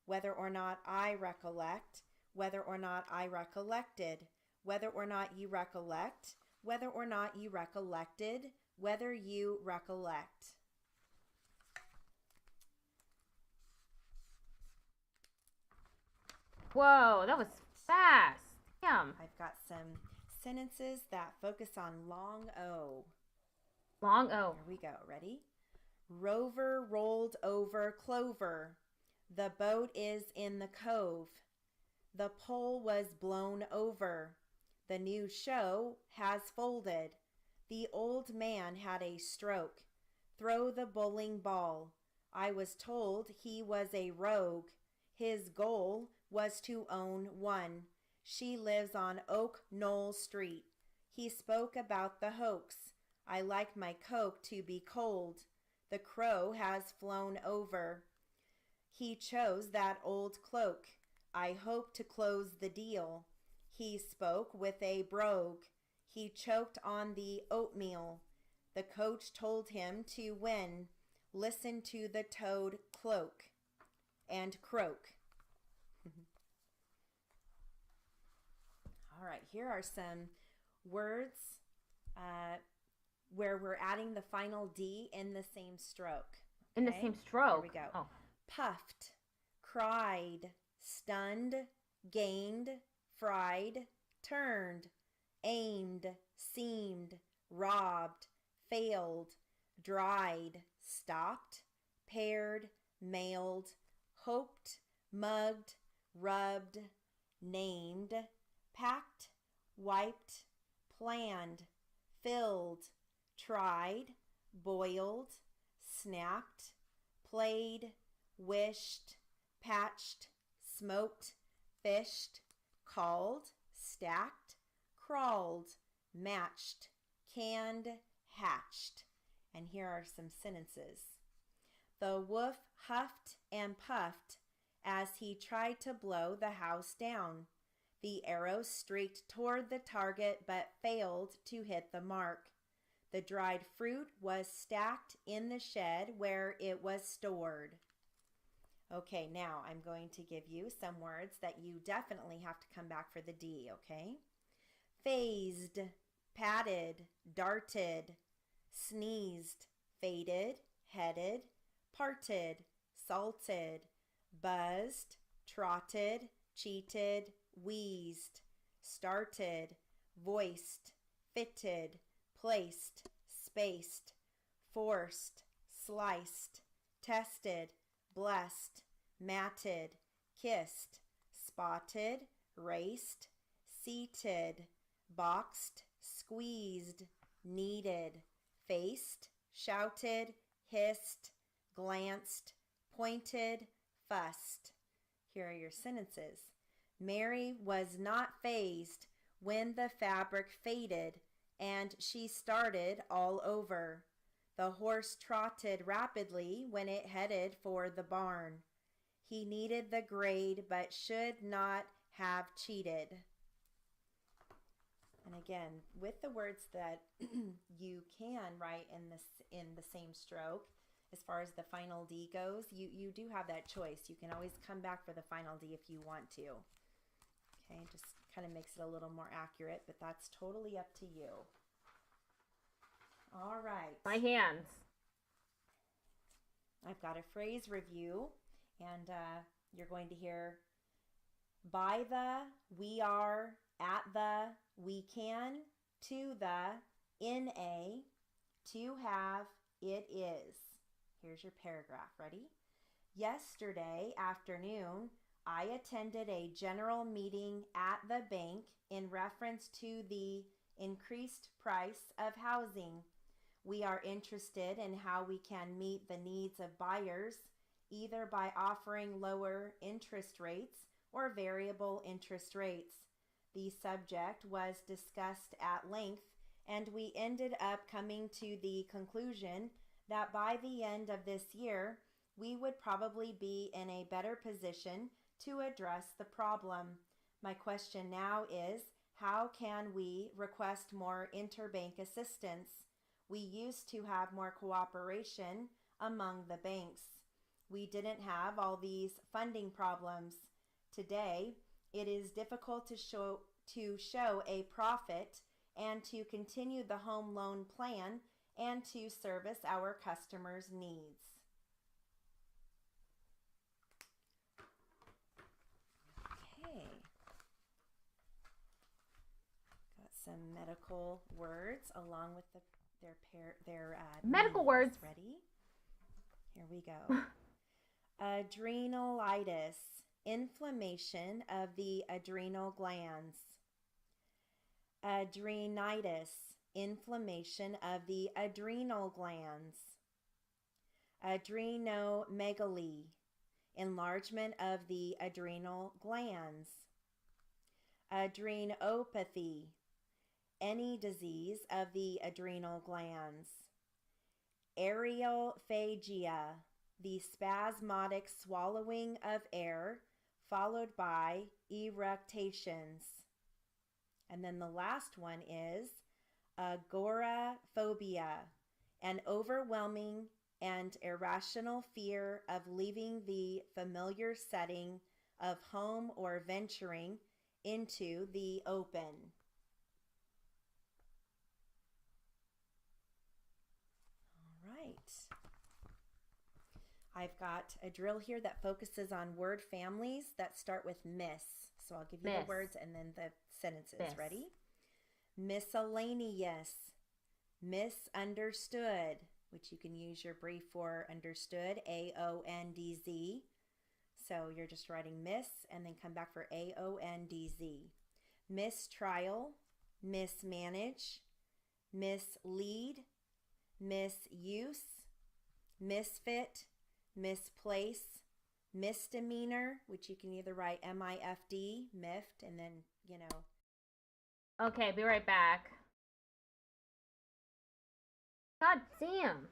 whether or not I recollect, whether or not I recollected, whether or not you recollect, whether or not you recollected, whether you recollect. Whoa, that was fast. Damn. I've got some sentences that focus on long O. Long O. Here we go. Ready? Rover rolled over Clover. The boat is in the cove. The pole was blown over. The new show has folded. The old man had a stroke. Throw the bowling ball. I was told he was a rogue. His goal was to own one. She lives on Oak Knoll Street. He spoke about the hoax. I like my Coke to be cold. The crow has flown over. He chose that old cloak. I hope to close the deal. He spoke with a brogue. He choked on the oatmeal. The coach told him to win. Listen to the toad cloak and croak. All right, here are some words where we're adding the final D in the same stroke. In the same stroke? Here we go. Oh. Puffed, cried, stunned, gained, fried, turned, aimed, seemed, robbed, failed, dried, stopped, paired, mailed, hoped, mugged, rubbed, named, packed, wiped, planned, filled, tried, boiled, snapped, played, wished, patched, smoked, fished, called, stacked, crawled, matched, canned, hatched. And here are some sentences. The wolf huffed and puffed as he tried to blow the house down. The arrow streaked toward the target but failed to hit the mark. The dried fruit was stacked in the shed where it was stored. Okay, now I'm going to give you some words that you definitely have to come back for the D, okay? Phased, patted, darted, sneezed, faded, headed, parted, salted, buzzed, trotted, cheated, wheezed, started, voiced, fitted, placed, spaced, forced, sliced, tested, blessed, matted, kissed, spotted, raced, seated, boxed, squeezed, kneaded, faced, shouted, hissed, glanced, pointed, fussed. Here are your sentences. Mary was not fazed when the fabric faded, and she started all over. The horse trotted rapidly when it headed for the barn. He needed the grade but should not have cheated. And again, with the words that you can write in the same stroke, as far as the final D goes, you do have that choice. You can always come back for the final D if you want to. Okay, just kind of makes it a little more accurate, but that's totally up to you. All right. My hands. I've got a phrase review, and you're going to hear by the, we are, at the, we can, to the, in a, to have, it is. Here's your paragraph. Ready? Yesterday afternoon, I attended a general meeting at the bank in reference to the increased price of housing. We are interested in how we can meet the needs of buyers, either by offering lower interest rates or variable interest rates. The subject was discussed at length, and we ended up coming to the conclusion that by the end of this year, we would probably be in a better position to address the problem. My question now is, how can we request more interbank assistance? We used to have more cooperation among the banks. We didn't have all these funding problems. Today, it is difficult to show a profit and to continue the home loan plan and to service our customers' needs. Okay. Got some medical words along with their medical meanings. words. Ready? Here we go. Adrenalitis, inflammation of the adrenal glands. Adrenitis, inflammation of the adrenal glands. Adrenomegaly, enlargement of the adrenal glands. adrenopathy, any disease of the adrenal glands. Areophagia, the spasmodic swallowing of air, followed by eructations. And then the last one is agoraphobia, an overwhelming and irrational fear of leaving the familiar setting of home or venturing into the open. All right. I've got a drill here that focuses on word families that start with miss. So I'll give you the words and then the sentences. Ready? Miscellaneous, misunderstood, which you can use your brief for understood, AONDZ. So you're just writing miss and then come back for AONDZ. Mistrial, mismanage, mislead, misuse, misfit, misplace, misdemeanor, which you can either write MIFD, miffed, and then, Okay, be right back. God damn.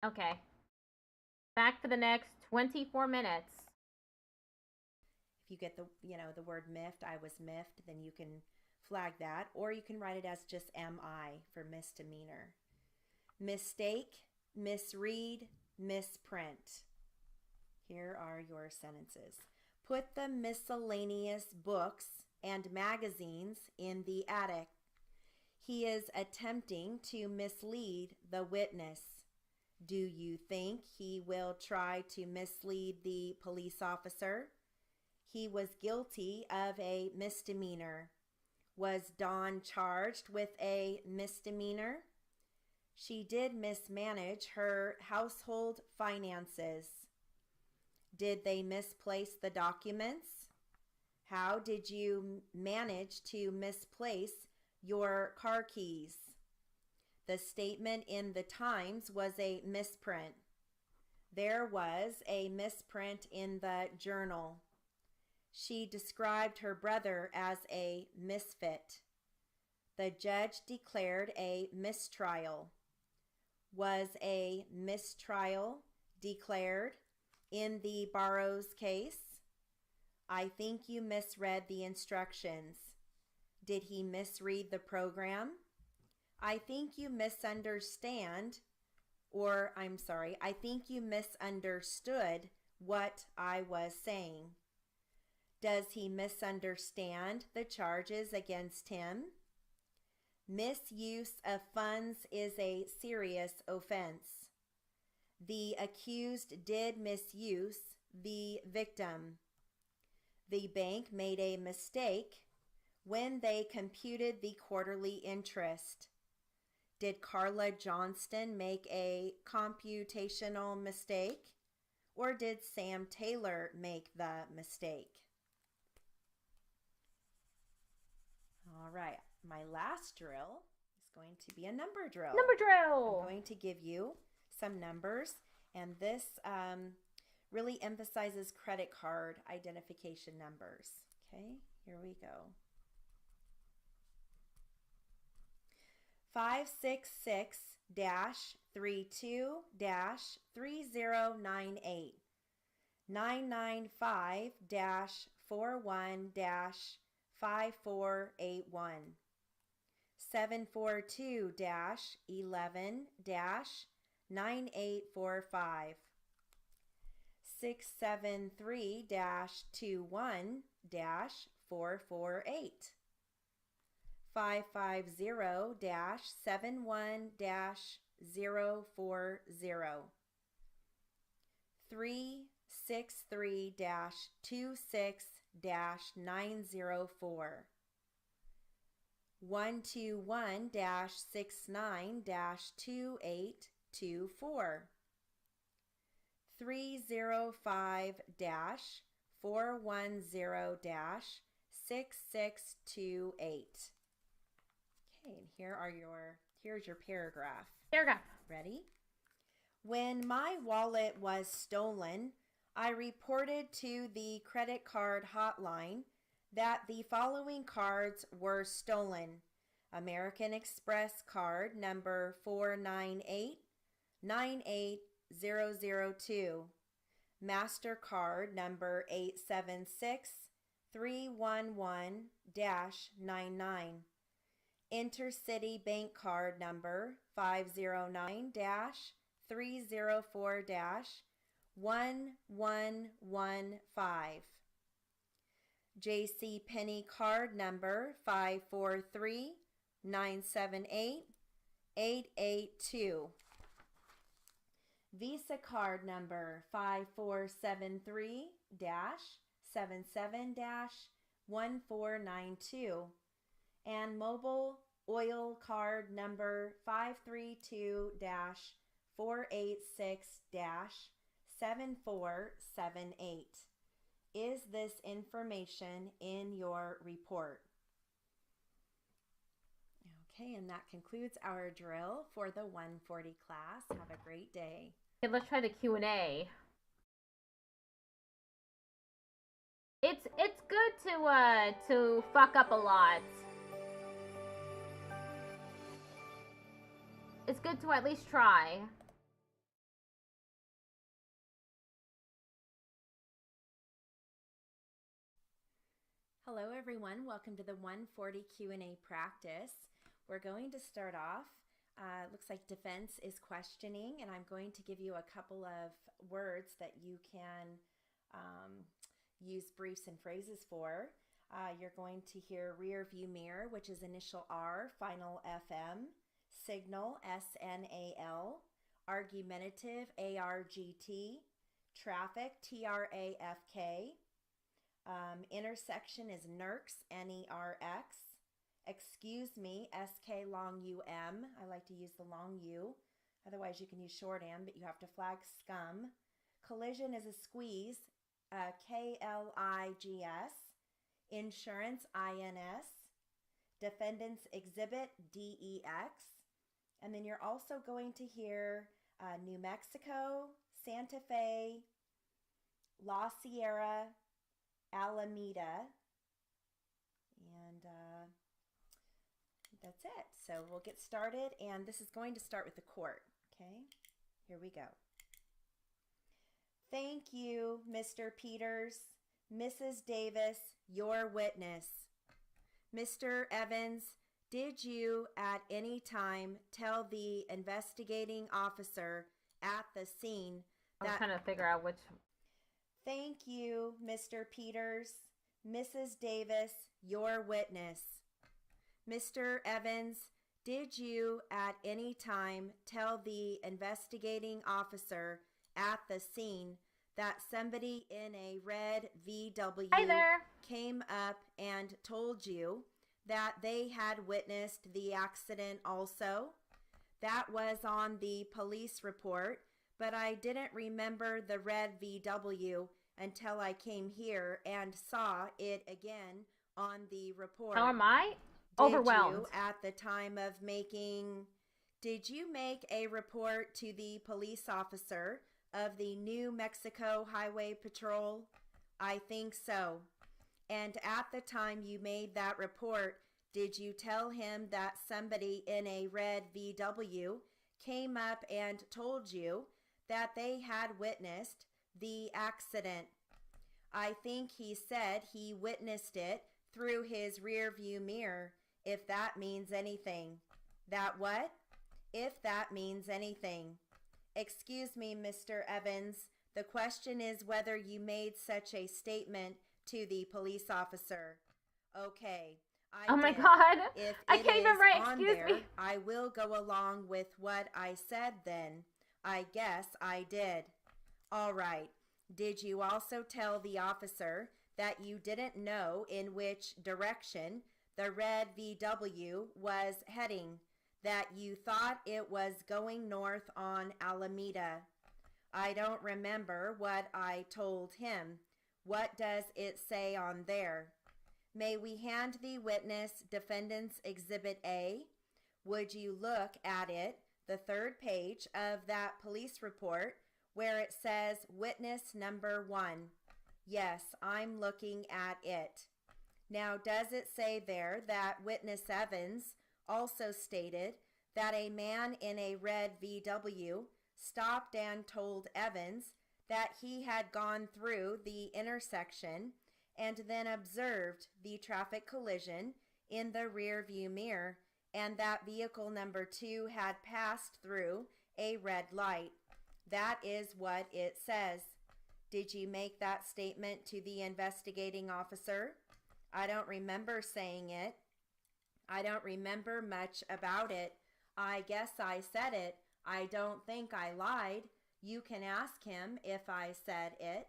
Okay. Back for the next 24 minutes. If you get the word miffed, I was miffed, then you can flag that. Or you can write it as just MI for misdemeanor. Mistake, misread, misprint. Here are your sentences. Put the miscellaneous books and magazines in the attic. He is attempting to mislead the witness. Do you think he will try to mislead the police officer? He was guilty of a misdemeanor. Was Dawn charged with a misdemeanor? She did mismanage her household finances. Did they misplace the documents? How did you manage to misplace your car keys? The statement in the Times was a misprint. There was a misprint in the Journal. She described her brother as a misfit. The judge declared a mistrial. Was a mistrial declared in the Barrows case? I think you misread the instructions. Did he misread the program? I think you misunderstand, I think you misunderstood what I was saying. Does he misunderstand the charges against him? Misuse of funds is a serious offense. The accused did misuse the victim. The bank made a mistake when they computed the quarterly interest. Did Carla Johnston make a computational mistake, or did Sam Taylor make the mistake? All right, my last drill is going to be a number drill. Number drill! I'm going to give you some numbers, and this really emphasizes credit card identification numbers. Okay, here we go. 566-32-3098 995-41-5481 742-11-9845 673-21-448 550-71-040 363-26-904 121-69-2824 305-410-6628. Okay, and here's your paragraph. Paragraph. Ready? When my wallet was stolen, I reported to the credit card hotline that the following cards were stolen. American Express card number 498-98002. MasterCard number 876-311-99. Intercity Bank card number 509-304-1115. J.C. Penney card number 543-978-882. Visa card number 5473-77-1492. And mobile oil card number 532-486-7478. Is this information in your report? Okay, and that concludes our drill for the 140 class. Have a great day. Okay, let's try the Q&A. It's good to fuck up a lot. It's good to at least try. Hello everyone, welcome to the 140 Q&A practice. We're going to start off, looks like defense is questioning, and I'm going to give you a couple of words that you can use briefs and phrases for. You're going to hear rear view mirror, which is initial R, final FM, signal, SNAL, argumentative, ARGT, traffic, TRAFK, intersection is NERX, NERX, excuse me, SK long UM, I like to use the long U, otherwise you can use short M, but you have to flag scum. Collision is a squeeze, KLIGS, insurance, INS, defendants exhibit, DEX, and then you're also going to hear New Mexico, Santa Fe, La Sierra, Alameda, and that's it. So we'll get started, and this is going to start with the court. Okay, here we go. Thank you, Mr. Peters. Mrs. Davis, your witness. Mr. Evans, did you at any time tell the investigating officer at the scene that... I'm trying to figure out which... Thank you, Mr. Peters. Mrs. Davis, your witness. Mr. Evans, did you at any time tell the investigating officer at the scene that somebody in a red VW came up and told you that they had witnessed the accident also? That was on the police report, but I didn't remember the red VW until I came here and saw it again on the report. How am I? Overwhelmed. Did you make a report to the police officer of the New Mexico Highway Patrol? I think so. And at the time you made that report, did you tell him that somebody in a red VW came up and told you that they had witnessed the accident? I think he said he witnessed it through his rear view mirror, if that means anything. That what? If that means anything. Excuse me, Mr. Evans. The question is whether you made such a statement to the police officer. Okay. Oh my God. If I can't even write, excuse me. I will go along with what I said then. I guess I did. All right. Did you also tell the officer that you didn't know in which direction the red VW was heading, that you thought it was going north on Alameda? I don't remember what I told him. What does it say on there? May we hand the witness Defendant's Exhibit A? Would you look at it, the third page of that police report, where it says witness number 1? Yes, I'm looking at it. Now, does it say there that witness Evans also stated that a man in a red VW stopped and told Evans that he had gone through the intersection and then observed the traffic collision in the rear view mirror, and that vehicle number 2 had passed through a red light? That is what it says. Did you make that statement to the investigating officer? I don't remember saying it. I don't remember much about it. I guess I said it. I don't think I lied. You can ask him if I said it.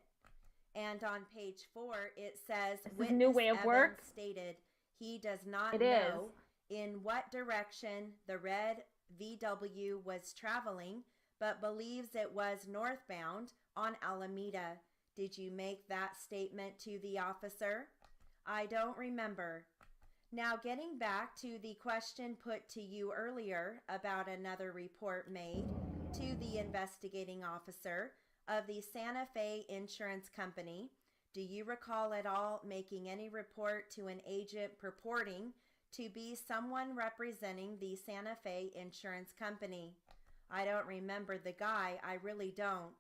And on page 4, it says, witness new way of Evans work stated he does not know in what direction the red VW was traveling, but believes it was northbound on Alameda. Did you make that statement to the officer? I don't remember. Now, getting back to the question put to you earlier about another report made to the investigating officer of the Santa Fe Insurance Company, do you recall at all making any report to an agent purporting to be someone representing the Santa Fe Insurance Company? I don't remember the guy. I really don't.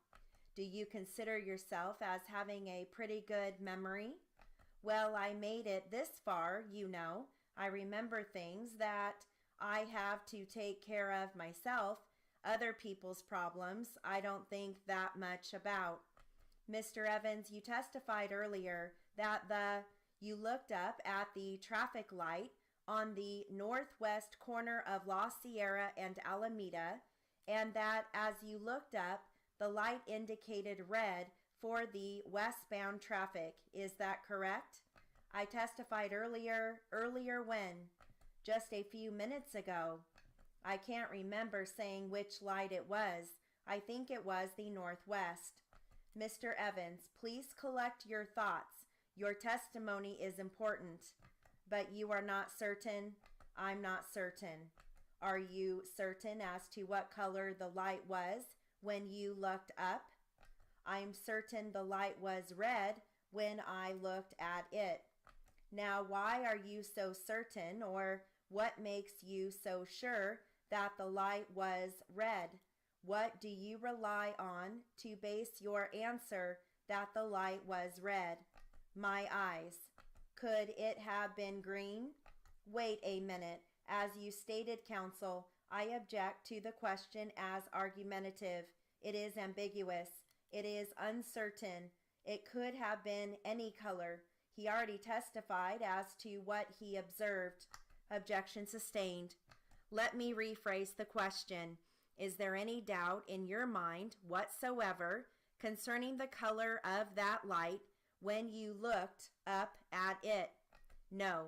Do you consider yourself as having a pretty good memory? Well, I made it this far, you know. I remember things that I have to take care of myself. Other people's problems I don't think that much about. Mr. Evans, you testified earlier that you looked up at the traffic light on the northwest corner of La Sierra and Alameda, and that as you looked up, the light indicated red for the westbound traffic. Is that correct? I testified earlier when? Just a few minutes ago. I can't remember saying which light it was. I think it was the northwest. Mr. Evans, please collect your thoughts. Your testimony is important. But you are not certain? I'm not certain. Are you certain as to what color the light was when you looked up? I'm certain the light was red when I looked at it. Now, why are you so certain, or what makes you so sure that the light was red? What do you rely on to base your answer that the light was red? My eyes. Could it have been green? Wait a minute. As you stated, counsel, I object to the question as argumentative. It is ambiguous. It is uncertain. It could have been any color. He already testified as to what he observed. Objection sustained. Let me rephrase the question. Is there any doubt in your mind whatsoever concerning the color of that light when you looked up at it? No.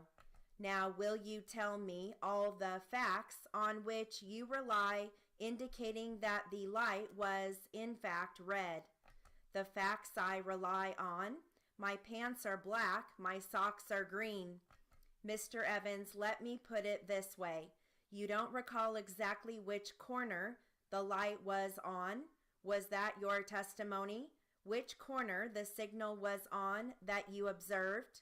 Now, will you tell me all the facts on which you rely indicating that the light was in fact red? The facts I rely on: my pants are black, my socks are green. Mr. Evans, let me put it this way. You don't recall exactly which corner the light was on? Was that your testimony? Which corner the signal was on that you observed?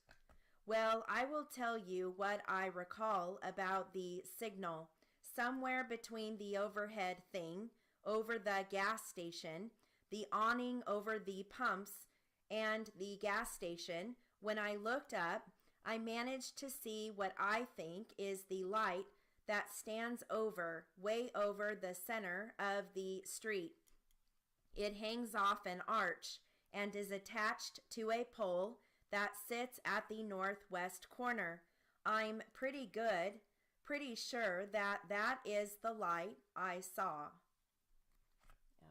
Well, I will tell you what I recall about the signal. Somewhere between the overhead thing over the gas station, the awning over the pumps, and the gas station, when I looked up, I managed to see what I think is the light that stands way over the center of the street. It hangs off an arch and is attached to a pole that sits at the northwest corner. I'm pretty sure that that is the light I saw.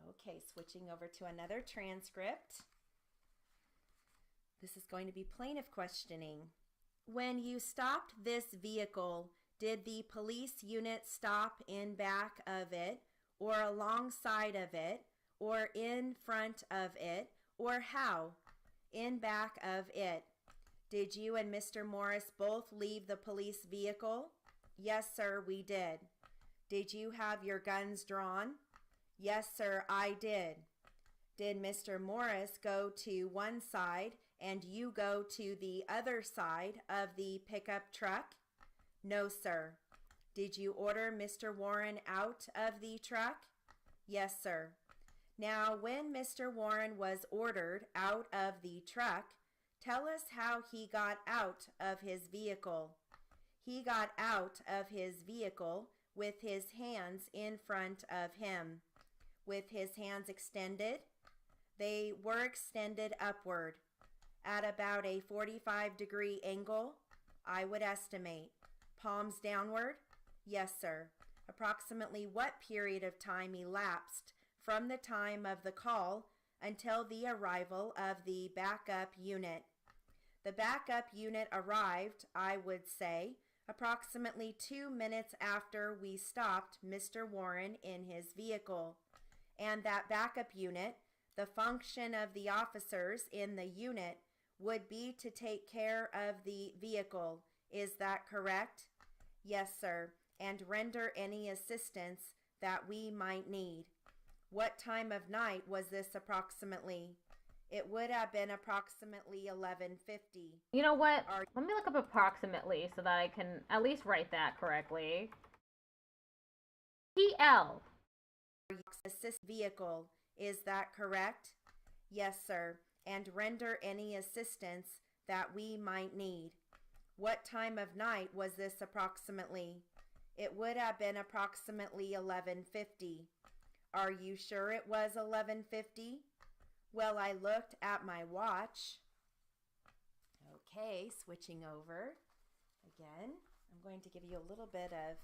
Okay, switching over to another transcript. This is going to be plaintiff questioning. When you stopped this vehicle, did the police unit stop in back of it, or alongside of it, or in front of it, or how? In back of it. Did you and Mr. Morris both leave the police vehicle? Yes, sir, we did. Did you have your guns drawn? Yes, sir, I did. Did Mr. Morris go to one side and you go to the other side of the pickup truck? No, sir. Did you order Mr. Warren out of the truck? Yes, sir. Now, when Mr. Warren was ordered out of the truck, tell us how he got out of his vehicle. He got out of his vehicle with his hands in front of him. With his hands extended? They were extended upward. At about a 45-degree angle, I would estimate. Palms downward? Yes, sir. Approximately what period of time elapsed from the time of the call until the arrival of the backup unit? The backup unit arrived, I would say, approximately 2 minutes after we stopped Mr. Warren in his vehicle. And that backup unit, the function of the officers in the unit would be to take care of the vehicle. Is that correct? Yes, sir, and render any assistance that we might need. What time of night was this approximately? It would have been approximately 11:50. You know what? Let me look up approximately so that I can at least write that correctly. PL. Assist vehicle. Is that correct? Yes, sir. And render any assistance that we might need. What time of night was this approximately? It would have been approximately 11:50. Are you sure it was 11:50? Well, I looked at my watch. Okay, switching over. Again, I'm going to give you a little bit of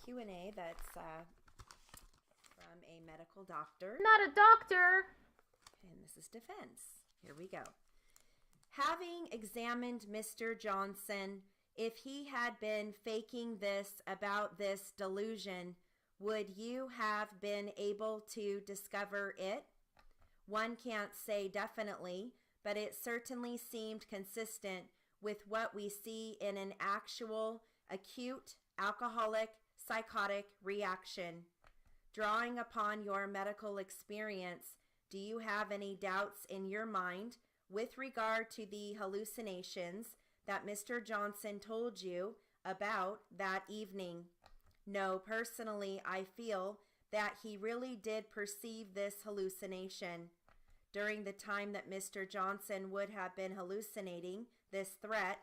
Q&A that's from a medical doctor. Not a doctor! And this is defense. Here we go. Having examined Mr. Johnson, if he had been faking this about this delusion, would you have been able to discover it? One can't say definitely, but it certainly seemed consistent with what we see in an actual acute alcoholic psychotic reaction. Drawing upon your medical experience, do you have any doubts in your mind with regard to the hallucinations that Mr. Johnson told you about that evening? No, personally, I feel that he really did perceive this hallucination. During the time that Mr. Johnson would have been hallucinating this threat,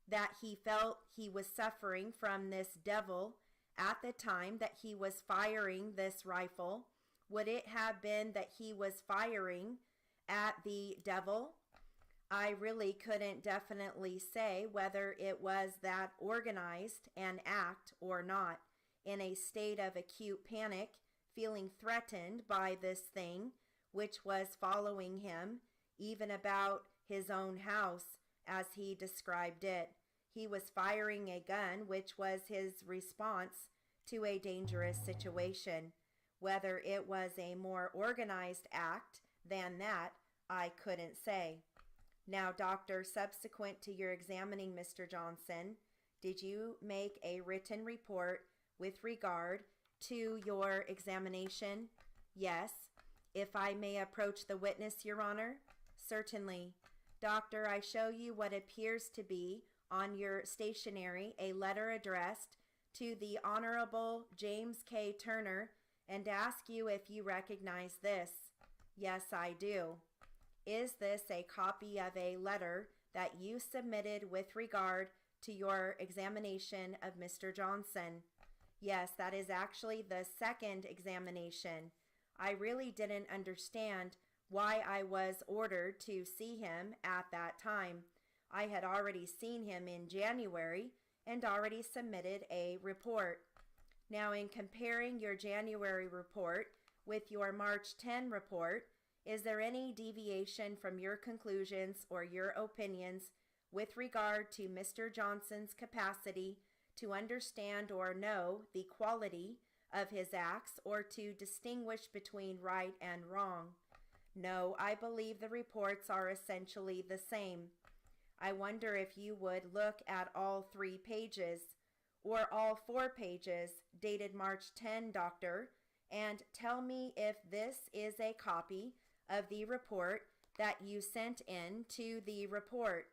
that he felt he was suffering from this devil at the time that he was firing this rifle. Would it have been that he was firing at the devil? I really couldn't definitely say whether it was that organized an act or not. In a state of acute panic, feeling threatened by this thing, which was following him, even about his own house, as he described it. He was firing a gun, which was his response to a dangerous situation. Whether it was a more organized act than that, I couldn't say. Now, doctor, subsequent to your examining Mr. Johnson, did you make a written report with regard to your examination? Yes. If I may approach the witness, Your Honor? Certainly. Doctor, I show you what appears to be on your stationery a letter addressed to the Honorable James K. Turner and ask you if you recognize this. Yes, I do. Is this a copy of a letter that you submitted with regard to your examination of Mr. Johnson? Yes, that is actually the second examination. I really didn't understand why I was ordered to see him at that time. I had already seen him in January and already submitted a report. Now, in comparing your January report with your March 10 report, is there any deviation from your conclusions or your opinions with regard to Mr. Johnson's capacity to understand or know the quality of his acts or to distinguish between right and wrong? No, I believe the reports are essentially the same. I wonder if you would look at all 3 pages or all 4 pages dated March 10, doctor, and tell me if this is a copy of the report that you sent in to the court.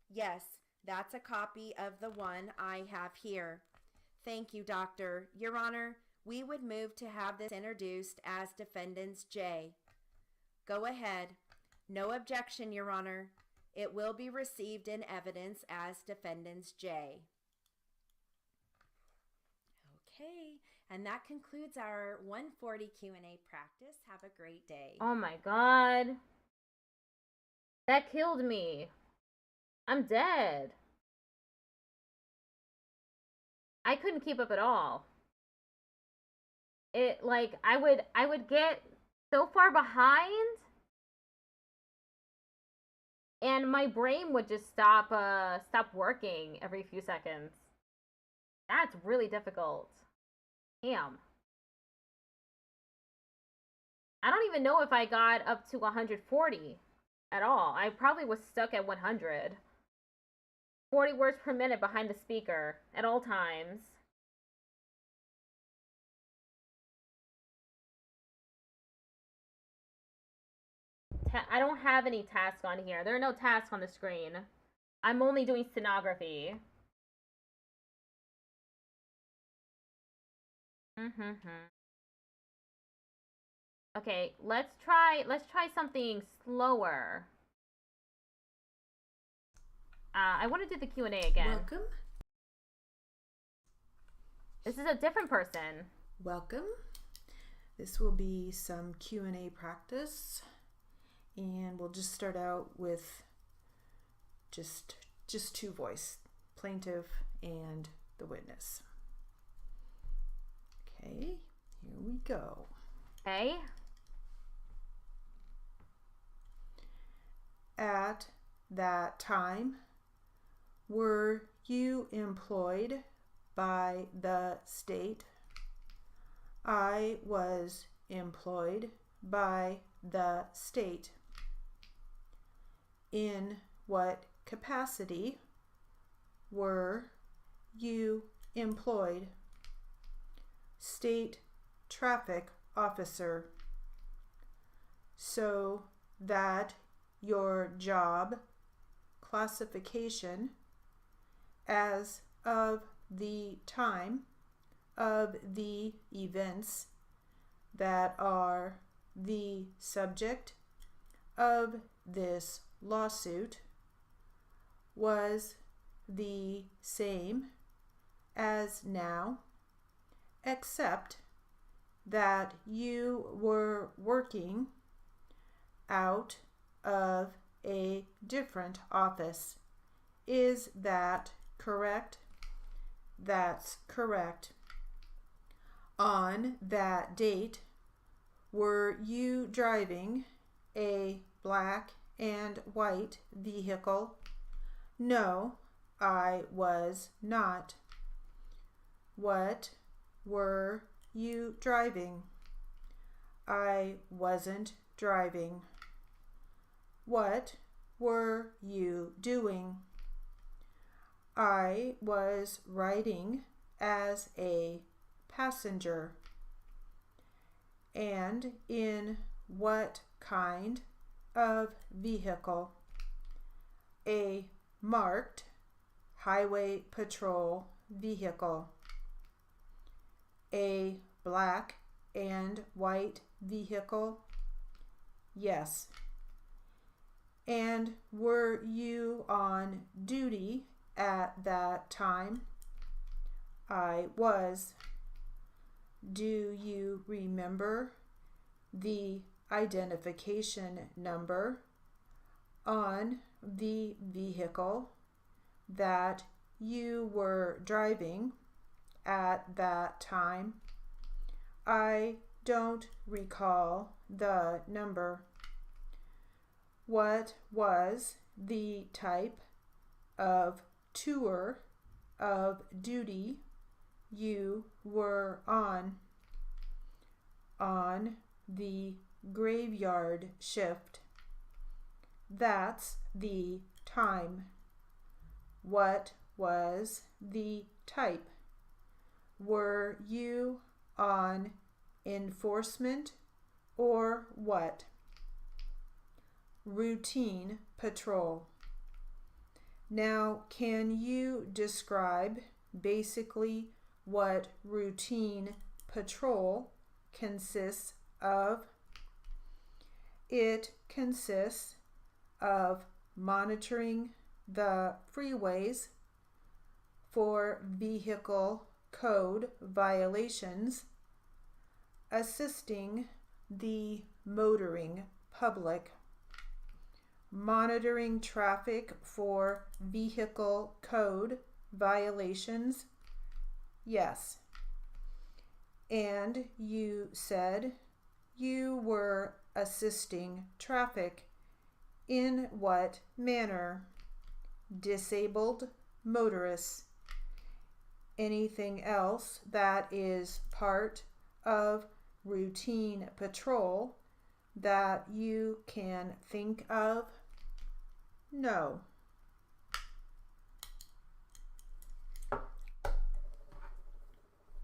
Yes, that's a copy of the one I have here. Thank you, doctor. Your Honor, we would move to have this introduced as Defendants J. Go ahead. No objection, Your Honor. It will be received in evidence as Defendants J. Okay, and that concludes our 140 Q&A practice. Have a great day. Oh my god. That killed me. I'm dead. I couldn't keep up at all. It, like, I would get so far behind and my brain would just stop working every few seconds. That's really difficult. Damn. I don't even know if I got up to 140 at all. I probably was stuck at 100. 40 words per minute behind the speaker at all times. I don't have any tasks on here. There are no tasks on the screen. I'm only doing stenography. Okay, let's try something slower. I want to do the Q&A again. Welcome. This is a different person. Welcome. This will be some Q&A practice, and we'll just start out with just two voice, plaintiff and the witness. Okay, here we go. Okay. At that time, were you employed by the state? I was employed by the state. In what capacity were you employed? State traffic officer. So that your job classification as of the time of the events that are the subject of this lawsuit was the same as now, except that you were working out of a different office. Is that correct? That's correct. On that date, were you driving a black and white vehicle? No, I was not. What were you driving? I wasn't driving. What were you doing? I was riding as a passenger. And in what kind of vehicle? A marked highway patrol vehicle. A black and white vehicle? Yes. And were you on duty at that time? I was. Do you remember the identification number on the vehicle that you were driving at that time? I don't recall the number. What was the type of tour of duty you were on? On the graveyard shift. That's the time. What was the type? Were you on enforcement or what? Routine patrol. Now, can you describe basically what routine patrol consists of? It consists of monitoring the freeways for vehicle code violations, assisting the motoring public, monitoring traffic for vehicle code violations. Yes. And you said you were assisting traffic. In what manner? Disabled motorists. Anything else that is part of routine patrol that you can think of? No.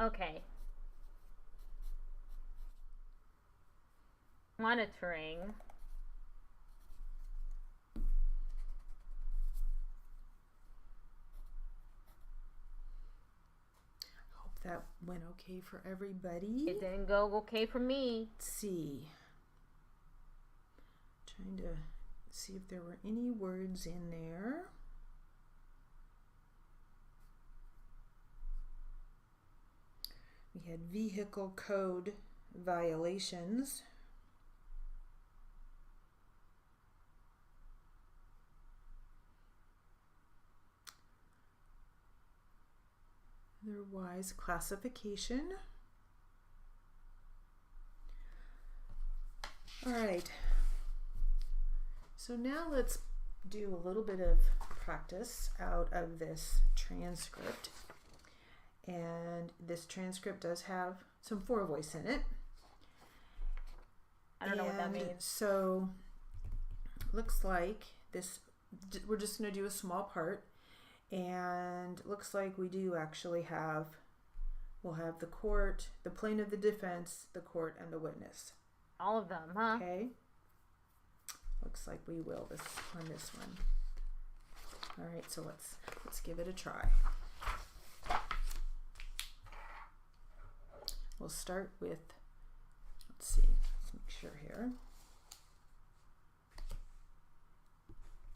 Okay. Monitoring. Hope that went okay for everybody. It didn't go okay for me. Let's see. Trying to see if there were any words in there. We had vehicle code violations. Otherwise, classification. All right. So now let's do a little bit of practice out of this transcript. And this transcript does have some four voice in it. I don't know what that means. So looks like this, we're just going to do a small part. And looks like we do actually have, we'll have the court, the plaintiff, the defense, the court, and the witness. All of them, huh? Okay. Looks like we will on this one. All right, so let's give it a try. We'll start with, let's see, let's make sure here.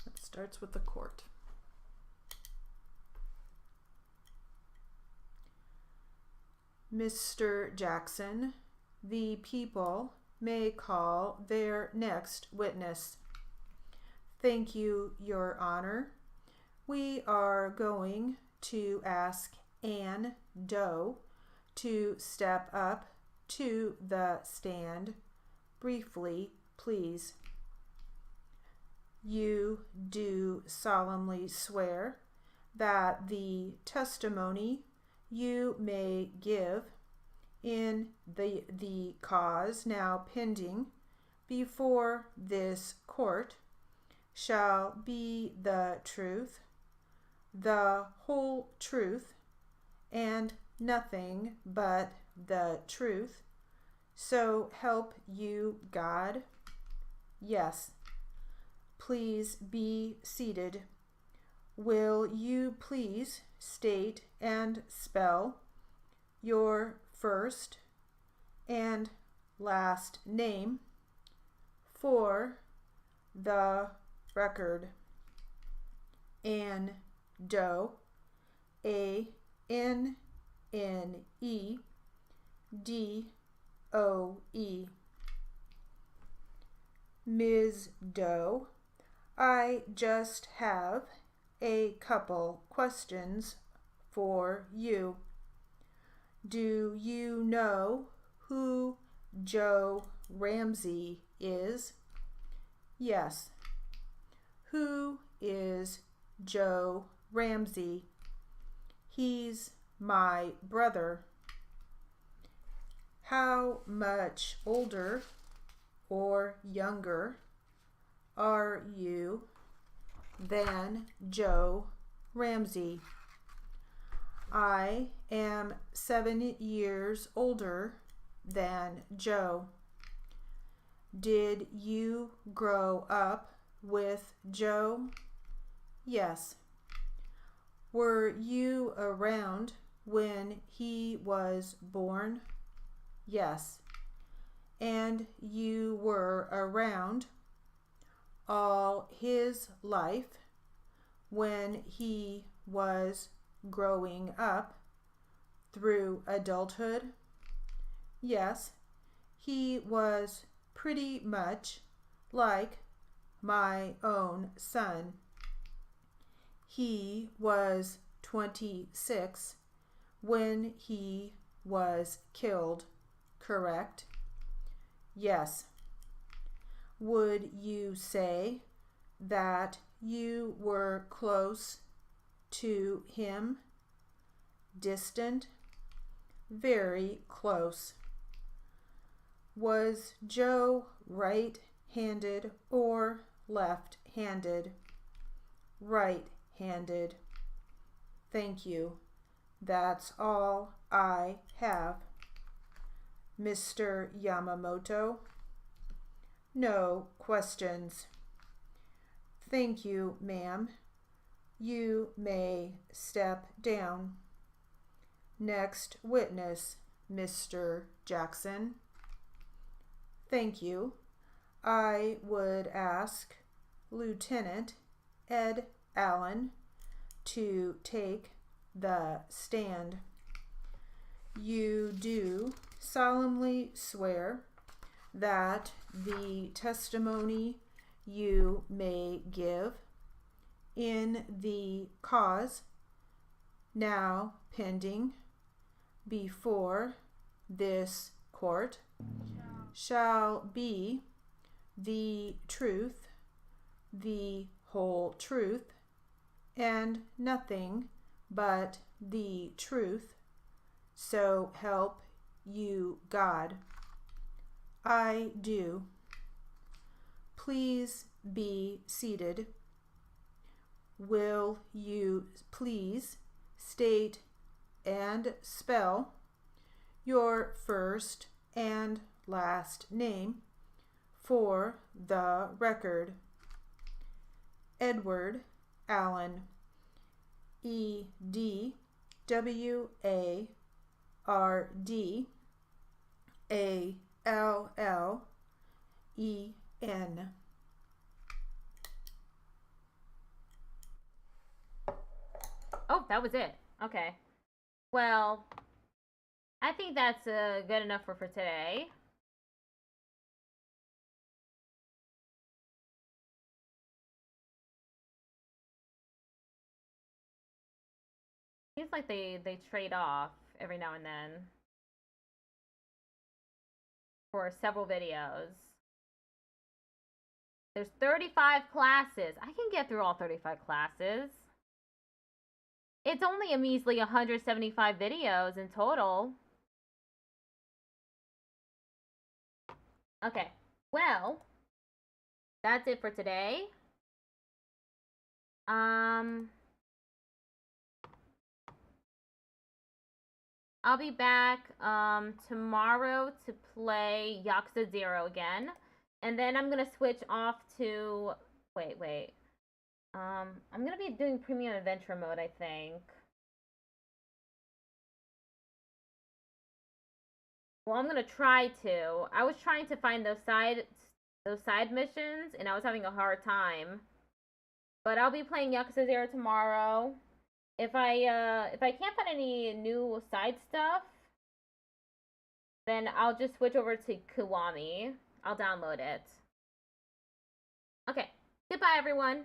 It starts with the court. Mr. Jackson, the people may call their next witness. Thank you, Your Honor. We are going to ask Ann Doe to step up to the stand. Briefly, please. You do solemnly swear that the testimony you may give in the cause now pending before this court shall be the truth, the whole truth, and nothing but the truth. So help you God. Yes. Please be seated. Will you please state and spell your first and last name for the record? Ann Doe, A-N-N-E-D-O-E. Ms. Doe, I just have a couple questions for you. Do you know who Joe Ramsey is? Yes. Who is Joe Ramsey? He's my brother. How much older or younger are you than Joe Ramsey? I am 7 years older than Joe. Did you grow up with Joe? Yes. Were you around when he was born? Yes. And you were around all his life when he was growing up through adulthood? Yes. He was pretty much like my own son. He was 26 when he was killed, correct? Yes. Would you say that you were close to him? Distant? Very close. Was Joe right-handed or left-handed? Right-handed. Thank you. That's all I have. Mr. Yamamoto? No questions. Thank you, ma'am. You may step down. Next witness, Mr. Jackson. Thank you. I would ask Lieutenant Ed Allen to take the stand. you do solemnly swear that the testimony you may give in the cause now pending before this court shall be the truth, the whole truth, and nothing but the truth, so help you God. I do. Please be seated. Will you please state and spell your first and last name for the record? Edward Allen, EDWARD ALLEN. Oh, that was it. Okay. Well, I think that's good enough for today. Seems like they trade off every now and then for several videos. There's 35 classes. I can get through all 35 classes. It's only a measly 175 videos in total. Okay, well, that's it for today. I'll be back tomorrow to play Yakuza 0 again. And then I'm going to switch off to... Wait. I'm going to be doing Premium Adventure Mode, I think. Well, I'm going to try to. I was trying to find those side missions, and I was having a hard time. But I'll be playing Yakuza 0 tomorrow. If I can't find any new side stuff, then I'll just switch over to Kiwami. I'll download it. Okay. Goodbye, everyone.